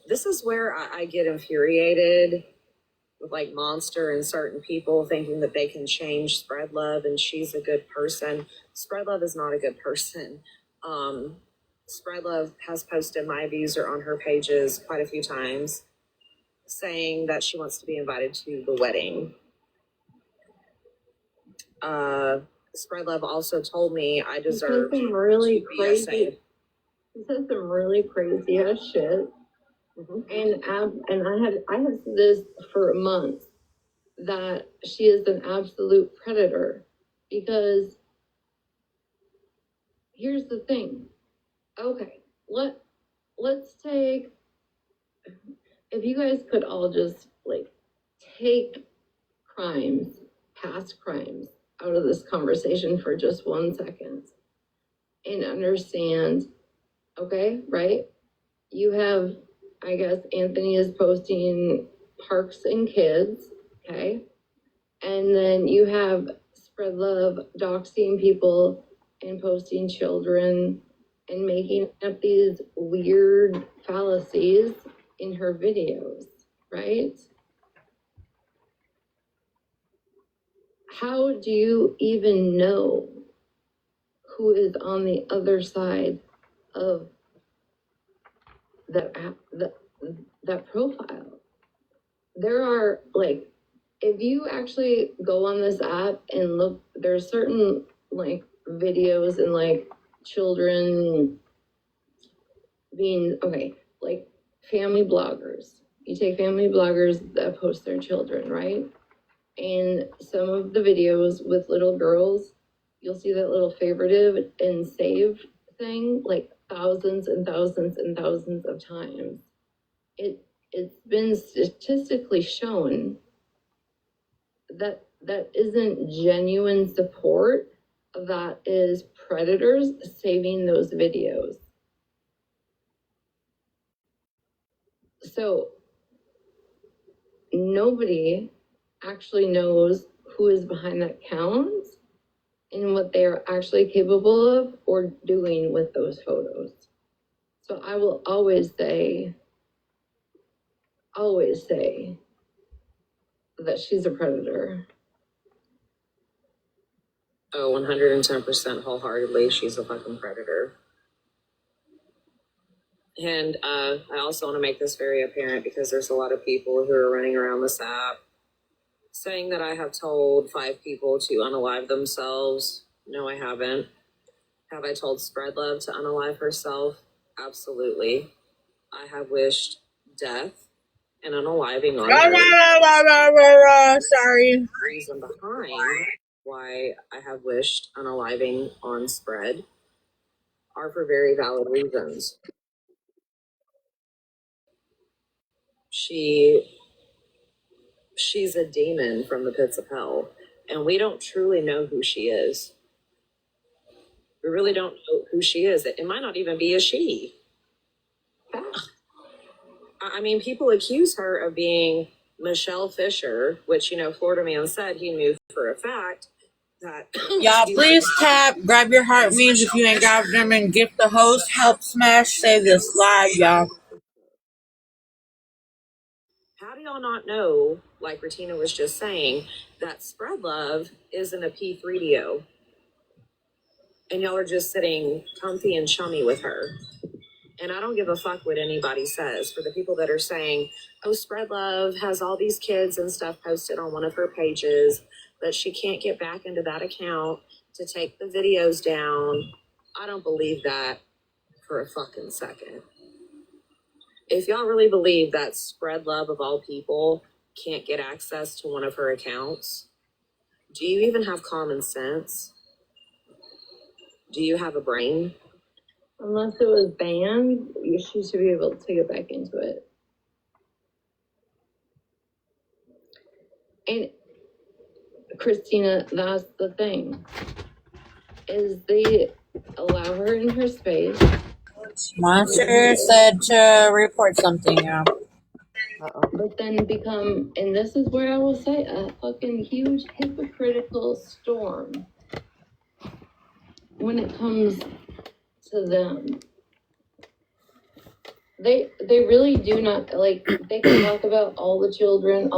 This is where I get infuriated with like Monster and certain people thinking that they can change Spread Love and she's a good person. Spread Love is not a good person. Spread Love has posted my abuser on her pages quite a few times, saying that she wants to be invited to the wedding. Spread Love also told me I deserve some really to be crazy. saved. He said some really crazy ass shit. And I have said this for months that she is an absolute predator, because here's the thing. Okay, let's take, if you guys could all just like take past crimes out of this conversation for just 1 second and understand, okay, right? You have, I guess Anthony is posting Parks and Kids, okay? And then you have Spread Love doxing people and posting children and making up these weird fallacies in her videos, right? how do you even know who is on the other side of that profile? There are, like, if you actually go on this app and look, there's certain like videos and like children being, okay, like family bloggers. You take family bloggers that post their children, right? And some of the videos with little girls, you'll see that little favoritive and save thing like thousands and thousands and thousands of times. It's been statistically shown that that isn't genuine support, that is predators saving those videos. So nobody actually knows who is behind that account and what they are actually capable of or doing with those photos. So I will always say that she's a predator. Oh, 110% wholeheartedly, she's a fucking predator. And I also want to make this very apparent because there's a lot of people who are running around this app saying that I have told 5 people to unalive themselves. No, I haven't. Have I told Spread Love to unalive herself? Absolutely. I have wished death and unaliving on her. Sorry. The reason behind why I have wished unaliving on Spread are for very valid reasons. She's a demon from the pits of hell, and we don't truly know who she is. We really don't know who she is. It might not even be a she. I mean, people accuse her of being Michelle Fisher, which, you know, Florida Man said he knew for a fact that. Y'all, please tap, grab your heart means if you ain't grabbed them, and gift the host. Help Smash save this live, y'all. How do y'all not know, like Retina was just saying, that Spread Love isn't a P3DO? And y'all are just sitting comfy and chummy with her. And I don't give a fuck what anybody says. For the people that are saying, oh, Spread Love has all these kids and stuff posted on one of her pages, but she can't get back into that account to take the videos down. I don't believe that for a fucking second. If y'all really believe that Spread Love of all people can't get access to one of her accounts, do you even have common sense? Do you have a brain? Unless it was banned, she should be able to get back into it. And Christina, that's the thing, is they allow her in her space. Monster said to report something, yeah. But then become, and this is where I will say, a fucking huge hypocritical storm when it comes to them. They really do not, like, they can talk about all the children,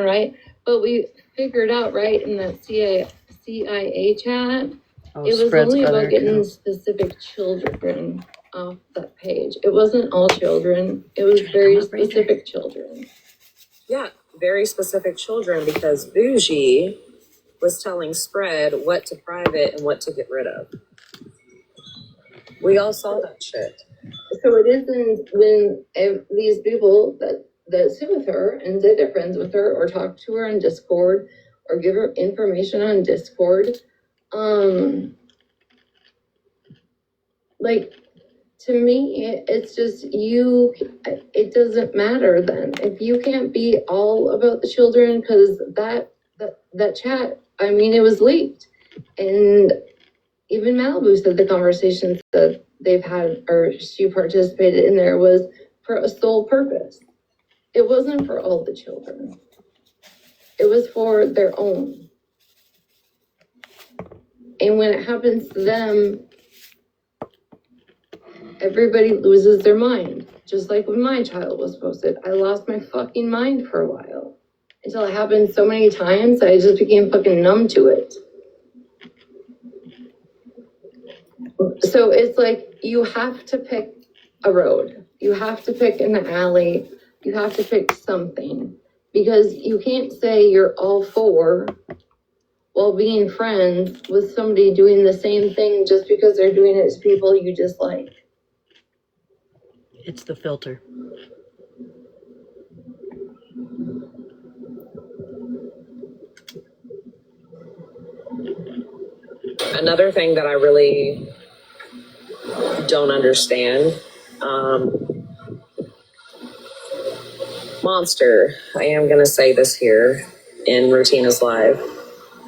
right? But we figured out, right, in that CIA chat, it was only about getting specific children off that page. It wasn't all children. It was very specific children. Yeah, very specific children, because Bougie was telling Spread what to private and what to get rid of. We all saw that shit. So it isn't when these people that sit with her and say they're friends with her or talk to her on Discord or give her information on Discord, like, to me, it's just it doesn't matter then. If you can't be all about the children, because that chat, I mean, it was leaked. And even Malibu said the conversations that they've had, or she participated in there, was for a sole purpose. It wasn't for all the children. It was for their own. And when it happens to them, everybody loses their mind. Just like when my child was posted. I lost my fucking mind for a while. until it happened so many times I just became fucking numb to it. So it's like you have to pick a road. You have to pick an alley. You have to pick something. Because you can't say you're all for while being friends with somebody doing the same thing just because they're doing it to people you dislike. It's the filter. Another thing that I really don't understand, Monster, I am going to say this here in Rutina's live.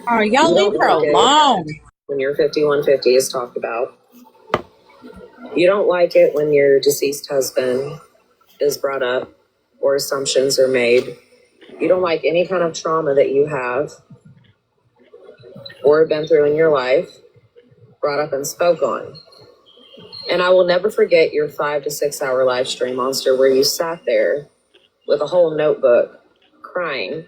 Oh, y'all leave her alone. When your 5150 is talked about. You don't like it when your deceased husband is brought up or assumptions are made. You don't like any kind of trauma that you have or been through in your life, brought up and spoke on. And I will never forget your 5 to 6 hour live stream, Monster, where you sat there with a whole notebook crying.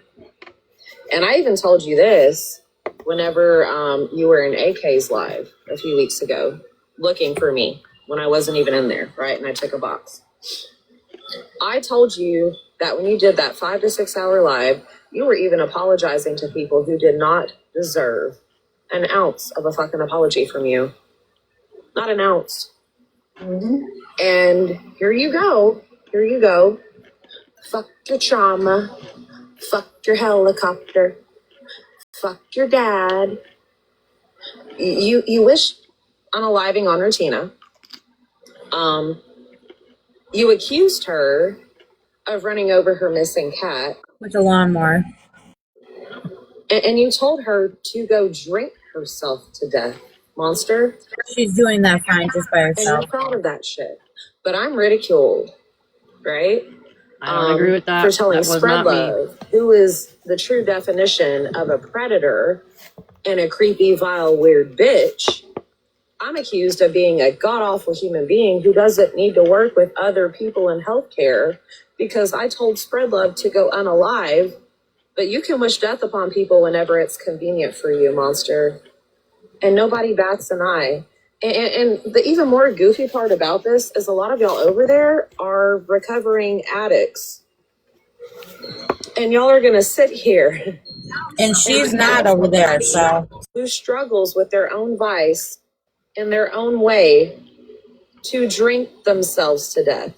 And I even told you this whenever you were in AK's live a few weeks ago, looking for me when I wasn't even in there, right? And I took a box. I told you that when you did that 5 to 6 hour live, you were even apologizing to people who did not deserve an ounce of a fucking apology from you. Not an ounce. Mm-hmm. And here you go. Here you go. Fuck your trauma. Fuck your helicopter. Fuck your dad. You wish unaliving on Rutina. You accused her of running over her missing cat. With a lawnmower. And you told her to go drink herself to death, Monster. She's doing that fine just by And you're herself. proud of that shit. But I'm ridiculed, right? I don't agree with that. For telling That was not me. Spreadlove, who is the true definition of a predator and a creepy, vile, weird bitch. I'm accused of being a god-awful human being who doesn't need to work with other people in healthcare because I told Spreadlove to go unalive, but you can wish death upon people whenever it's convenient for you, Monster. And nobody bats an eye. And the even more goofy part about this is a lot of y'all over there are recovering addicts. And y'all are going to sit here. And she's not over there, so. Who struggles with their own vice in their own way to drink themselves to death.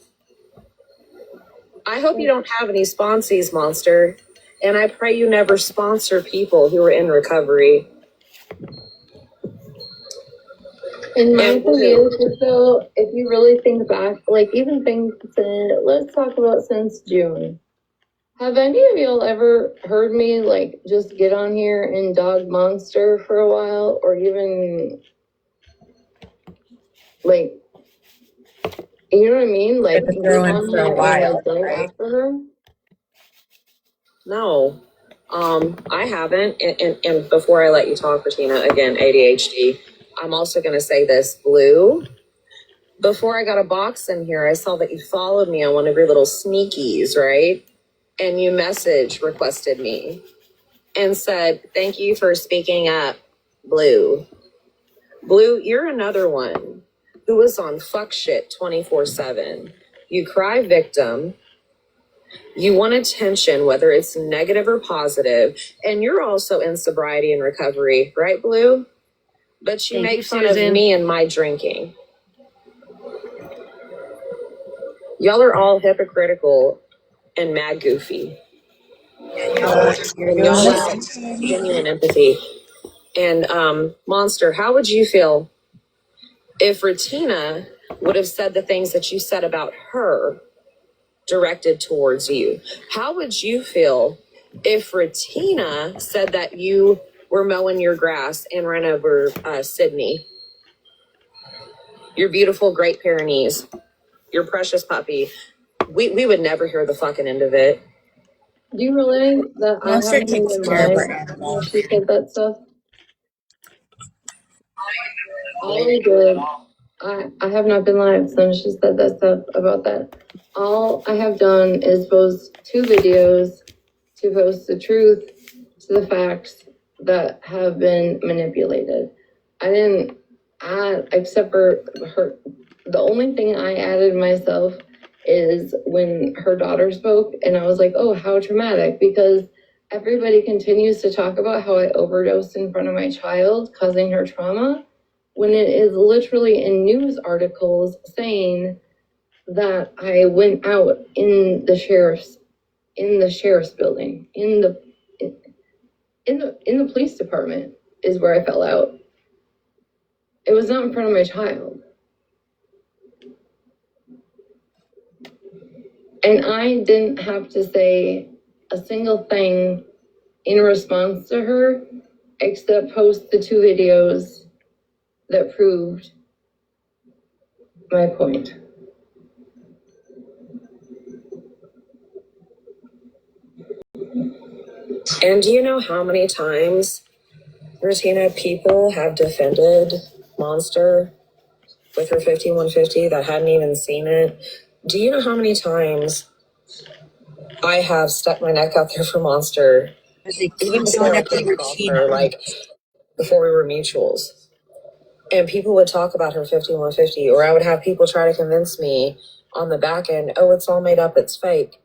I hope you don't have any sponsees, Monster. And I pray you never sponsor people who are in recovery. And my thing is, though, if you really think back, like even things let's talk about since June. Have any of y'all ever heard me like just get on here and dog Monster for a while, or even like, you know what I mean? Like get on for a while, right? after her? No, I haven't. And before I let you talk, Rutina, again, ADHD. I'm also going to say this, Blue. Before I got a box in here, I saw that you followed me on one of your little sneakies, right? And you message requested me and said, thank you for speaking up, Blue. Blue, you're another one who is on fuck shit 24/7. You cry victim. You want attention, whether it's negative or positive. And you're also in sobriety and recovery, right, Blue? But you make fun of me and my drinking. Y'all are all hypocritical and mad goofy. Y'all lack genuine empathy. And Monster, how would you feel if Rutina would have said the things that you said about her directed towards you? How would you feel if Rutina said that you were mowing your grass and ran over Sydney, your beautiful Great Pyrenees, your precious puppy? We would never hear the fucking end of it. Do you really that I haven't been live when she said that stuff? All we did, I have not been live since she said that stuff about that. All I have done is post 2 videos to post the truth to the facts that have been manipulated. I didn't add, except for her, the only thing I added myself is when her daughter spoke, and I was like, oh, how traumatic, because everybody continues to talk about how I overdosed in front of my child, causing her trauma, when it is literally in news articles saying that I went out in the sheriff's building, in the police department is where I fell out. It was not in front of my child. And I didn't have to say a single thing in response to her, except post the 2 videos that proved my point. And do you know how many times, Ratina, people have defended Monster with her 5150 that hadn't even seen it? Do you know how many times I have stuck my neck out there for Monster, even before I came across her, like before we were mutuals? And people would talk about her 5150, or I would have people try to convince me on the back end, oh, it's all made up, it's fake.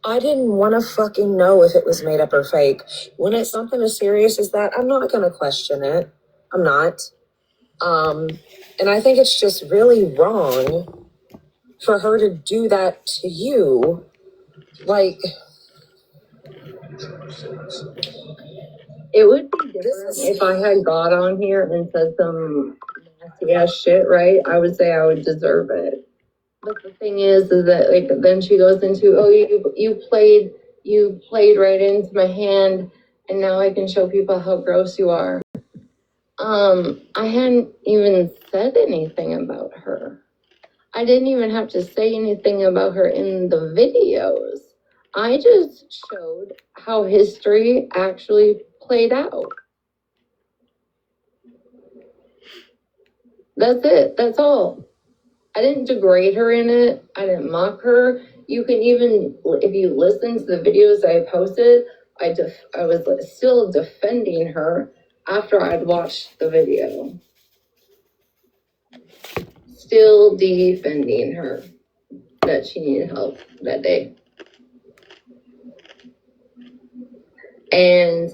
I didn't want to fucking know if it was made up or fake. When it's something as serious as that, I'm not going to question it. I'm not. And I think it's just really wrong for her to do that to you. Like, it would be different if I had got on here and said some nasty ass shit, right? I would say I would deserve it. But the thing is that like then she goes into, oh, you played right into my hand, and now I can show people how gross you are. I hadn't even said anything about her. I didn't even have to say anything about her in the videos. I just showed how history actually played out. That's it. That's all. I didn't degrade her in it. I didn't mock her. You can even, if you listen to the videos I posted, I was still defending her after I'd watched the video. Still defending her that she needed help that day. And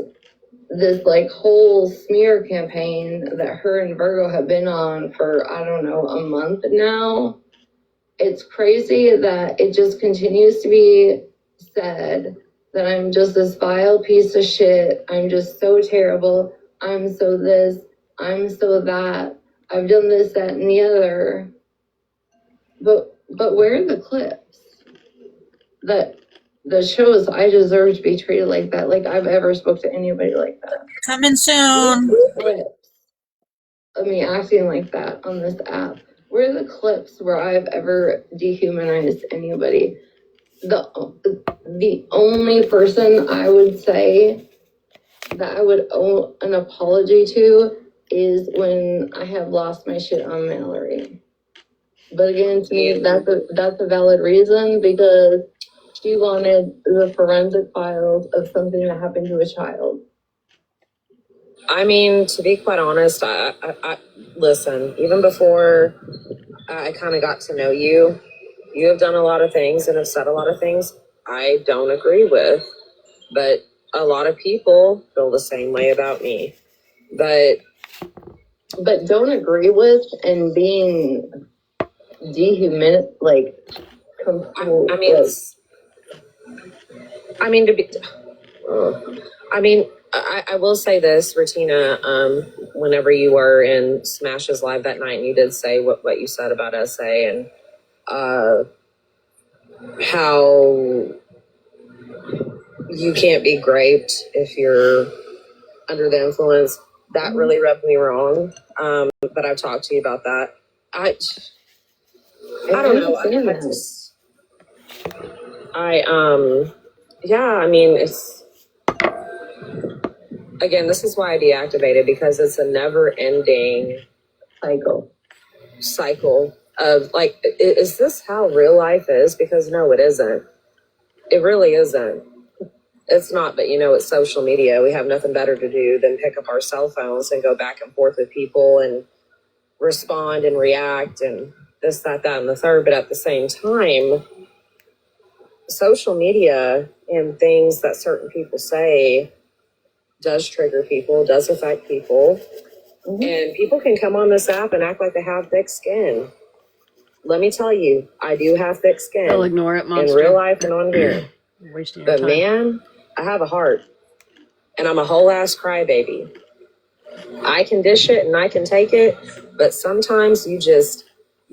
this like whole smear campaign that her and Virgo have been on for, I don't know, a month now. It's crazy that it just continues to be said that I'm just this vile piece of shit. I'm just so terrible. I'm so this, I'm so that. I've done this, that, and the other. But where are the clips that shows I deserve to be treated like that, like I've ever spoke to anybody like that? Coming soon. Of me acting like that on this app. Where are the clips where I've ever dehumanized anybody? The only person I would say that I would owe an apology to is when I have lost my shit on Mallory. But again, to me, that's a valid reason, because she wanted the forensic files of something that happened to a child. I mean, to be quite honest, I listen, even before I kind of got to know you, you have done a lot of things and have said a lot of things I don't agree with, but a lot of people feel the same way about me. But don't agree with and being dehumanized, like, I will say this, Ratina, whenever you were in Smash's live that night and you did say what you said about SA and how you can't be graped if you're under the influence, that really rubbed me wrong. But I've talked to you about that. I don't know. It's, again, this is why I deactivated, because it's a never ending cycle of like, is this how real life is? Because no, it isn't. It really isn't. It's not, but it's social media. We have nothing better to do than pick up our cell phones and go back and forth with people and respond and react and this, that, and the third. But at the same time, social media and things that certain people say does trigger people, does affect people. And people can come on this app and act like they have thick skin. Let me tell you, I do have thick skin. They'll ignore it, monster. In real life and on here. Wasting your But time. man, I have a heart. And I'm a whole ass crybaby. I can dish it and I can take it. But sometimes you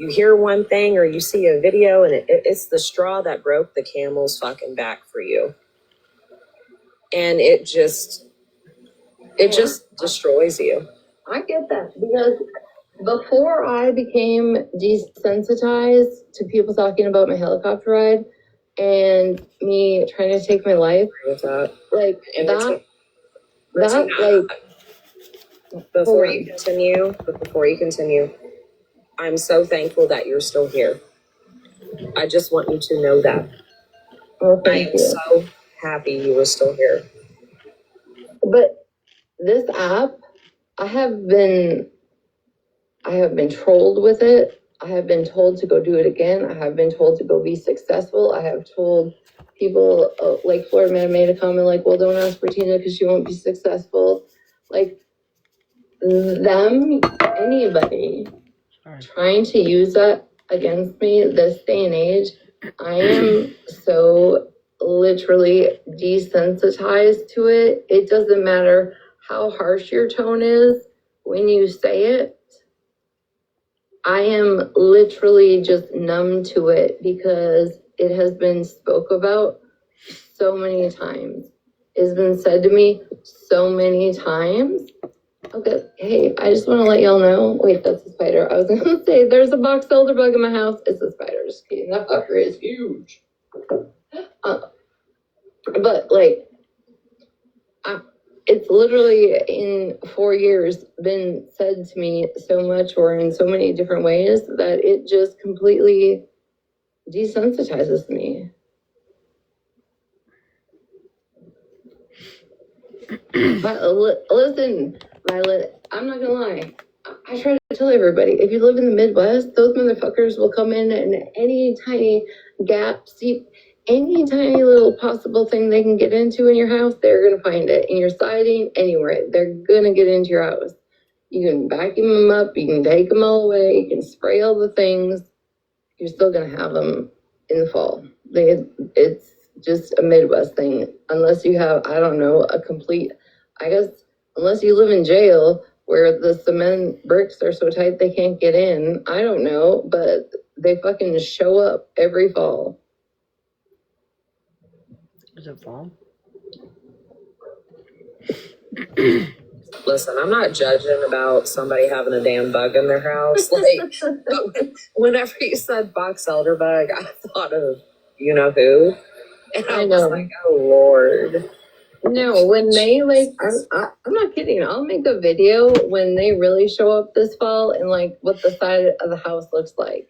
hear one thing or you see a video and it's the straw that broke the camel's fucking back for you. And it just destroys you. I get that because before I became desensitized to people talking about my helicopter ride and me trying to take my life, like Before you continue, I'm so thankful that you're still here. I just want you to know that. Well, I am so happy you were still here. But this app, I have been trolled with it. I have been told to go do it again. I have been told to go be successful. I have told people, like Florida Man made a comment like, well, don't ask Bertina because she won't be successful. Like, anybody trying to use that against me this day and age, I am so literally desensitized to it. It doesn't matter how harsh your tone is when you say it. I am literally just numb to it because it has been spoke about so many times. It's been said to me so many times. Okay, hey, I just want to let y'all know. Wait, that's a spider. I was going to say, there's a box elder bug in my house. It's a spider. Just kidding. That fucker is huge. But, like, it's literally in 4 years been said to me so much or in so many different ways that it just completely desensitizes me. But listen, Violet, I'm not gonna lie. I try to tell everybody, if you live in the Midwest, those motherfuckers will come in and any tiny gap, any tiny little possible thing they can get into in your house, they're going to find it. In your siding, anywhere. They're going to get into your house. You can vacuum them up. You can take them all away. You can spray all the things. You're still going to have them in the fall. It's just a Midwest thing. Unless you have, I don't know, unless you live in jail where the cement bricks are so tight they can't get in. I don't know, but they fucking show up every fall. Is it fall? Listen, I'm not judging about somebody having a damn bug in their house. Like, whenever you said box elder bug, I thought of you know who. And I was like, oh, Lord. No, when they, like, I'm not kidding. I'll make a video when they really show up this fall and, like, what the side of the house looks like.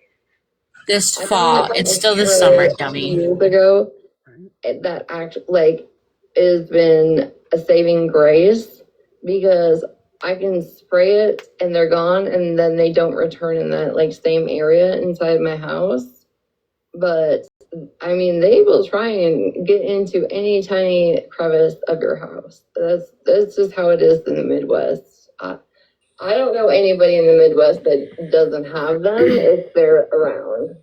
This fall. It's still the summer, dummy. Years ago, that has been a saving grace because I can spray it and they're gone and then they don't return in that like same area inside my house. But I mean, they will try and get into any tiny crevice of your house. That's just how it is in the Midwest. I don't know anybody in the Midwest that doesn't have them if they're around.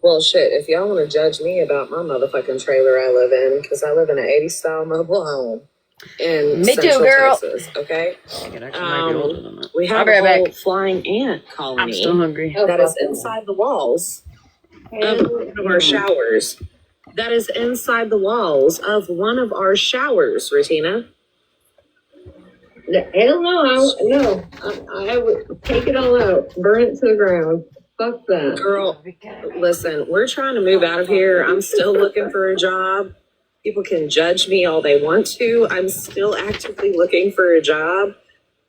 Well, shit, if y'all want to judge me about my motherfucking trailer I live in, because I live in an 80s style mobile home in Me too, Central girl. Texas, okay? It actually might be older than that. We have I'll be a right whole back. flying ant colony I'm still hungry. that is inside the walls of one of our showers. That is inside the walls of one of our showers, Retina. Hell no, I would take it all out, burn it to the ground. Fuck that. Girl, listen, we're trying to move out of here. I'm still looking for a job. People can judge me all they want to. I'm still actively looking for a job.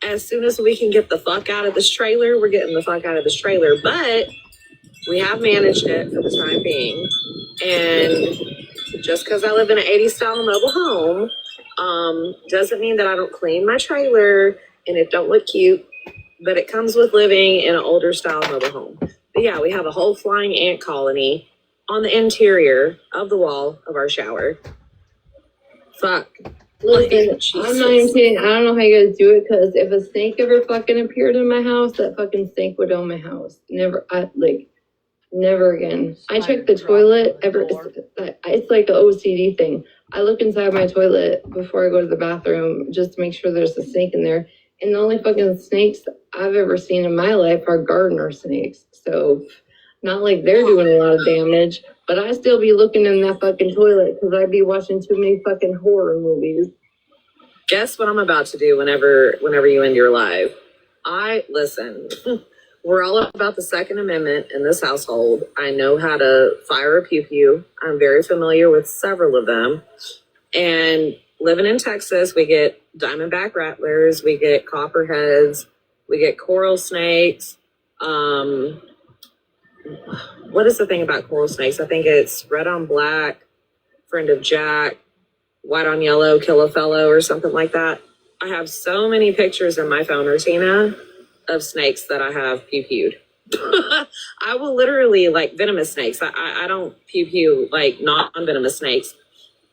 As soon as we can get the fuck out of this trailer, we're getting the fuck out of this trailer. But we have managed it for the time being. And just because I live in an 80s style mobile home, doesn't mean that I don't clean my trailer and it don't look cute, but it comes with living in an older style mobile home. But yeah, we have a whole flying ant colony on the interior of the wall of our shower. Fuck. Listen, I'm not even kidding. I don't know how you guys do it, because if a snake ever fucking appeared in my house, that fucking snake would own my house. Never again. I check the toilet it's like an OCD thing. I look inside my toilet before I go to the bathroom just to make sure there's a snake in there. And the only fucking snakes I've ever seen in my life are gardener snakes. So not like they're doing a lot of damage, but I still be looking in that fucking toilet because I'd be watching too many fucking horror movies. Guess what I'm about to do whenever you end your live? Listen. We're all about the Second Amendment in this household. I know how to fire a pew-pew. I'm very familiar with several of them. And living in Texas, we get diamondback rattlers, we get copperheads, we get coral snakes. What is the thing about coral snakes? I think it's red on black, friend of Jack, white on yellow, kill a fellow, or something like that. I have so many pictures in my phone, Regina, of snakes that I have pew-pewed. I will literally, like venomous snakes. I don't pew-pew like non-venomous snakes,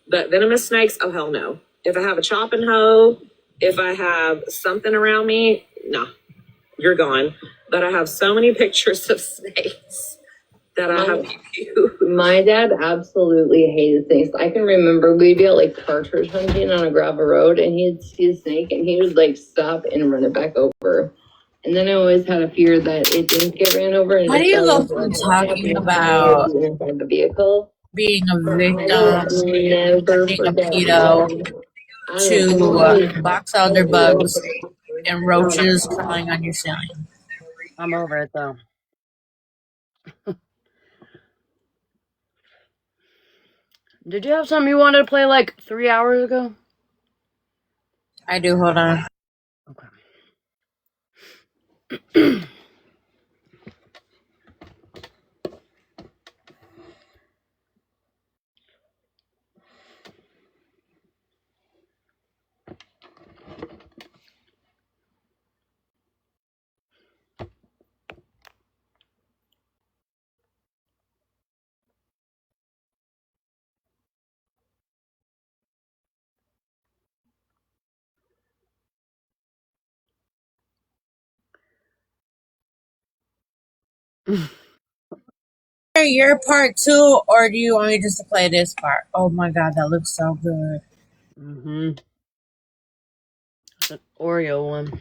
but venomous snakes, oh hell no. If I have a chopping hoe, if I have something around me, no, you're gone. But I have so many pictures of snakes that I have pew-pewed. My dad absolutely hated snakes. I can remember we'd be out like partridge hunting on a gravel road, and he'd see a snake and he would like stop and run it back over. And then I always had a fear that it didn't get ran over. And How do you go from talking about inside the vehicle, being a victim, never being a forget. pedo, to box elder bugs and roaches crawling on your ceiling? I'm over it though. Did you have something you wanted to play like 3 hours ago? I do, hold on. Okay. Your part too, or do you want me just to play this part? Oh my god, that looks so good. Mm-hmm. It's an Oreo one.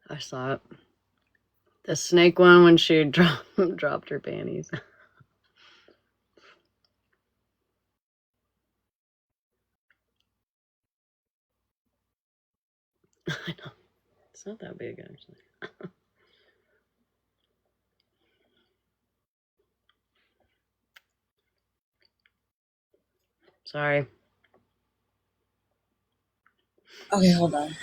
I saw it. The snake one when she dropped her panties. I know. It's not that big, actually. Sorry. Okay, hold on.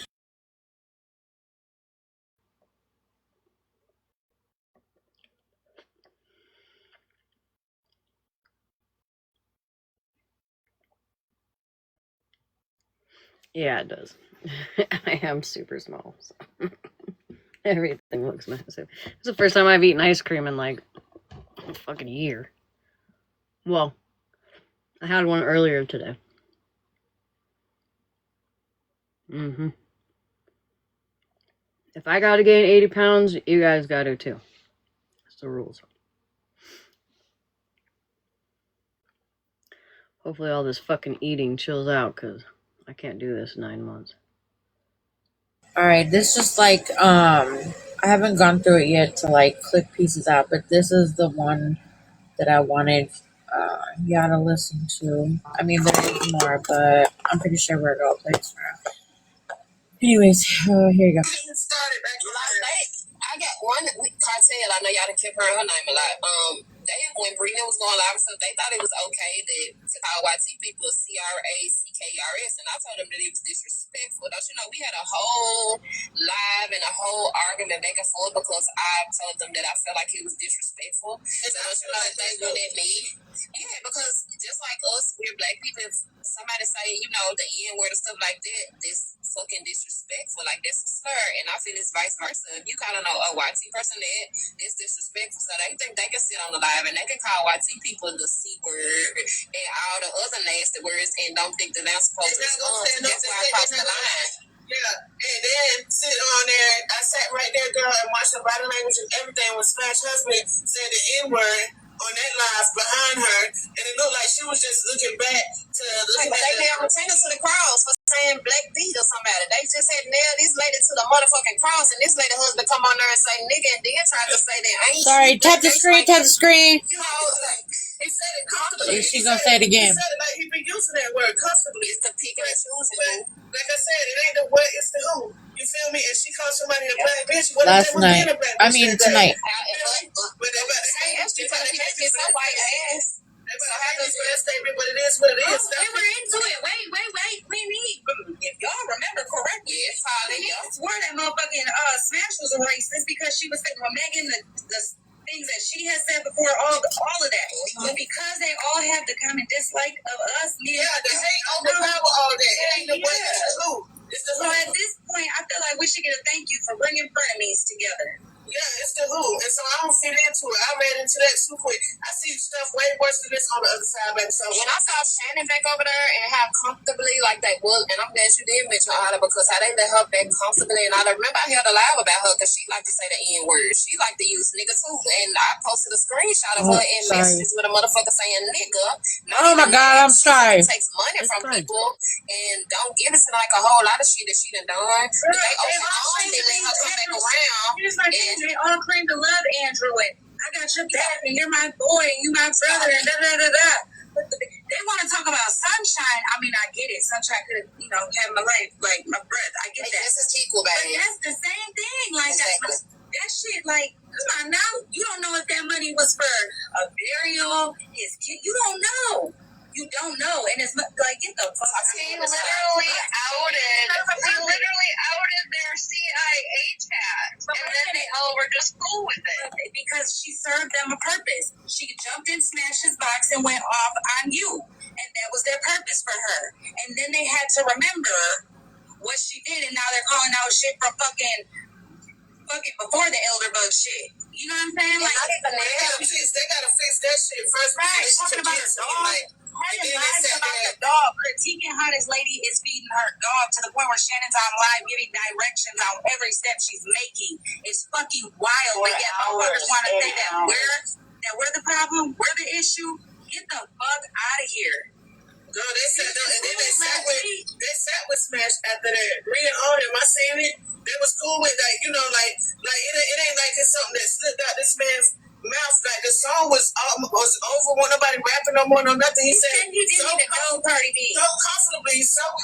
Yeah, it does. I am super small. So. Everything looks massive. It's the first time I've eaten ice cream in like a fucking year. Well, I had one earlier today. Mm-hmm. If I gotta gain 80 pounds, you guys gotta too. That's the rules. Hopefully all this fucking eating chills out, because I can't do this 9 months. Alright, this is like, I haven't gone through it yet to like click pieces out, but this is the one that I wanted y'all to listen to. I mean, there's more, but I'm pretty sure where it all plays from. Anyways, here you go. I got one Cartel. I know y'all done kept her and her name a lot. when Brina was going live and stuff, they thought it was okay to call YT people CRACKERS, and I told them that it was disrespectful. Don't you know, we had a whole live and a whole argument back and forth because I told them that I felt like it was disrespectful. So don't you know that they went at me? Yeah, because just like us, we're black people. If somebody say, you know, the N word and stuff like that, this fucking disrespectful. Like, that's a slur. And I feel it's vice versa. If you kind of know a YT person that, it's disrespectful. So they think they can sit on the live and they can call YT people the C word and all the other nasty words and don't think that they're supposed to respond. That's why I crossed the line. Yeah, and then sit on there. I sat right there, girl, and watched her body language and everything. When Smash husband said the N word on that live behind her, and it looked like she was just looking back to looking at. They nailed Tina to the cross for saying Black D or somebody. They just had nailed this lady to the motherfucking cross, and this lady husband come on there and say nigga, and then tried to say that ain't. Sorry, tap the screen, tap the screen. You know, like, he said it comfortably. She's gonna say it again. He said it like he been using that word comfortably. It's the picking and choosing. Like I said, it ain't the what, it's the who. You feel me? If she calls somebody a black bitch, what Last if they was night. being a black I bitch? mean, that day? tonight. But they better say she trying to kiss her white ass. They better have this last statement, but it is what it is. We were into it. Wait. We need. If y'all remember correctly, Yes, Holly. I swear that motherfucking Smash was a racist because she was saying, well, Megan, the things that she has said before, all of that. But because they all have the common dislike of us, Yeah, the hate overpower all that. It ain't the what, it's the who. It's the so who. at this point, I feel like we should get a thank you for bringing frenemies together. Yeah, it's the who. And so I don't fit into it. I ran into that too quick. I see stuff way worse than this on the other side, baby. So when I saw Shannon back over there and how comfortably, like they was, and I'm glad you did mention Otta because how they let her back comfortably. And I remember I held a live about her because she liked to say the N word. She liked to use nigga too. And I posted a screenshot of her in messages with a motherfucker saying nigga. Oh my God, I'm sorry. Takes money from people and don't give it to like a whole lot of shit that she done done. But they open on and let her come back around. They all claim to love Andrew and I got your back and you're my boy and you my brother and da. But they want to talk about Sunshine. I mean, I get it. Sunshine could have, had my life, like my breath. I get that. This is equal, baby. But that's the same thing. Like that shit. Like, come on now. You don't know if that money was for a burial, his kid. You don't know. You don't know, and it's like get the fuck. We literally outed their CIA chat, and then they all were just cool with it because she served them a purpose. She jumped in Smash's box and went off on you, and that was their purpose for her. And then they had to remember what she did, and now they're calling out shit from fucking before the Elderbug shit. You know what I'm saying? Like they gotta fix that shit first. Right, talking about the dog. About the dog, critiquing how this lady is feeding her dog to the point where Shannon's on live giving directions on every step she's making. It's fucking wild. But yet motherfuckers want to say that we're the problem, we're the issue. Get the fuck out of here. Girl, they said and then they sat with Smash after that. Rhea on him, I seen it. They was cool with like it ain't like it's something that slipped out this man's mouth. Like the song was over when nobody rapping no more, no nothing. He said he didn't even know Cardi B. So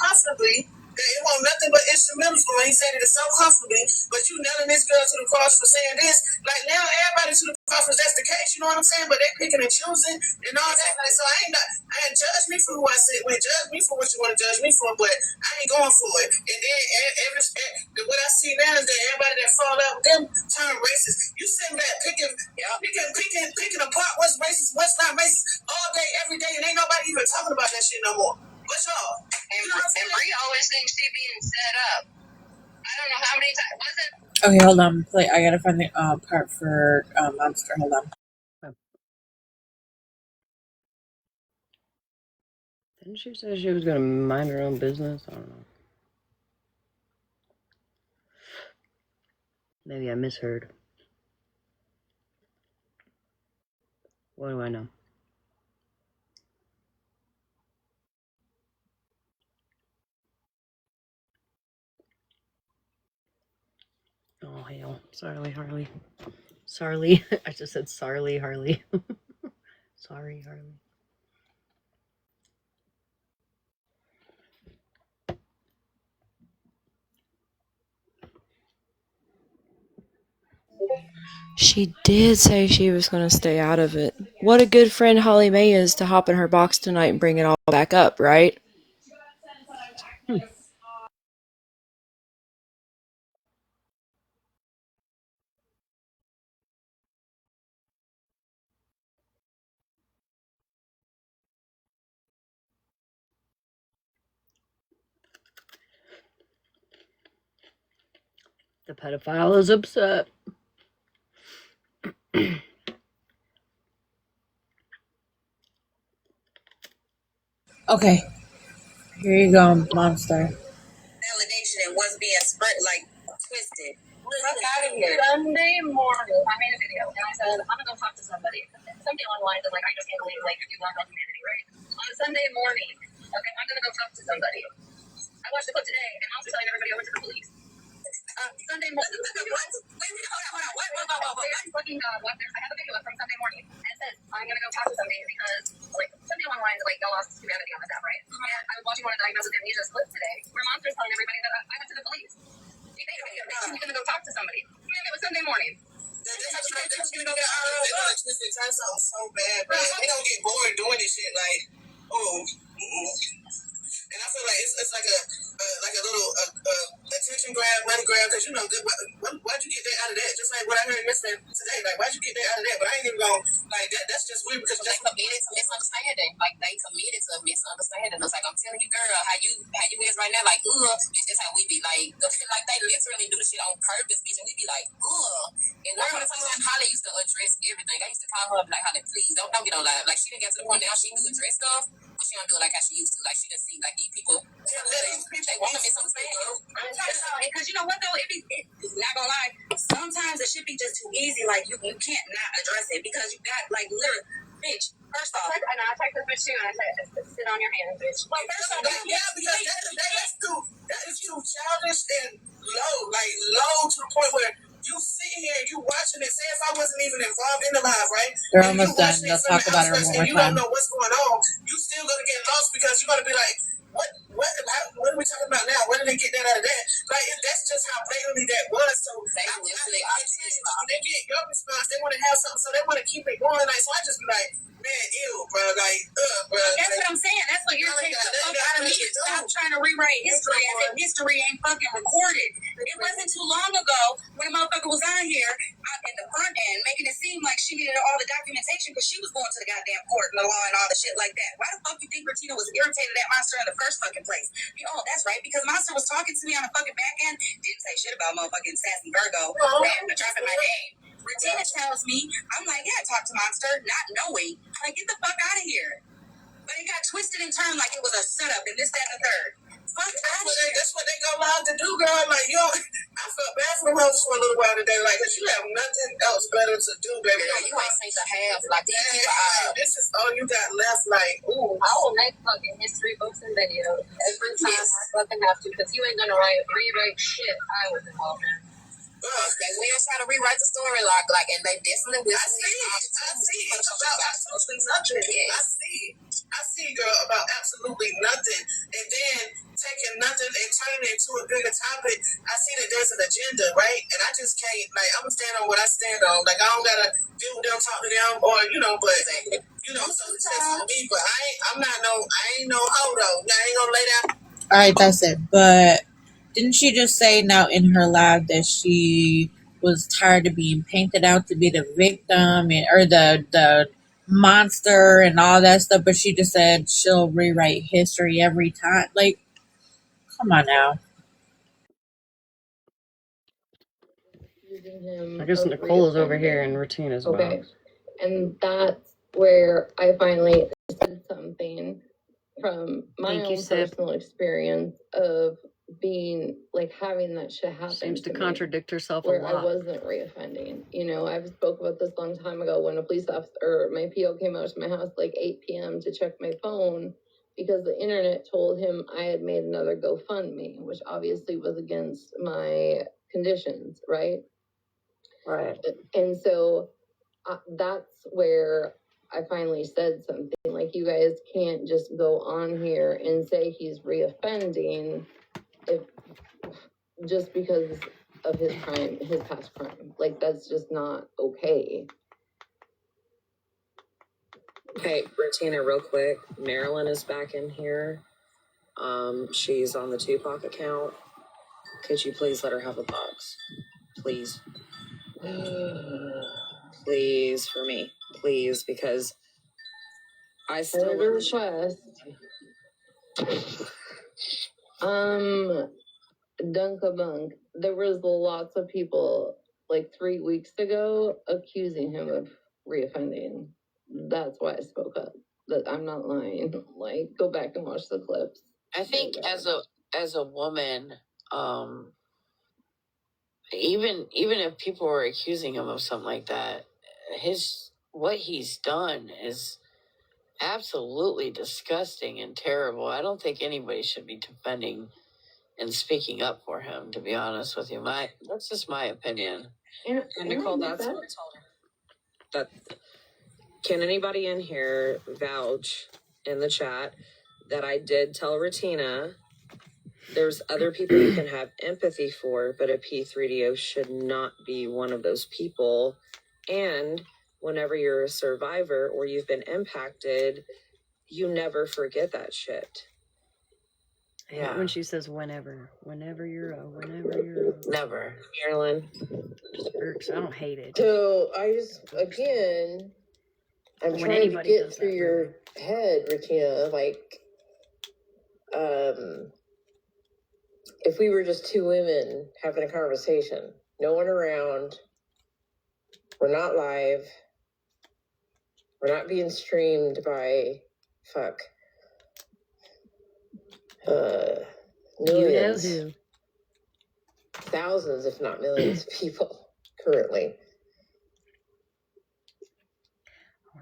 comfortably that it won't nothing but instrumentals going. He said it so comfortably, but you nailing this girl to the cross for saying this. Like now everybody to the cross, that's the case, you know what I'm saying? But they picking and choosing and all that. Like, so I ain't judge me for who I said. Well, judge me for what you want to judge me for, but I ain't going for it. And then what I see now is that everybody that fall out with them turn racist. You sitting back picking apart what's racist, what's not racist all day, every day, and ain't nobody even talking about that shit no more. What's y'all? And Bree always thinks she being set up. I don't know how many times was it. Okay, hold on. I gotta find the part for Monster. Hold on. Didn't she say she was gonna mind her own business? I don't know. Maybe I misheard. What do I know? Oh hell. Sorry, Harley. Sorry. I just said sorry, Harley. Sorry, Harley. She did say she was going to stay out of it. What a good friend Holly Mae is to hop in her box tonight and bring it all back up, right? The pedophile is upset. Okay, here you go, monster. Validation and what's being spread like twisted. Fuck out of here. Sunday morning, I made a video and I said, I'm gonna go talk to somebody. Something along the lines of like, I just can't believe like you love humanity, right? On a Sunday morning, okay, I'm gonna go talk to somebody. I watched the clip today and I'm telling everybody over to the police. Sunday morning. What? Wait, hold on. What? Fucking what? I have a video from Sunday morning and it says, I'm gonna go talk to somebody because like something along the lines of like y'all lost humanity on this app, right? And I was watching one of the diagnosis amnesia clips today where Monster's telling everybody that I went to the police. She was gonna go talk to somebody. Man, it was Sunday morning. They're gonna twist and turn something so bad, bro. They gonna get bored doing this shit. Like, and I feel like it's like a little attention grab, money grab, because you know, why'd you get that out of that? Just like what I heard yesterday today, like why'd you get that out of that? But I ain't even going like that. That's just weird because They committed to misunderstanding. Like they committed to misunderstanding. It's like I'm telling you, girl, how you is right now. Like, bitch, that's how we be. Like, like they literally do the shit on purpose, bitch, and we be like, And one of the times Holly used to address everything. I used to call her up like, Holly, please don't get on live. Like she didn't get to the point now she do address stuff, but she don't do it like how she used to. Like she didn't see like these people. They want to misunderstand. because you know what though, not gonna lie, sometimes it should be just too easy. Like you can't not address it because you got like literally, bitch. First off, I know, I text this bitch too and I said, sit on your hands, bitch. well, first off, because that is too childish and low to the point where you sit here and you watching it. Say if I wasn't even involved in the live, right? They're almost done. They'll talk about it one more you time. don't know what's going on. You still gonna get lost because you're gonna be like, what are we talking about now? Where did they get that out of that? Like that's just how blatantly that was. So they get your response. They want to have something, so they want to keep it going. Like so, I just be like, man, ew, bro. Like, bro. That's what I'm saying. That's what you're taking the fuck out of me. Stop trying to rewrite history as if history ain't fucking recorded. It wasn't too long ago when a motherfucker was on here out in the front end making it seem like she needed all the documentation because she was going to the goddamn court and the law and all the shit like that. Why the fuck you think Bertina was irritated at Monster in the first fucking place? That's right, because Monster was talking to me on the fucking back end, didn't say shit about motherfucking Sassy Virgo, and dropping my name. Bertina tells me, I'm like, yeah, talk to Monster, not knowing. Like, get the fuck out of here. But it got twisted and turned like it was a setup and this, that, and the third. Fuck out of here. That's what they go allowed to do, girl. Like, I felt bad for the hoes for a little while today. Like, cause you have nothing else better to do, baby. You ain't say to have. Like, this is all you got left. Like, I will make fucking history books and videos every time I fucking have to, because you ain't gonna rewrite shit I was involved in. They will try to rewrite the story, like, and they definitely will. I see about absolutely nothing. I see, girl, about absolutely nothing, and then taking nothing and turning it into a bigger topic. I see that there's an agenda, right? And I just can't. Like, I'm gonna stand on what I stand on. Like, I don't gotta deal with them, talk to them, or but so it's just for me. But I ain't no hoe though. I ain't gonna lay down. All right, that's it. But didn't she just say now in her live that she was tired of being painted out to be the victim or the monster and all that stuff? But she just said she'll rewrite history every time. Like, come on now. I guess Nicole is over here and Retina's okay. And that's where I finally said something from my own personal experience of being having that shit happen. Seems to me, contradict herself a where lot. I wasn't reoffending. I've spoke about this a long time ago when a police officer or my PO came out to my house 8 p.m. to check my phone because the internet told him I had made another GoFundMe, which obviously was against my conditions, right? Right. And so that's where I finally said something like, you guys can't just go on here and say he's reoffending just because of his crime, his past crime. Like, that's just not okay. Okay, Britina, real quick. Marilyn is back in here. She's on the Tupac account. Could you please let her have a box? Please. Please, for me. Please, because I still request. Dunkabunk. There was lots of people like 3 weeks ago accusing him of reoffending. That's why I spoke up. That I'm not lying. Like, go back and watch the clips. I think as a woman, even if people were accusing him of something like that, what he's done is absolutely disgusting and terrible. I don't think anybody should be defending and speaking up for him, to be honest with you. That's just my opinion. And Nicole, that's what I told her. Can anybody in here vouch in the chat that I did tell Ratina there's other people you can have empathy for, but a P3DO should not be one of those people. And whenever you're a survivor or you've been impacted, you never forget that shit. Yeah. When she says whenever you're never. Marilyn. Just irks. I don't hate it. So I just, again, I'm trying to get through your head, Regina, like, if we were just two women having a conversation, no one around, we're not live, we're not being streamed by, millions, you know who. Thousands, if not millions of people currently.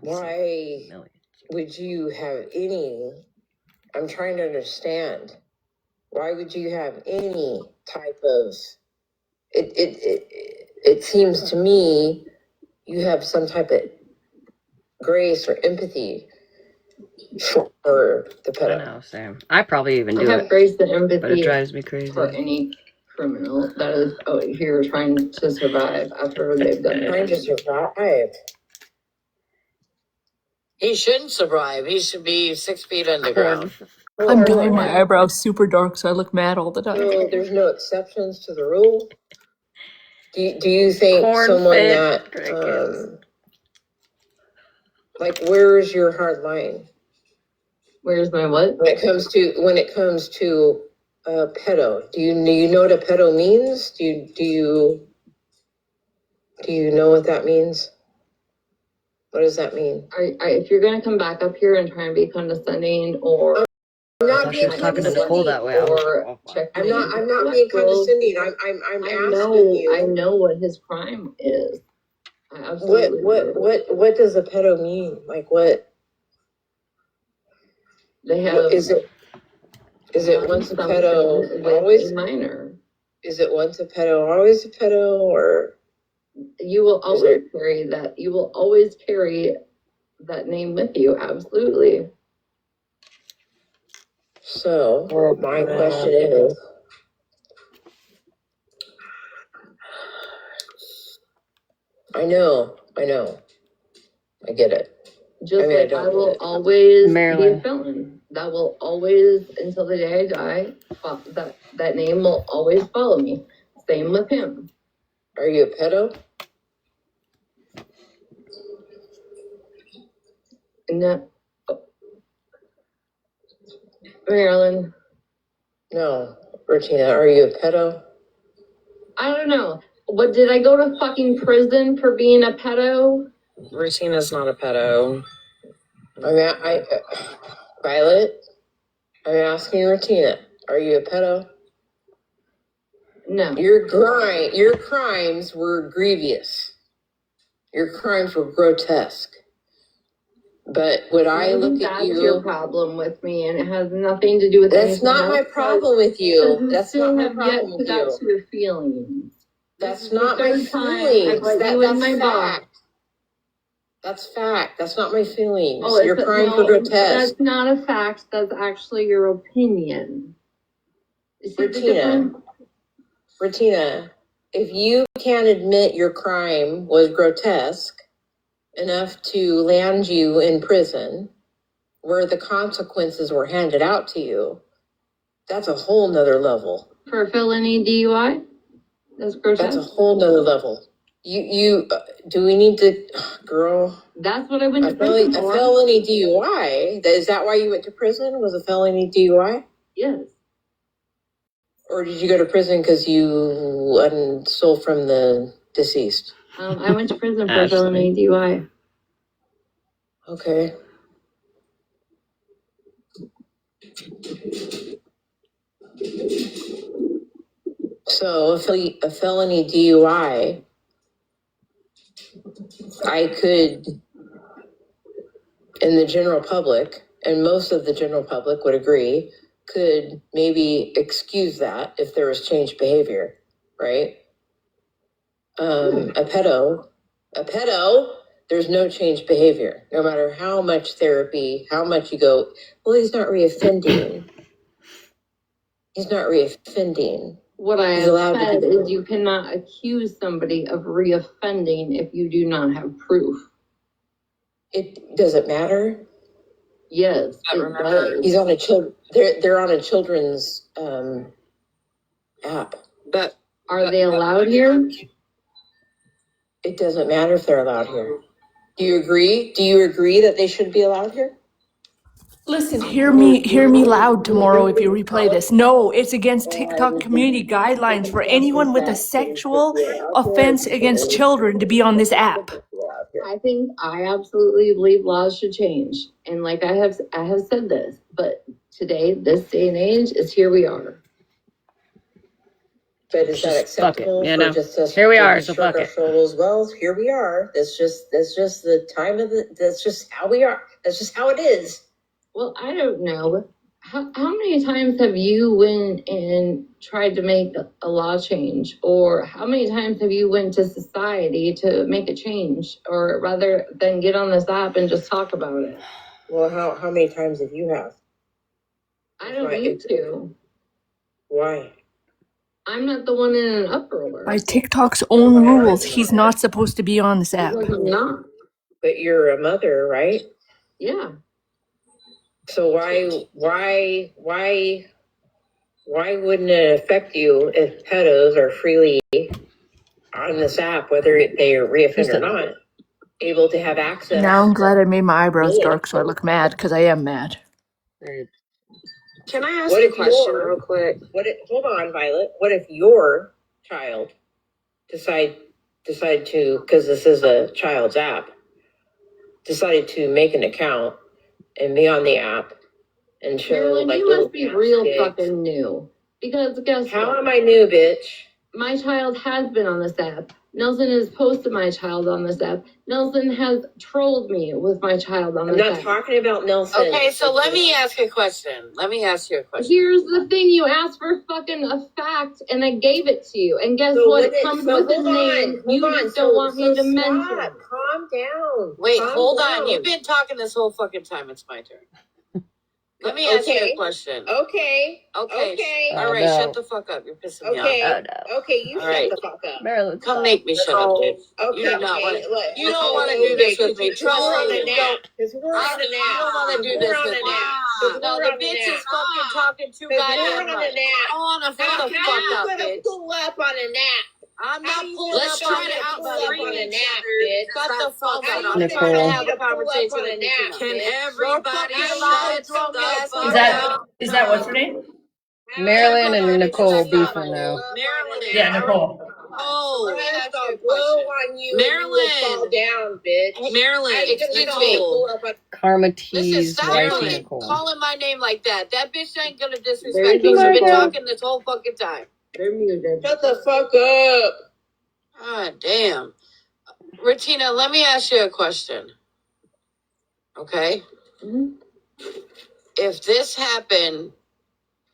Why would you have any, I'm trying to understand, why would you have any type of, it seems to me you have some type of grace or empathy for the pedo. I know, Sam. I probably even do I have it, grace and empathy, but it drives me crazy. for any criminal that is out here trying to survive after they've done it. Trying to survive. He shouldn't survive. He should be 6 feet underground. I'm dyeing my eyebrows super dark so I look mad all the time. So there's no exceptions to the rule. Do you think someone that like, where's your hard line? Where's my what? When it comes to pedo, do you know what a pedo means? Do you know what that means? What does that mean? If you're gonna come back up here and try and be condescending or I'm not being talking to Nicole that way. or check I'm not being condescending. I'm asking you. I know what his crime is. I absolutely What does a pedo mean? Like, what? They have. Is it once a pedo always minor? Is it once a pedo always a pedo, or you will always carry that? You will always carry that name with you. Absolutely. So my question is, I know, I get it. Just like I will always be a felon. That will always, until the day I die, that name will always follow me. Same with him. Are you a pedo? No. Marilyn. No. Regina, are you a pedo? I don't know. What, did I go to fucking prison for being a pedo? Regina's not a pedo. Violet, I'm asking Regina, are you a pedo? No. Your crimes were grievous. Your crimes were grotesque. But would I look at you? That's your problem with me, and it has nothing to do with. That's not my problem with you. That's not my problem with you. That's your feelings. That's not my feelings. That's fact. That's fact. That's not my feelings. Your crimes were grotesque. That's not a fact. That's actually your opinion. Regina, if you can't admit your crime was grotesque enough to land you in prison where the consequences were handed out to you, that's a whole nother level. For felony DUI? That's grotesque. That's a whole nother level. Do we need to, girl? That's what I went to A prison for. felony DUI? Is that why you went to prison? Was a felony DUI? Yes. Or did you go to prison because you stole from the deceased? I went to prison for felony DUI. Okay. So a felony DUI, I could, in the general public, and most of the general public would agree, could maybe excuse that if there was changed behavior, right? A pedo, there's no changed behavior. No matter how much therapy, how much you go, well, he's not reoffending. What I He's have allowed to said do is you cannot accuse somebody of reoffending if you do not have proof. It doesn't matter. Yes, it does. He's on they're on a children's app. But are they allowed here? It doesn't matter if they're allowed here. Do you agree? Do you agree that they should be allowed here? Listen, hear me loud tomorrow if you replay this. No, it's against TikTok community guidelines for anyone with a sexual offense against children to be on this app. I absolutely believe laws should change. And like I have said this, but today, this day and age, is here we are. But is that acceptable? You know, Here we are, so fuck it. Well, here we are. That's just the time of that's just how we are. That's just how it is. Well, I don't know. How many times have you went and tried to make a law change? Or how many times have you went to society to make a change? Or rather than get on this app and just talk about it? Well, how many times have you have? I don't need to. Why? I'm not the one in an uproar. By TikTok's own rules, he's not supposed to be on this app. He's not. But you're a mother, right? Yeah. So why wouldn't it affect you if pedos are freely on this app, whether they are reoffend or not, able to have access? Now I'm glad I made my eyebrows dark so I look mad, because I am mad. Can I ask you a question real quick? Hold on, Violet. What if your child decide to, because this is a child's app, decided to make an account and be on the app and show Marilyn, like you must be real fucking new. Because guess how what? am I new, bitch? My child has been on this app. Nelson has posted my child on this app. Nelson has trolled me with my child on I'm this not app. talking about Nelson. Okay, so let me ask you a question. Here's the thing, you asked for fucking a fact and I gave it to you. And guess So what? when It comes with a name. You just don't want me to mention. Calm down. Wait, Calm hold down. on. You've been talking this whole fucking time. It's my turn. Let me ask you a question. Okay. All right, shut the fuck up. You're pissing me off. Okay, you All shut right. the fuck up. Marilyn, Come make me shut up, dude. Okay. You do not want to. look, You don't want to do this with me. Because we're on a nap. Because we're on a I nap. don't want to do this with me. No, the bitch is fucking talking too goddamn much. I want to shut the fuck up, bitch. Pull up on a nap. I'm not pulling Let's up try on to it. out-scream on a each nap, other. bitch. Shut the fuck up. I'm Nicole. trying to have a Pull up conversation on a with you. nap, Can bitch. everybody You're shut the fucking fuck Is that up? what's her name? Marilyn and Nicole beefing now. Marilyn. Yeah, Nicole. Oh, Press the blow on you and you will fall down, bitch. Marilyn, excuse me. Karma Listen, T's stop wife fucking Nicole. calling my name like that. That bitch ain't gonna disrespect There's me. She's been Michael. talking this whole fucking time. They're muted. Shut the fuck up. God damn. Retina, let me ask you a question. Okay? Mhm. If this happened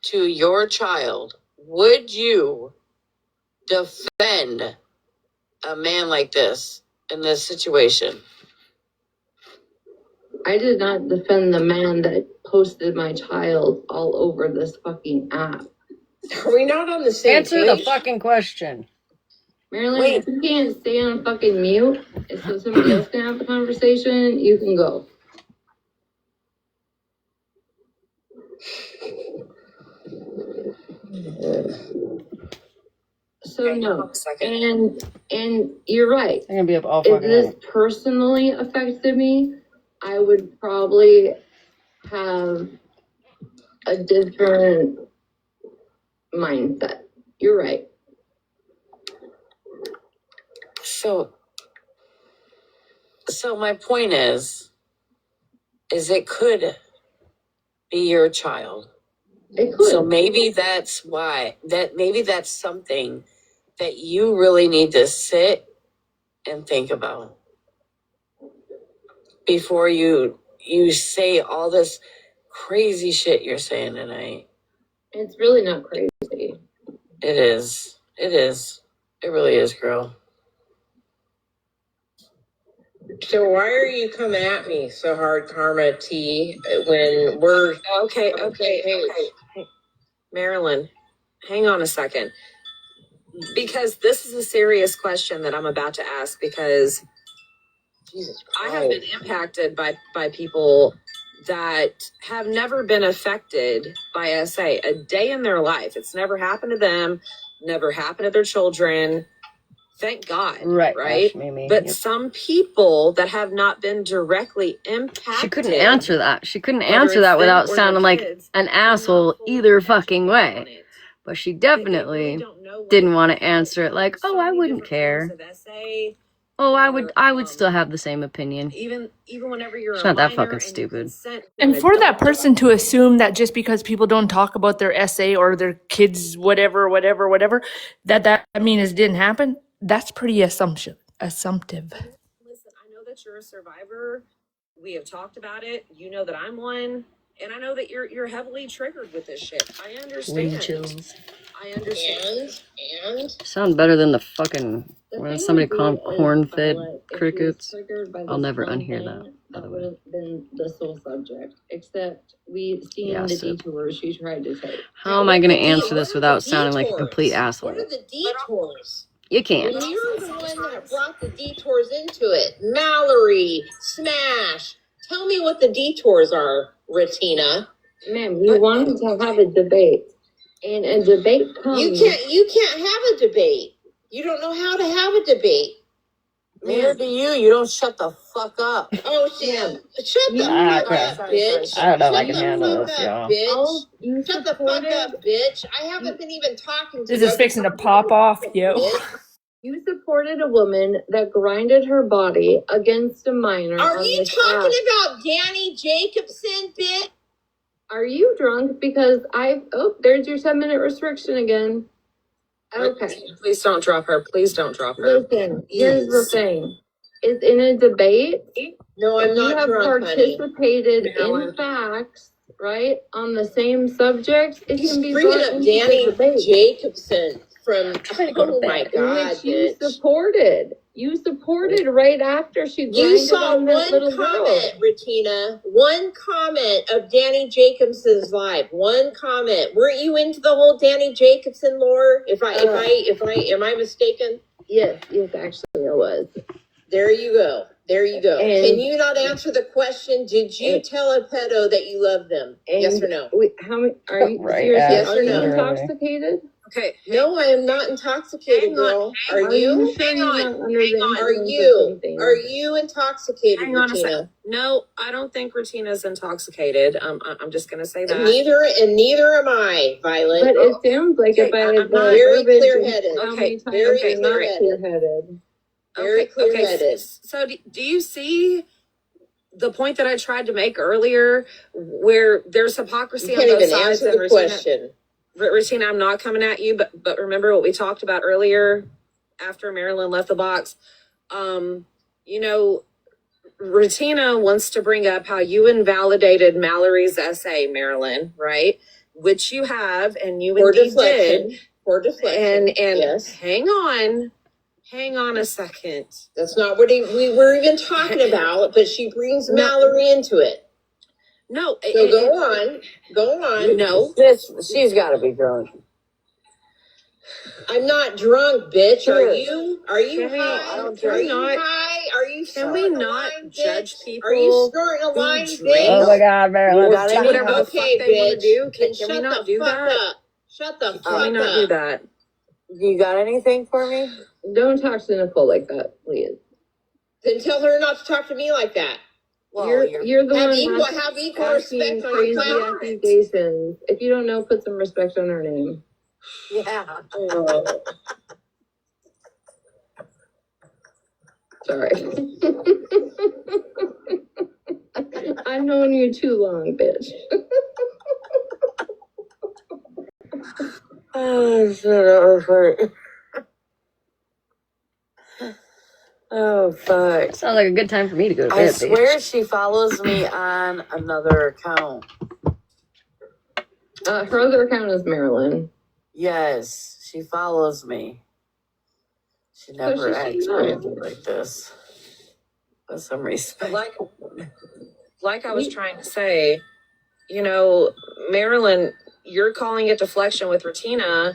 to your child, would you defend a man like this in this situation? I did not defend the man that posted my child all over this fucking app. Are we not on the same Answer page? the fucking question. Marilyn, Wait. if you can't stay on fucking mute, so somebody else can have the conversation, you can go. So no, and you're right. I'm gonna be up all If fucking this night. personally affected me, I would probably have a different mindset. You're right. So my point is it could be your child. It could. So maybe that's maybe that's something that you really need to sit and think about before you say all this crazy shit you're saying tonight. It's really not crazy. It is. It really is, girl. So why are you coming at me so hard, Karma T, when we're Okay. Marilyn, hang on a second. Because this is a serious question that I'm about to ask, because Jesus I have been impacted by people that have never been affected by SA a day in their life. It's never happened to them, never happened to their children. Thank God. Right. Ash, Mimi. But Yep. some people that have not been directly impacted. She couldn't answer that. She couldn't whether answer it's that them without or their sounding like kids, an they're not asshole fully either educated fucking on way. it. But she They definitely don't know what didn't it want is. to answer it like, There's so oh, I many wouldn't different care. forms of SA. Oh, I Or, would still have the same opinion. even whenever you're She's a not that minor fucking and you stupid. consent to And an for that adult. person to assume that just because people don't talk about their essay or their kids, whatever, that means it didn't happen, that's pretty assumptive. Listen, I know that you're a survivor. We have talked about it. You know that I'm one, and I know that you're heavily triggered with this shit. I understand. Wind chills. I understand. and Sound better than the fucking The when thing somebody would be called is, corn-fed Violet, if she was crickets. triggered by I'll this never one unhear thing, that. By that the would way. have been the sole subject. Except we've seen Yeah, the so detours she tried to take. how am I going to answer this without sounding like a complete asshole? what are the detours? You can't. When you're the one that brought the detours into it, Mallory, Smash, tell me what the detours are, Retina. Ma'am, you wanted to have a debate. And a debate comes. You can't have a debate. You don't know how to have a debate. Neither do you. You don't shut the fuck up. Oh, Sam, shut the Ah, fuck crap. up, bitch. I don't know if I Shut can the handle fuck this, up, y'all. bitch. Oh, you Shut the fuck up, bitch. I haven't been even talking to This you. is fixing to pop off, yo. Bitch. You supported a woman that grinded her body against a minor. Are on you this talking app. about Danny Jacobson, bitch? Are you drunk? Because there's your 10-minute restriction again. Okay. Please don't drop her. Please don't drop her. Listen, here's the thing. It's in a debate. No, I'm You not have drunk, honey. participated Marilyn. in facts, right? On the same subject. It can be Bringing brought up into Danny the debate. Jacobson from trying to go to oh my bed. In god, which you bitch. supported. You supported right after she You grinded saw on that one little comment, girl. Retina. One comment of Danny Jacobson's live. One comment. Weren't you into the whole Danny Jacobson lore? If I am I mistaken? Yes, actually I was. There you go. There you go. And- Can you not answer the question? Did you tell a pedo that you love them? Yes or no? Wait, how many are you Right, seriously? yes or Are you no? intoxicated? Okay. No, I am not intoxicated, Hang on, girl. hang Are on. you? Sure Hang you're on, not under hang the on. Are influence of you? anything? Are you intoxicated, Hang on a Retina? second. No, I don't think Retina's intoxicated. I'm just gonna say that. And neither am I, Violet. But it sounds like it by I'm the not very verbiage and clear-headed. how Okay, many times very you're not clear-headed. clear-headed. Very clear-headed. So do you see the point that I tried to make earlier, where there's hypocrisy You on can't both even sides? answer And the question. Retina, I'm not coming at you, but remember what we talked about earlier after Marilyn left the box. You know, Retina wants to bring up how you invalidated Mallory's essay, Marilyn, right? Which you have, and you For indeed deflection. did. For deflection. And yes. hang on a second. That's not what we were even talking about, but she brings Mallory into it. No. So go on. Go on. No. She's got to be drunk. I'm not drunk, bitch. Are Sure. you? Are you Can we- high? I don't Are care. you high? Are you Can we snorting a not line, judge bitch? people Are you snorting a who line, drink? bitch? Oh my God, Or Marilyn. Got do it? whatever the Okay, fuck they want to bitch. do? Then Can we shut not the do fuck that? up. Shut the Can fuck we not do up. that? You got anything for me? Don't talk to Nicole like that, please. Then tell her not to talk to me like that. Well, You're the Have one equal asking respect on your crazy planet. accusations. If you don't know, put some respect on her name. yeah. Oh. Sorry. I've known you too long, bitch. Oh shit, that was funny. Oh fuck. Sounds like a good time for me to go to I bed, swear bitch. she follows me on another account. Her other account is Marilyn. Yes, she follows me. She never she acts know. crazy like this. With some respect. Like I was trying to say, you know, Marilyn, you're calling it deflection with Retina,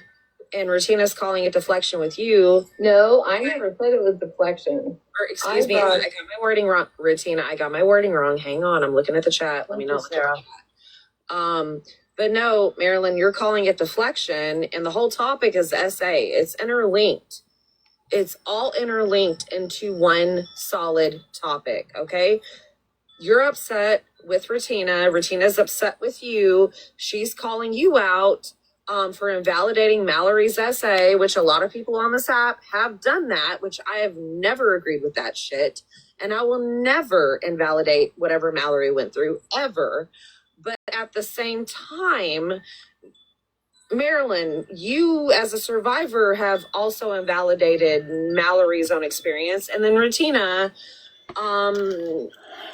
and Retina's calling it deflection with you. No, I never said it was deflection. Or excuse me, I got my wording wrong, Retina. I got my wording wrong. Hang on, I'm looking at the chat. Let me know. Sarah. But no, Marilyn, you're calling it deflection, and the whole topic is essay. It's interlinked. It's all interlinked into one solid topic, okay? You're upset with Retina. Retina's upset with you. She's calling you out for invalidating Mallory's essay, which a lot of people on this app have done that, which I have never agreed with that shit. And I will never invalidate whatever Mallory went through, ever. But at the same time, Marilyn, you as a survivor have also invalidated Mallory's own experience. And then Retina,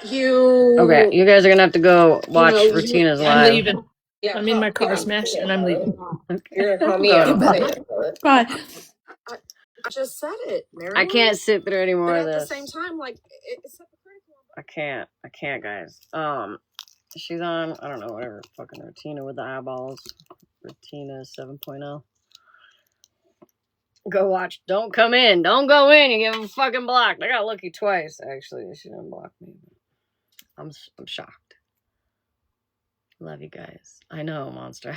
you... Okay, you guys are gonna have to go watch You know, Retina's I'm live. leaving. Yeah, I'm in my car yeah. smashed and I'm leaving. You're gonna call me Go out. to Goodbye. bed. Bye. I just said it, Marilyn. I can't sit through any more But of at the this. same time, like, it's hypocritical. I can't, guys. She's on, I don't know, whatever, fucking Retina with the eyeballs. Retina 7.0. Go watch. Don't come in. Don't go in. You get them fucking blocked. I got lucky twice, actually. She didn't block me. I'm shocked. Love you guys. I know, Monster.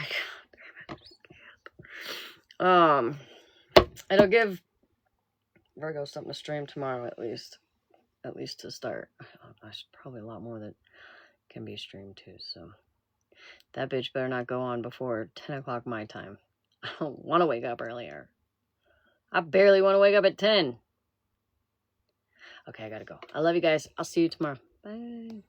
It'll give Virgo something to stream tomorrow, at least to start. There's probably a lot more that can be streamed too, so that bitch better not go on before 10 o'clock my time. I don't want to wake up earlier. I barely want to wake up at 10. Okay, I gotta go. I love you guys. I'll see you tomorrow. Bye.